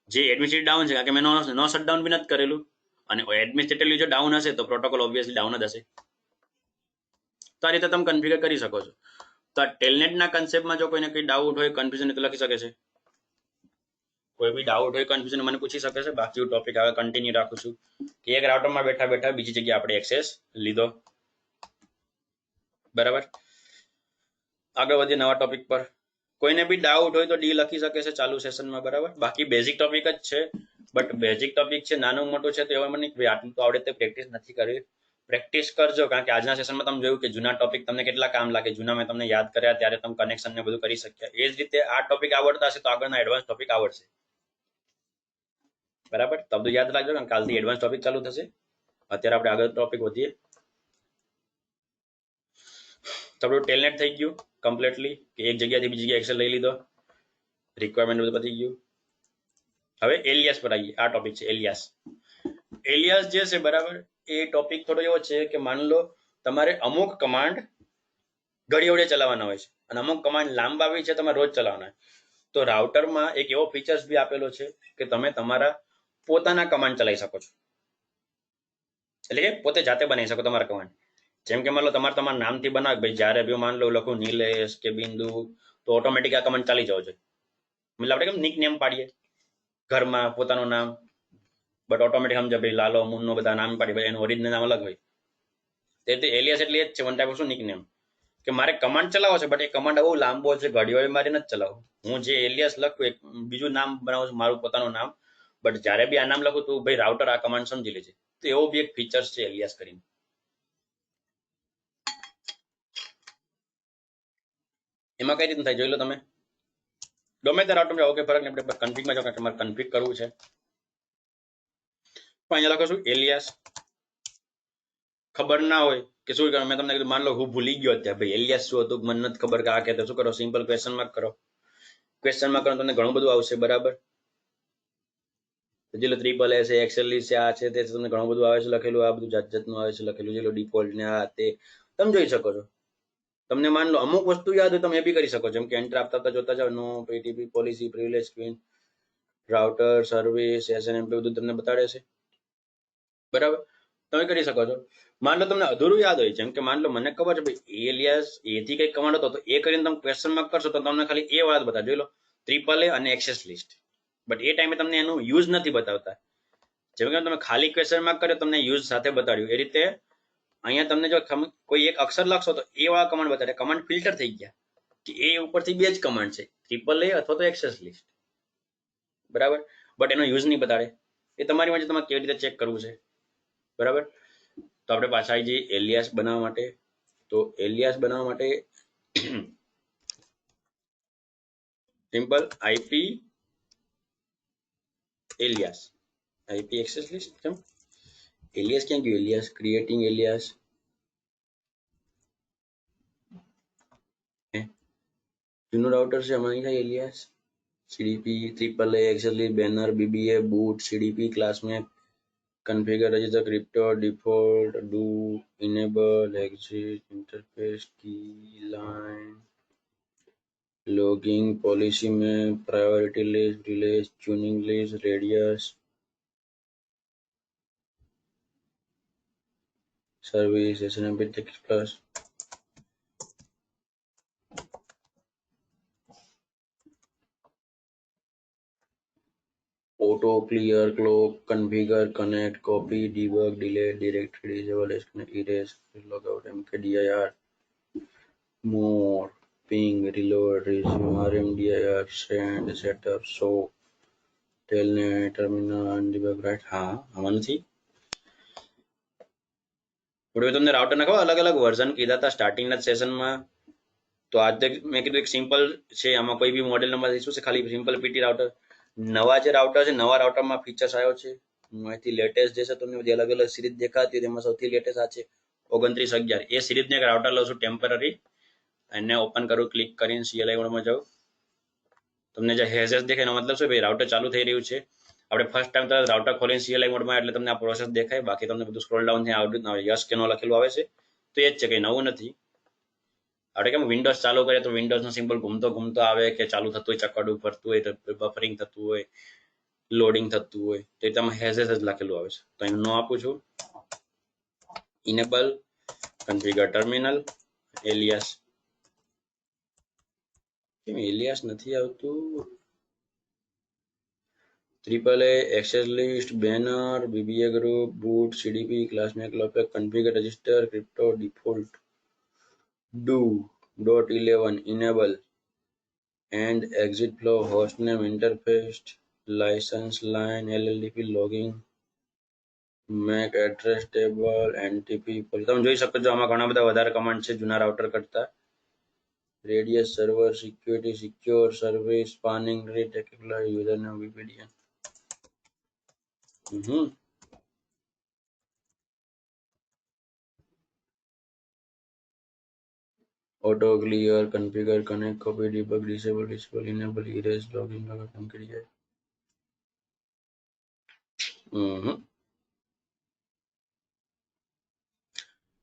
જે એડમિનિસ્ટ્રેટિવ ડાઉન છે, કારણ કે મેં નો શટડાઉન બી નથી કરેલું, અને એડમિનિસ્ટ્રેટિવલી જો ડાઉન હશે તો પ્રોટોકોલ ઓબ્વિયસલી ડાઉન જ હશે. તો આ રીતે તમે કન્ફિગર કરી શકો છો. તો આ ટેલનેટના કન્સેપ્ટમાં જો કોઈને કંઈ ડાઉટ હોય, કન્ફ્યુઝન તો લખી શકે છે, કોઈ બી ડાઉટ હોય, કન્ફ્યુઝન મને પૂછી શકે છે. બાકી હું ટોપિક આગળ કન્ટિન્યુ રાખું છું કે એક રાઉટરમાં બેઠા બેઠા બીજી જગ્યાએ આપણે એક્સેસ લીધો, બરાબર. આગળ વધીએ નવા ટોપિક પર. કોઈને બી ડાઉટ હોય તો ડી લખી શકે છે ચાલુ સેશનમાં, બરાબર. બાકી બેઝિક ટોપિક જ છે, બટ બેઝિક ટોપિક છે, નાનું મોટું છે, તો એવા મને આટલું તો આવડે તે પ્રેક્ટિસ નથી કરી, પ્રેક્ટિસ કરજો, કારણ કે આજના સેશનમાં તમે જોયું કે જૂના ટોપિક તમને કેટલા કામ લાગે, જૂના મેં તમને યાદ કર્યા ત્યારે તમે કનેક્શન ને બધું કરી શક્યા. એ જ રીતે આ ટોપિક આવડતા હશે તો આગળના એડવાન્સ ટોપિક આવડશે. બરાબર, તો બધું યાદ રાખજો, કારણ કે કાલથી એડવાન્સ ટોપિક ચાલુ થશે. અત્યારે આપણે આગળ ટોપિક વધીએ. તો આપણું ટેલનેટ થઈ ગયું કમ્પ્લીટલી, કે એક જગ્યાથી બીજી જગ્યાએ એક્સેલ લઈ લીધો, રિક્વાયરમેન્ટ બધું પતી ગયું. હવે એલિયાસ પર આવીએ. આ ટોપિક છે એલિયાસ. એલિયાસ જે છે બરાબર, એ ટોપિક થોડો એવો છે કે માન લો તમારે અમુક કમાન્ડ ઘડી વડે ચલાવવાના હોય છે અને અમુક કમાન્ડ લાંબા બી છે, તમારે રોજ ચલાવવાના હોય. તો રાઉટરમાં એક એવો ફીચર્સ બી આપેલો છે કે તમે તમારા પોતાના કમાન્ડ ચલાવી શકો છો, એટલે કે પોતે જાતે બનાવી શકો તમારા કમાન્ડ. જેમ કે માન લો તમારા નામથી બનાવે, ભાઈ જ્યારે બી માન લો લખું નિલેશ કે બિંદુ, તો ઓટોમેટિક આ કમાન્ડ ચાલી જવો જોઈએ. મતલબ આપણે કેમ નિક નેમ પાડીએ ઘરમાં પોતાનું નામ, બટ ઓટોમેટિક સમજે ભાઈ લાલો મુન્નો બધા નામ પાડી, ભાઈ એનું ઓરિજિનલ નામ અલગ હોય. તે એલિયાસ એટલે એ જ છે, વન ટાઈપ ઓફ શું નિક નેમ, કે મારે કમાન્ડ ચલાવો છે, બટ એ કમાન્ડ બહુ લાંબો છે, ઘડીઓ મારે નથી ચલાવવું. હું જે એલિયાસ લખું એક બીજું નામ બનાવું છું, મારું પોતાનું નામ, બટ જ્યારે બી આ નામ લખું તો ભાઈ રાઉટર આ કમાન્ડ સમજી લે છે. તો એવો બી એક ફીચર્સ છે એલિયાસ કરીને. એમાં કઈ રીતનું થાય જોઈ લો તમે. ગમે તે રાઉટર ઓકે ફરક નહીં, આપણે કન્ફિગમાં જાઓ, તમારે કન્ફિગ કરવું છે. પણ અહીંયા લખો છું એલિયાસ. ખબર ના હોય કે શું કરો, મેં તમને કીધું માન લો હું ભૂલી ગયો અત્યારે ભાઈ એલિયાસ શું હતું, મને નથી ખબર કે આ કહેતો, શું કરો, સિમ્પલ ક્વેશ્ચન માર્ક કરો. ક્વેશ્ચન માર્ક કરો તમને ઘણું બધું આવશે. બરાબર, જે ટ્રિપલ એસ છે, એક્સએલઈ છે, આ છે તે તમને ઘણું બધું આવે છે લખેલું, આ બધું જાત જાતનું આવે છે લખેલું, જે ડિફોલ્ટ ને આ તે તમે જોઈ શકો છો. તમને માન લો અમુક વસ્તુ યાદ હોય તમે એ બી કરી શકો, જેમ કે એન્ટર આપતા જોતા જાઓ, no PTP policy privilege screen router service SNMP બધું તમને બતાડે છે. બરાબર, તમે કરી શકો છો. માન લો તમને અધૂરું યાદ હોય, જેમ કે માન લો મને ખબર છે ભાઈ એલિયાસ એથી કઈ કમાન્ડ હતો, તો એ કરીને તમે ક્વેશ્ચન માર્ક કરશો તો તમને ખાલી એ વાત બતા જોઈ લો, ટ્રિપલ એ અને એક્સેસ લિસ્ટ. બટ એ ટાઈમે તમને એનું યુઝ નથી બતાવતા. જેમ કે તમે ખાલી ક્વેશ્ચન માર્ક કર્યો, તમને યુઝ સાથે બતાડ્યું. એ રીતે અહીંયા તમને જો કોઈ એક અક્ષર લખશો તો એ વાળા કમાન્ડ બતાડે, કમાન્ડ ફિલ્ટર થઈ ગયા કે એ ઉપરથી બે જ કમાન્ડ છે, ટ્રિપલ એ અથવા તો એક્સેસ લિસ્ટ. બરાબર, બટ એનો યુઝ નહીં બતાડે. એ તમારી વચ્ચે તમારે કેવી રીતે ચેક કરવું છે. બરાબર, તો આપણે પાછા આવી જઈએ એલિયાસ બનાવવા માટે. તો એલિયાસ બનાવવા માટે simple IP alias, IP access list. કેમ એલિયાસ ક્યાં ગયું, એલિયાસ ક્રિએટિંગ એલિયાસ, જૂનું રાઉટર છે એમાં નહીં થાય alias. CDP triple A access list banner BBA boot CDP classmate configure register crypto default do enable exit interface key line logging policy में priority list release tuning list radius service snmp text plus auto clear clock configure connect copy debug delete directory disable disconnect erase logout mkdir more ping reload resume rmdir send setup show telnet terminal undebug right. હા આમાં નથી. હવે તમને રાઉટરના ખબર અલગ અલગ version કીધા હતા સ્ટાર્ટિંગના સેશનમાં. તો આજે મેં કીધું એક સિમ્પલ છે, આમાં કોઈ બી મોડેલ નંબર શું છે, ખાલી સિમ્પલ પીટી રાઉટર. નવા જે રાઉટર છે, નવા રાઉટરમાં ફીચર્સ આવ્યો છે. અહીંથી લેટેસ્ટ જે છે તમને બધી અલગ અલગ સિરીઝ દેખાતી હોય, તેમાં સૌથી લેટેસ્ટ આ છે 2911. એ સિરીઝને એક રાઉટર લઉં છું ટેમ્પરરી, એને ઓપન કરું, ક્લિક કરીને CLI મોડમાં જાઉં. તમને જે હેઝેસ દેખાય એનો મતલબ શું, ભાઈ રાઉટર ચાલુ થઈ રહ્યું છે. આપણે ફર્સ્ટ ટાઈમ તરત રાઉટર ખોલીને CLI મોડમાં એટલે તમને આ પ્રોસેસ દેખાય, બાકી તમને બધું સ્ક્રોલ ડાઉન થી આવડતું આવે, યસ કે નો લખેલું આવે છે. તો એ જ છે, કંઈ નવું નથી. આપણે કેમ વિન્ડોઝ ચાલુ કરીએ તો વિન્ડોઝનો સિમ્બલ ઘૂમતો ઘૂમતો આવે, કે ચાલુ થતું હોય, ચકડું ફરતું હોય, બફરિંગ થતું હોય, લોડિંગ થતું હોય, તો તમે હેઝેસ જ લખેલું આવે છે. તો અહીં નો આપું છું, ઇનેબલ કન્ફિગર ટર્મિનલ એલિયાસ. કેમ એલિયાસ નથી આવતું, triple A access list banner BBA group boot CDP classmate लोपेक configure register crypto default do .11 enable and exit flow hostname interface license line LLDP logging MAC address table NTP તમે જોઈ શકો છો આમાં ઘણા બધા વધારે કમાન્ડ છે જૂના રાઉટર કરતા. Radius server security secure service spanning rate એકલા username VPDN. Auto clear configure connect copy debug disable enable erase login लगा काम કરી જાય.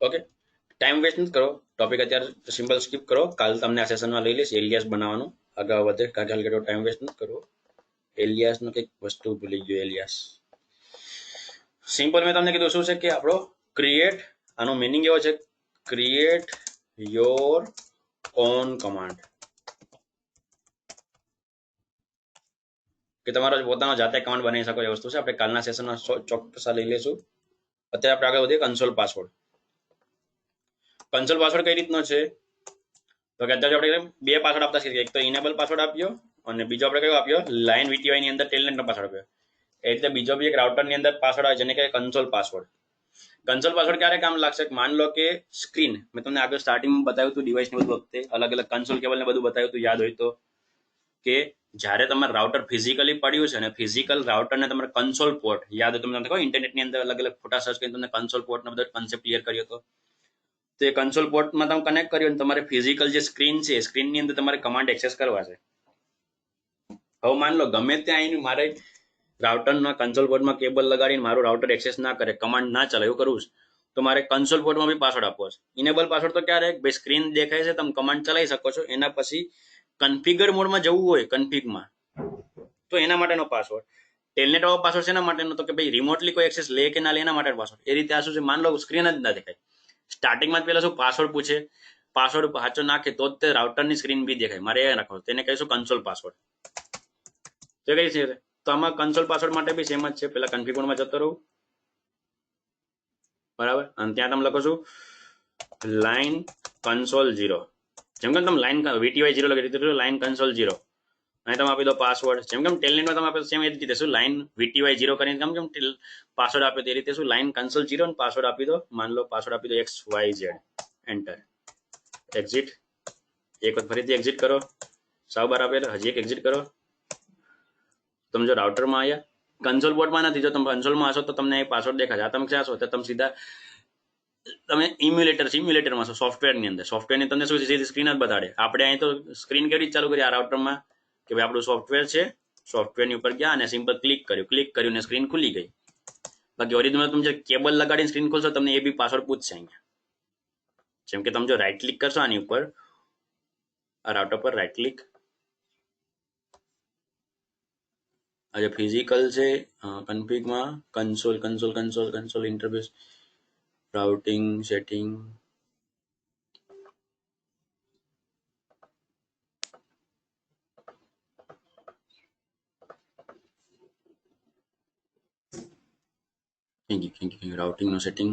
ઓકે ટાઈમ વેસ્ટ નથી કરો, ટોપિક અત્યારે સિમ્પલ સ્કીપ કરો, કાલ તમને આ સેશનમાં લઈ લઈશ એલિયાસ બનાવવાનું, આગળ વધે કારણ કે ટાઈમ વેસ્ટ નથી કરવો. એલિયાસનો કંઈક વસ્તુ ભૂલી ગયો. એલિયાસ સિમ્પલ મેં તમને કીધું શું છે કે આપણો ક્રિએટ, આનો મિનિંગ એવો છે ક્રિએટ યોર ઓન કમાન્ડ, કે તમારો પોતાનો જાતે કમાન્ડ બનાવી શકો એ વસ્તુ છે. આપણે કાલના સેશનમાં ચોક્કસ લઈ લઈશું. અત્યારે આપણે આગળ વધીએ કન્સોલ પાસવર્ડ. કન્સોલ પાસવર્ડ કઈ રીતનો છે તો કે અત્યારે આપણે બે પાસવર્ડ આપતા શીખીએ, એક તો ઇનેબલ પાસવર્ડ આપ્યો અને બીજો આપણે કયો આપ્યો લાઇન વીટીવાય ની અંદર ટેલનેટનો પાસવર્ડ આપ્યો. એ રીતે બીજો બી એક રાઉટર ની અંદર પાસવર્ડ આવે જેને કહેવાય કન્સોલ પાસવર્ડ. કન્સોલ પાસવર્ડ ક્યારે કામ લાગશે? માન લો કે સ્ક્રીન મેં તમને આગળ સ્ટાર્ટિંગમાં બતાવ્યું હતું ડિવાઇસ ની બધું વખતે અલગ અલગ કન્સોલ કેબલ ને બધું બતાવ્યું હતું, યાદ હોય તો, કે જ્યારે તમારે રાઉટર ફિઝિકલી પડ્યું છે અને ફિઝિકલ રાઉટરને તમારે કન્સોલ પોર્ટ યાદ હોય તમને કહો ઇન્ટરનેટની અંદર અલગ અલગ ફોટા સર્ચ કરીને તમને કન્સોલ પોર્ટનો બધો કન્સેપ્ટ ક્લિયર કર્યો હતો. તો એ કન્સોલ પોર્ટમાં તમે કનેક્ટ કર્યો અને તમારે ફિઝિકલ જે સ્ક્રીન છે એ સ્ક્રીનની અંદર તમારે કમાન્ડ એક્સેસ કરવા છે. હવે માન લો ગમે ત્યાં આવીને મારે રાઉટરના કન્સોલ પોર્ટમાં કેબલ લગાડીને મારું રાઉટર એક્સેસ ના કરે, કમાન્ડ ના ચાલે એવું કરવું તો મારે કન્સોલ પોર્ટમાં બી પાસવર્ડ આપવો છે. ઇનેબલ પાસવર્ડ તો ક્યારે ભાઈ સ્ક્રીન દેખાય છે તમે કમાન્ડ ચલાવી શકો છો, એના પછી કન્ફિગર મોડમાં જવું હોય કન્ફિગમાં તો એના માટેનો પાસવર્ડ. ટેલનેટ વાળો પાસવર્ડ શેના માટેનો તો કે ભાઈ રિમોટલી કોઈ એક્સેસ લે કે ના લે એના માટે પાસવર્ડ. એ રીતે આ શું છે માન લો સ્ક્રીન જ ના દેખાય, સ્ટાર્ટિંગમાં પહેલા શું પાસવર્ડ પૂછે, પાસવર્ડ સાચો નાખે તો જ તે રાઉટરની સ્ક્રીન બી દેખાય, મારે એ નાખો તેને કહીશું કન્સોલ પાસવર્ડ. તો કઈ છે તો આમાં કન્સોલ પાસવર્ડ માટે બી સેમ જ છે. પેલા કન્ફિગ મોડમાં જતો રહું બરાબર, અને ત્યાં તમે લખો છો લાઇન કન્સોલ 0, જેમ કે તમે લાઇન વીટીવાય 0 લખી દીધું લાઇન કન્સોલ 0 અને તમે આપી દો પાસવર્ડ. જેમ કેમ ટેલનેટમાં તમે આપે સેમ એ રીતે શું લાઇન વીટીવાય 0 કરીને કેમ પાસવર્ડ આપ્યો તે રીતે શું લાઇન કન્સોલ 0 અને પાસવર્ડ આપી દો, માન લો પાસવર્ડ આપી દો XYZ, એન્ટર, એક્ઝિટ. એક વખત ફરીથી એક્ઝિટ કરો, સાવ બરાબર હજી એક એક્ઝિટ કરો. તમે જો રાઉટરમાં આવ્યા કન્સોલ પોર્ટમાં નથી, જો તમે કન્સોલમાં હશો તો તમને એ પાસવર્ડ દેખાશે. આ તમે ક્યાં છો તો તમે સીધા તમે ઇમ્યુલેટરમાં છો સોફ્ટવેરની અંદર, સોફ્ટવેરની તમને શું સીધી સ્ક્રીન જ બતાડે. આપણે અહીં તો સ્ક્રીન કેવી રીતે ચાલુ કરી આ રાઉટરમાં કે ભાઈ આપણું સોફ્ટવેર છે, સોફ્ટવેરની ઉપર ગયા અને સિમ્પલ ક્લિક કર્યું ને સ્ક્રીન ખુલી ગઈ. બાકી ઓરિજિનલ તમે જે કેબલ લગાડીને સ્ક્રીન ખોલશો તમને એ બી પાસવર્ડ પૂછશે અહીંયા. જેમ કે તમે જો રાઈટ ક્લિક કરશો આની ઉપર, આ રાઉટર પર રાઈટ ક્લિક, આજે ફિઝિકલ છે કન્ફિગમાં console interface routing setting, routing નો સેટિંગ,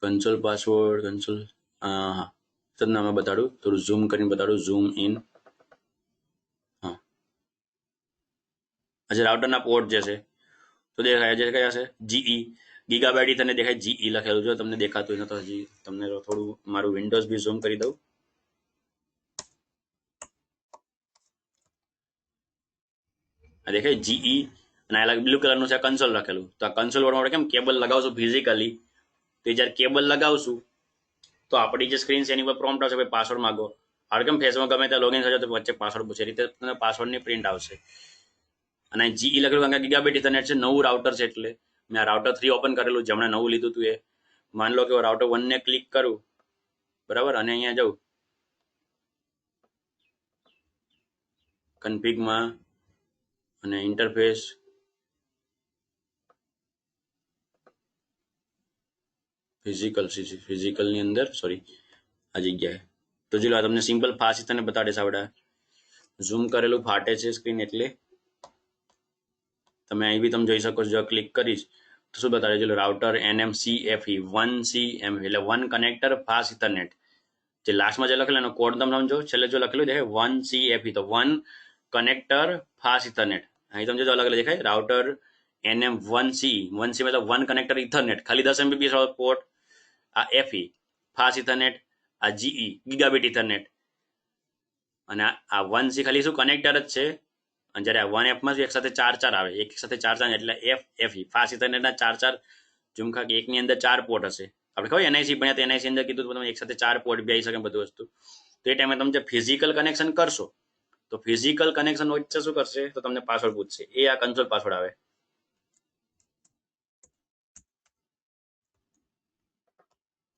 કન્સોલ પાસવર્ડ, કન્સોલ હા તમને અમે બતાડું, થોડું ઝૂમ કરીને બતાડું, ઝૂમ ઇન. હા આજે રાઉટરના પોર્ટ જે છે તો દેખાય છે કયા છે જીઈ ગીગાબાઇટ તને દેખાય જીઈ લખેલું છે, તમને દેખાતું હોય તો હજી તમને થોડું મારું વિન્ડોઝ બી ઝૂમ કરી દઉં. આ દેખાય જીઈ અને આ બ્લુ કલરનું છે કન્સોલ લખેલું. તો આ કન્સોલ વાળું આપણે કેમ કેબલ લગાવશું ફિઝિકલી, તો જ્યારે કેબલ લગાવશું તો આપણી જે સ્ક્રીન છે એની પર પ્રોમ્પ્ટ આવશે ભાઈ પાસવર્ડ માંગો. આ કેમ ફેસમાં ગમે ત્યાં લોગિન થશે તો વચ્ચે પાસવર્ડ પૂછે, રીતે તમને પાસવર્ડની પ્રિન્ટ આવશે. અને જીઈ લખેલું કારણ કે ગીગાબાઇટ ઇથરનેટ છે, નવું રાઉટર છે એટલે મેં આ રાઉટર 3 ઓપન કરેલું જેમણે નવું લીધું હતું એ. માન લો કે રાઉટર 1 ને ક્લિક કરું બરાબર અને અહીંયા જાઉં કન્ફિગમાં અને ઇન્ટરફેસ, ફિઝિકલની અંદર સોરી આ જગ્યાએ તો જો તમને સિમ્પલ ફાસ્ટ તને બતાડે સાવડા ઝૂમ કરેલું ફાટે છે સ્ક્રીન એટલે તમે અહીં બી તમે જોઈ શકો છો. જો ક્લિક કરીશ તો શું બતાડે છે રાઉટર NMCFE 1CM એટલે 1 કનેક્ટર ફાસ્ટ ઇથરનેટ. જે લાસ્ટમાં જે લખેલું એનો કોડ તમે સમજો, છેલ્લે જો લખેલું દેખાય 1CFE તો 1 કનેક્ટર ફાસ્ટ ઇથરનેટ. અહીં તમે જો અલગ અલગ દેખાય રાઉટર NM1C, 1C मतलब वन कनेक्टर इथरनेट, खाली 10 Mbps वाળો પોર્ટ, આ FE ફાસ્ટ ઇથરનેટ, આ GE ગીગાબીટ ઇથરનેટ, અને આ 1C ખાલી શું કનેક્ટર જ છે. અને જ્યારે આ 1F માં એક સાથે ચાર આવે, એક સાથે ચાર એટલે FE ફાસ્ટ ઇથરનેટના ચાર ઝુમખા કે એકની અંદર 4 પોર્ટ હશે. આપણે ખબર NIC ભણ્યા તો NIC અંદર કીધું તમે એક સાથે 4 પોર્ટ બી આવી શકે બધું વસ્તુ. તો એ ટાઈમે તમે જે ફિઝિકલ કનેક્શન કરશો તો ફિઝિકલ કનેક્શન વચ્ચે શું કરશે તો તમને પાસવર્ડ પૂછશે. એ આ કન્સોલ પાસવર્ડ આવે.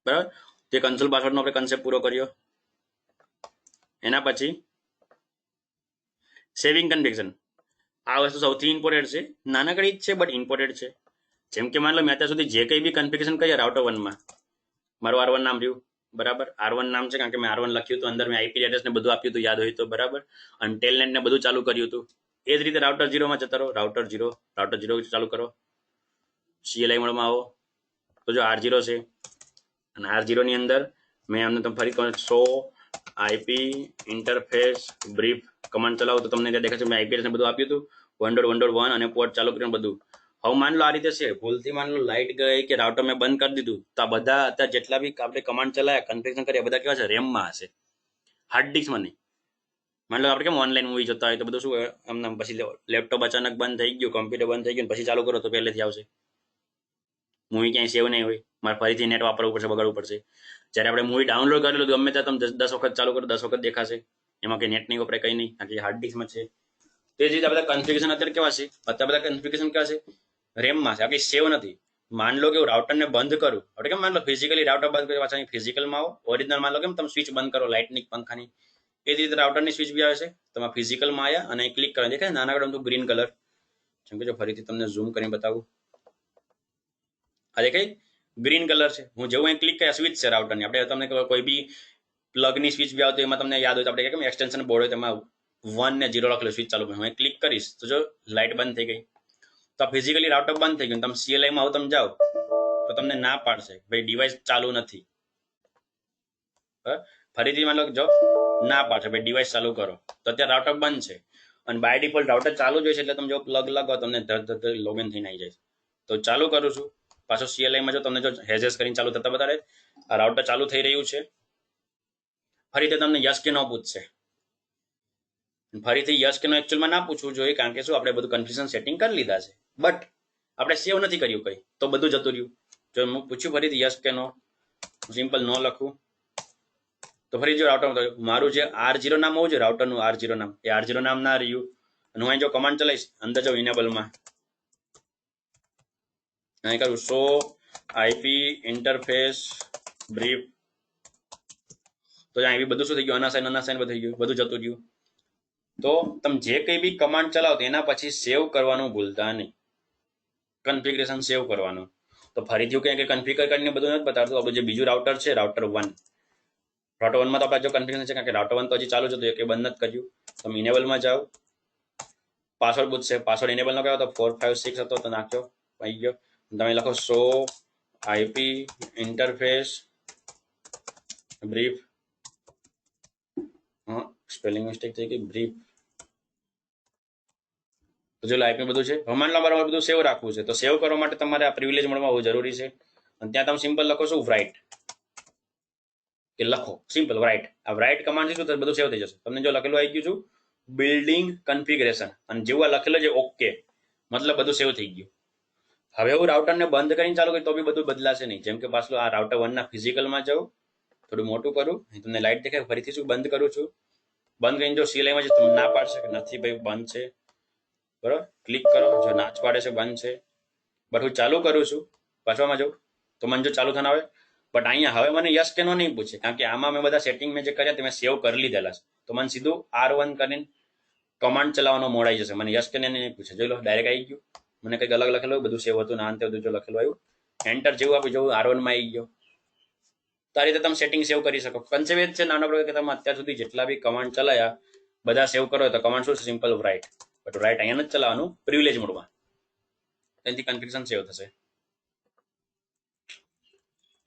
બરાબર, તે કન્સોલ પાસવર્ડનો આપણે કન્સેપ્ટ પૂરો કર્યો. એના પછી સેવિંગ કન્ફિગરેશન. આ વસ્તુ સૌથી ઇમ્પોર્ટન્ટ છે. નાનકડી જ છે બટ ઇમ્પોર્ટન્ટ છે. જેમ કે માની લો મેં અત્યાર સુધી જે કંઈ બી કન્ફિગરેશન કરીએ રાઉટર 1 માં, મારું R1 નામ રહ્યું, બરાબર. R1 નામ છે કારણ કે મેં R1 લખ્યું હતું, અંદર મેં IP એડ્રેસ ને બધું આપ્યું હતું, યાદ હોય તો, બરાબર. અને ટેલનેટ ને બધું ચાલુ કર્યું હતું. એ જ રીતે રાઉટર 0 માં જતા રહો, રાઉટર 0 ચાલુ કરો, CLI મોડમાં આવો તો જો R0 છે, અને R0 ની અંદર મેં અમને તમે ફરી કહું show IP interface brief command ચલાવો તો તમને ત્યાં દેખાશે મેં IP એડ્રેસ ને બધું આપ્યું હતું, 1.1.1 અને પોર્ટ ચાલુ કરીને બધું. હવે માન લો આ રીતે છે, ભૂલથી માન લો લાઇટ ગઈ કે રાઉટર મેં બંધ કરી દીધું તો આ બધા અત્યારે જેટલા બી આપણે કમાન્ડ ચલાયા કન્ફિગરેશન કર્યા બધા કેવા છે, રેમમાં હશે, હાર્ડ ડિસ્કમાં નહીં. માન લો આપણે કેમ ઓનલાઈન મૂવી જોતા હોય તો બધું શું એમને પછી લેપટોપ અચાનક બંધ થઈ ગયું, કમ્પ્યુટર બંધ થઈ ગયું, પછી ચાલુ કરો તો પહેલેથી આવશે. મૂવી ક્યાંય સેવ નહીં હોય, મારે ફરીથી નેટ વાપરવું પડશે, બગાડવું પડશે. જ્યારે આપણે મૂવી ડાઉનલોડ કરેલું તો ગમે ત્યાં તમે 10 વખત ચાલુ કરો 10 વખત દેખાશે, એમાં કંઈ નેટ નહીં વપરાય, કંઈ નહીં, કારણ કે હાર્ડ ડિસ્કમાં છે. તે જ રીતે બધા કન્ફિગરેશન અત્યારે કેવા છે, અત્યારે બધા કન્ફિગરેશન કેવા છે, રેમમાં છે, આપણી સેવ નથી. માન લો કે હું રાઉટરને બંધ કરું, આપણે કેમ માન લો ફિઝિકલી રાઉટર બંધ કરી પાછા ફિઝિકલમાં આવો, ઓરિજિનલ માન લો કેમ તમે સ્વિચ બંધ કરો લાઇટની પંખાની, એ જ રીતે રાઉટરની સ્વિચ બી આવે છે. તમે ફિઝિકલમાં આવ્યા અને ક્લિક કરો, દેખાય નાના ગ્રીન કલર, જેમ કે જો ફરીથી તમને ઝૂમ કરીને બતાવું, આ દેખાય ગ્રીન કલર છે. હું જેવું અહીં ક્લિક કર્યા સ્વિચ છે રાઉટરની, આપણે તમને કોઈ બી પ્લગની સ્વિચ બી આવતી એમાં તમને યાદ હોય તો આપણે કેમ એક્સટેન્શન બોર્ડ હોય તેમાં 1 ને 0 લખેલું સ્વિચ ચાલુ હું ક્લિક કરીશ તો જો લાઇટ બંધ થઈ ગઈ. તો ફિઝિકલી રાઉટર બંધ થઈ ગયું. તમે CLI માં આવો તમે જાઓ તો તમને ના પાડશે ભાઈ ડિવાઇસ ચાલુ નથી. ફરીથી માન લો જો ના પાડશે ભાઈ ડિવાઇસ ચાલુ કરો, તો અત્યારે રાઉટર બંધ છે અને બાય ડિફોલ્ટ રાઉટર ચાલુ જ હોય છે, એટલે તમે જો પ્લગ લગાવો તમને ધડ લોગિન થઈને આવી જાય. તો ચાલુ કરું છું પાછો CLI માં જો તમને જો હેઝેસ કરીને ચાલુ થતા બતાડે આ રાઉટર ચાલુ થઈ રહ્યું છે. ફરીથી તમને યસ કે નો પૂછશે, ફરીથી યસ કે નો એકચ્યુઅલમાં ના પૂછવું જોઈએ કારણ કે શું આપણે બધું કન્ફ્યુઝન સેટિંગ કરી લીધા છે, બટ આપણે સેવ નથી કર્યું કંઈ તો બધું જતું રહ્યું. જો હું પૂછ્યું ફરીથી યસ કે નો, સિમ્પલ નો લખું તો ફરી જો રાઉટર મારું જે R0 નામ હોવું જોઈએ રાઉટરનું R0 નામ, એ R0 નામ ના રહ્યું. અને હું અહીં જો કમાન્ડ ચલાવીશ અંદર જો ઇનેબલમાં અહીં કરું શો IP ઇન્ટરફેસ બ્રીફ, તો અહીં બધું શું થઈ ગયું, અનાસાઇન બધું થઈ ગયું, બધું જતું રહ્યું. તો તમે જે કંઈ બી કમાન્ડ ચલાવો તો એના પછી સેવ કરવાનું ભૂલતા નહીં, કન્ફિગરેશન સેવ કરવાનું. તો ફરીથી કંઈ કન્ફિગર કરીને બધું નથી બતાવતું. આપણું જે બીજું રાઉટર છે રાઉટર 1, રાઉટર 1 માં તો આપણે જો કન્ફિગરેશન છે કારણ કે રાઉટર 1 તો હજી ચાલુ જ હતું, એ બંધ નથી કર્યું. તમે ઇનેબલમાં જાઓ, પાસવર્ડ પૂછશે, પાસવર્ડ ઇનેબલ ન કર્યો તો 456 હતો તો નાખ્યો, આવી ગયો. તમે લખો show IP interface brief, spelling mistake થઈ ગઈ, બ્રીફ. તો જો લાઈફ બધું છે. હમણાં બરાબર બધું સેવ રાખવું છે, તો સેવ કરવા માટે તમારે આ પ્રિવિલેજ મોડમાં હોવું જરૂરી છે. અને ત્યાં તમે સિમ્પલ લખો છો રાઇટ, કે લખો સિમ્પલ રાઇટ. આ રાઇટ કમાન્ડ છે તો બધું સેવ થઈ જશે. તમને જો લખેલું આવી ગયું છું બિલ્ડિંગ કન્ફિગરેશન, અને જેવું આ લખેલું છે ઓકે મતલબ બધું સેવ થઈ ગયું. હવે હું રાઉટરને બંધ કરીને ચાલુ કરી તો બી બધું બદલાશે નહીં. જેમ કે પાછું આ રાઉટર 1 ના ફિઝિકલમાં જાઉં, થોડું મોટું કરું, તમને લાઇટ દેખાય, ફરીથી શું બંધ કરું છું, બંધ કરીને જો CLI માં તમને ના પાડશે કે નથી ભાઈ બંધ છે, બરાબર, ક્લિક કરો, જો ના પાડે છે બંધ છે, બટ હું ચાલુ કરું છું પાછવામાં જાઉં તો મને જો ચાલુ થના આવે. બટ અહીંયા હવે મને યસ કે નો નહીં પૂછે કારણ કે આમાં મેં બધા સેટિંગ મેં જે કર્યા તે મેં સેવ કરી લીધેલા છે. તો મને સીધું R1 કરીને કમાન્ડ ચલાવવાનો મોડ આવી જશે, મને યસ કે નહીં પૂછે. જોઈ લો ડાયરેક્ટ આવી ગયું, મને કંઈક અલગ લખેલું હોય બધું સેવ હતું ના અંતે બધું જો લખેલું આવ્યું, એન્ટર જેવું આપી જવું R1 માં આવી ગયો. તો આ રીતે તમે સેટિંગ સેવ કરી શકો. કન્સેપ્ટ છે નાનો પ્રકાર કે તમે અત્યાર સુધી જેટલા બી કમાન્ડ ચલાયા બધા સેવ કરો તો કમાન્ડ શું છે સિમ્પલ રાઇટ, બટ રાઇટ અહીંયા નથી ચલાવવાનું, પ્રિવિલેજ મોડમાં, તેનાથી કન્ફિગરેશન સેવ થશે.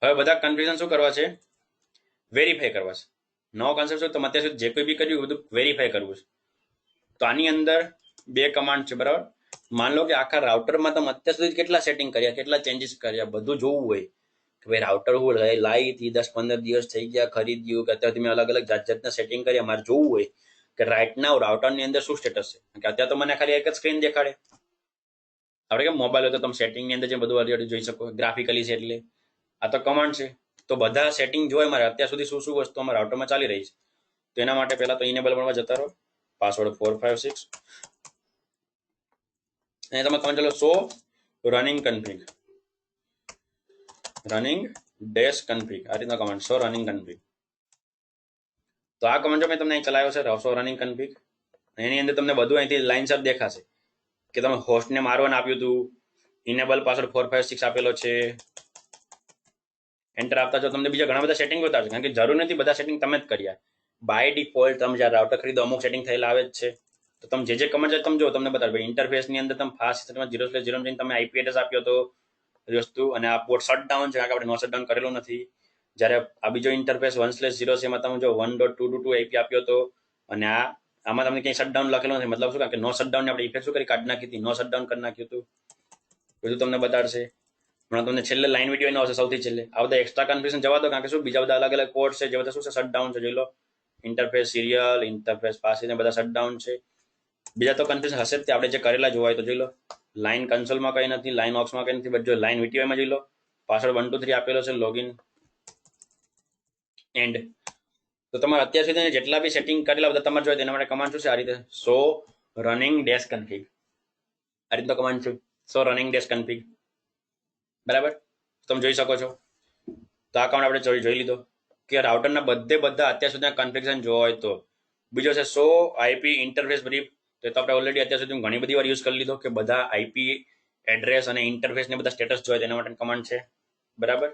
હવે બધા કન્ફિગરેશન શું કરવા છે, વેરીફાઈ કરવા છે. નવો કન્સેપ્ટ શું તમે અત્યાર સુધી જે કોઈ બી કર્યું બધું વેરીફાઈ કરવું છે. તો આની અંદર બે કમાન્ડ છે, બરાબર. માન લો કે આખા રાઉટરમાં તમે અત્યાર સુધી કેટલા સેટિંગ કર્યા, કેટલા ચેન્જીસ કર્યા, બધું જોવું હોય કે ભાઈ રાઉટર હું લાવી હતી 10-15 દિવસ થઈ ગયા ખરીદ્યું, કે અત્યારે મેં અલગ અલગ જાત જાતના સેટિંગ કર્યા, મારે જોવું હોય કે રાઈટ નાઉ રાઉટરની અંદર શું સ્ટેટસ છે, કે અત્યારે તો મને ખાલી એક જ સ્ક્રીન દેખાડે. આપણે કેમ મોબાઈલ હોય તો તમે સેટિંગની અંદર જે બધું જોઈ શકો ગ્રાફિકલી છે, એટલે આ તો કમાન્ડ છે. તો બધા સેટિંગ જોવાય મારે અત્યાર સુધી શું શું વસ્તુ અમારા રાઉટરમાં ચાલી રહી છે. તો એના માટે પહેલા તો ઇનેબલ મોડમાં જતા રહો, પાસવર્ડ 456 અને તમે કમાન્ડ ચાલો શો રનિંગ કન્ફિગ, રનિંગ ડેશ કન્ફિગ, આ રીતનો કમાન્ડ શો રનિંગ કન્ફિગ. તો આ કમાન્ડ જો મેં તમને અહીં ચલાવ્યો છે શો રનિંગ કન્ફિગ, એની અંદર તમને બધું અહીંથી લાઇનસર દેખાશે કે તમે હોસ્ટને મારવાને આપ્યું હતું, ઇનેબલ પાસવર્ડ 456 આપેલો છે. એન્ટર આપતા જો તમને બીજા ઘણા બધા સેટિંગ બતાવશે, કારણ કે જરૂર નથી બધા સેટિંગ તમે જ કર્યા. બાય ડિફોલ્ટ તમે જ્યારે રાઉટર ખરીદો અમુક સેટિંગ થયેલા આવે જ છે. તો તમે જે કમાન્ડ તમે જો તમને બતાવે ઇન્ટરફેસની અંદર તમે ફાસ્ટ સિસ્ટમમાં 0/0 જઈને તમે આઈપી એડ્રેસ આપ્યો હતો વસ્તુ, અને આ પોર્ટ શટડાઉન છે કારણ કે આપણે નો શટડાઉન કરેલું નથી. જ્યારે આ બીજો ઇન્ટરફેસ 1/0 છે એમાં તમે જો 1.222 આઈપી આપ્યો હતો, અને આમાં તમને ક્યાંય શટડાઉન લખેલું નથી. મતલબ શું, કારણ કે નો શટડાઉન આપણે ઇફેક્ટ શું કરી કાઢી નાખી હતી, નો શટડાઉન કરી નાખ્યું હતું, બધું તમને બતાડશે. હમણાં તમને છેલ્લે લાઈન વિડીયો આવશે સૌથી છેલ્લે. આ બધા એક્સ્ટ્રા કન્ફ્યુઝન જવા દો, કારણ કે શું બીજા બધા અલગ અલગ પોર્ટ છે જે બધા શું છે શટડાઉન છે. જોઈ લો ઇન્ટરફેસ સિરિયલ, ઇન્ટરફેસ પાસે બધા શટડાઉન છે. બીજા તો કન્ફ્યુઝન હશે જ, આપણે જે કરેલા જોવાય તો જોઈ લો. લાઈન કન્સોલમાં કંઈ નથી, લાઈન ઓક્સમાં કંઈ નથી, બટ જો લાઈન વીટીઓમાં જોઈ લો પાસવર્ડ 1 2 3 આપેલો છે, લોગિન એન્ડ. તો તમારે અત્યાર સુધી જેટલા બી સેટિંગ કરેલા બધા તમારે જોઈએ તેના માટે કમાન્ડ શું છે, આ રીતે શો રનિંગ ડેશ કન્ફિગ, આ રીતનો કમાન્ડ છે શો રનિંગ ડેશ કન્ફિગ. બરાબર, તમે જોઈ શકો છો. તો આ કમાન્ડ આપણે જોઈ લીધો કે રાઉટરના બધા અત્યાર સુધીના કન્ફિગરેશન જોવા હોય તો. બીજો છે શો આઈપી ઇન્ટરફેસ બ્રીફ, તો આપણે ઓલરેડી અત્યાર સુધી ઘણી બધી વાર યુઝ કરી લીધો કે બધા આઈપી એડ્રેસ અને ઇન્ટરફેસ ને બધા સ્ટેટસ જોઈએ તેના માટે કમાન્ડ છે. બરાબર.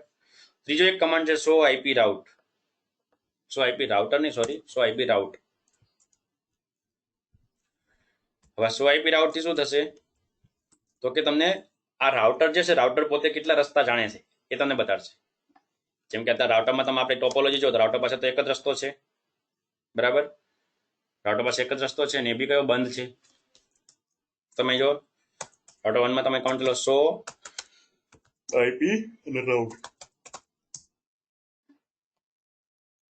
ત્રીજો એક કમાન્ડ છે show IP route, show IP router નહીં સોરી, શો આઈપી રાઉટ. હવે શો આઈપી રાઉટ થી શું થશે, તો કે તમને આ રાઉટર જે છે રાઉટર પોતે કેટલા રસ્તા જાણે છે એ તમને બતાડશે. જેમ કે અત્યારે રાઉટરમાં તમે આપણે ટોપોલોજી જો તો રાઉટર પાસે તો એક જ રસ્તો છે. બરાબર, રાઉટર પાસે એક જ રસ્તો છે ને એ બી કયો બંધ છે. તમે જો રાઉટર 1 માં તમે કાઉન્ટ લો શો આઈપી અને રાઉટ.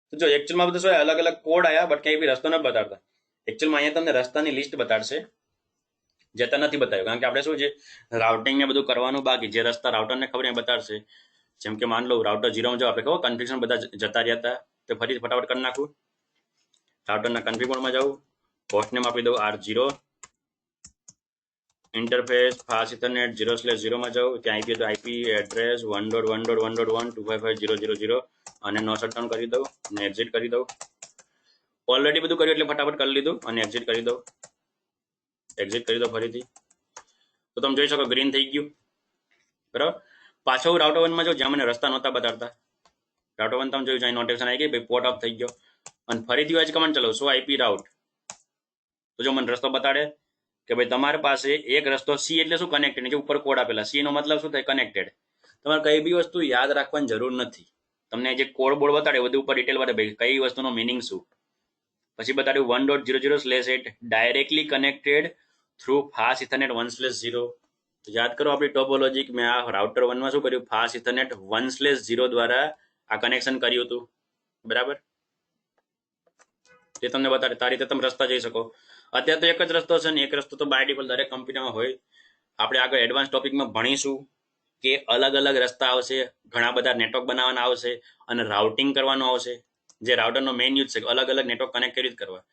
તો જો એકચ્યુઅલમાં બધું શું અલગ અલગ કોડ આયા, બટ કઈ બી રસ્તો નથી બતાડતા. એકચ્યુઅલમાં અહીંયા તમને રસ્તાની લિસ્ટ બતાડશે, જતા નથી બતાવ્યું, કારણ કે આપણે શું છે રાઉટિંગ ને બધું કરવાનું બાકી. જે રસ્તા રાઉટરને ખબર એ બતાડશે. જેમ કે માન લો રાઉટર 0 માં જાવ, આપણે ખબર કન્ફિગરેશન બધા જતા રહ્યા હતા, તો ફરી ફટાફટ કરી નાખું. રાઉટરના કન્ફિગ મોડમાં જાઉં, હોસ્ટનેમ આપી દઉં R0, ઇન્ટરફેસ ફાસ્ટ ઇથરનેટ 0/0 માં જાઉં, ત્યાં આઈપી તો આઈપી એડ્રેસ 1.1.1.1.255.0.0.0 અને નો શટડાઉન કરી દઉં અને એક્ઝિટ કરી દઉં. ઓલરેડી બધું કર્યું એટલે ફટાફટ કરી લીધું અને એક્ઝિટ કરી દઉં. એક્ઝિટ કરી દો ફરીથી, તો તમે જોઈ શકો ગ્રીન થઈ ગયું. બરાબર. પાછો હું રાઉટર 1 માં જાઉં જ્યાં મને રસ્તા નહોતા બતાડતા. રાઉટર 1 તમે જોયું જ્યાં નોટિફિકેશન આવી ગઈ ભાઈ પોર્ટ ઓફ થઈ ગયો, અને ફરીથી વાજ કમાન્ડ ચલાવો શો આઈપી રાઉટ. તો જો મને રસ્તો બતાડે કે ભાઈ તમારી પાસે એક રસ્તો સી એટલે શું કનેક્ટેડ, નીચે ઉપર કોડ આપેલા સી નો મતલબ શું થાય કનેક્ટેડ. તમારે કઈ બી વસ્તુ યાદ રાખવાની જરૂર નથી. તમને જે કોડ બોર્ડ બતાડે બધું ઉપર ડિટેલ બતાડે ભાઈ કઈ વસ્તુનો મિનિંગ શું. પછી બતાડ્યું 1.00/8 directly connected through fast Ethernet 1/0. તો યાદ કરો આપણી ટોપોલોજી, મેં આ રાઉટર 1 માં શું કર્યું, ફાસ્ટ ઇથરનેટ 1/0 દ્વારા આ કનેક્શન કર્યું હતું. બરાબર, તે તમને બતાડે. આ રીતે તમે રસ્તા જઈ શકો. અત્યારે તો એક જ રસ્તો છે ને એક રસ્તો તો બાય ડિફોલ્ટ દરેક કમ્પ્યુટરમાં હોય. આપણે આગળ એડવાન્સ ટોપિકમાં ભણીશું કે અલગ અલગ રસ્તા આવશે, ઘણા બધા નેટવર્ક બનાવવાના આવશે અને રાઉટિંગ કરવાનું આવશે. જે રાઉટરનો મેઇન યુઝ છે અલગ અલગ નેટવર્ક કનેક્ટ કેવી રીતે કરવા.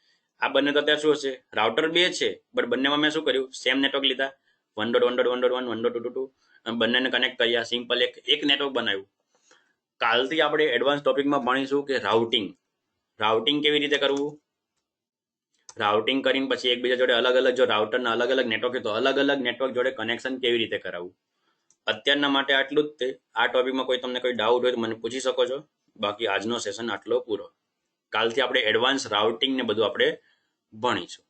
આ બંને તો અત્યારે શું હશે, રાઉટર 2 છે બટ બંનેમાં મેં શું કર્યું, સેમ નેટવર્ક લીધા 1.1.1.1 1.2.2 અને બંનેને કનેક્ટ કર્યા, સિમ્પલ એક નેટવર્ક બનાવ્યું. કાલથી આપણે એડવાન્સ ટોપિકમાં ભણીશું કે રાઉટિંગ કેવી રીતે કરવું. રાઉટિંગ કરીને પછી એકબીજા જોડે અલગ અલગ જો રાઉટરના અલગ અલગ નેટવર્ક તો અલગ અલગ નેટવર્ક જોડે કનેક્શન કેવી રીતે કરાવવું. અત્યારના માટે આટલું જ તે. આ ટોપિકમાં કોઈ તમને કોઈ ડાઉટ હોય તો મને પૂછી શકો છો. બાકી આજનો સેશન આટલો પૂરો. કાલથી આપણે એડવાન્સ રાઉટિંગ ને બધું આપણે ભણીશું.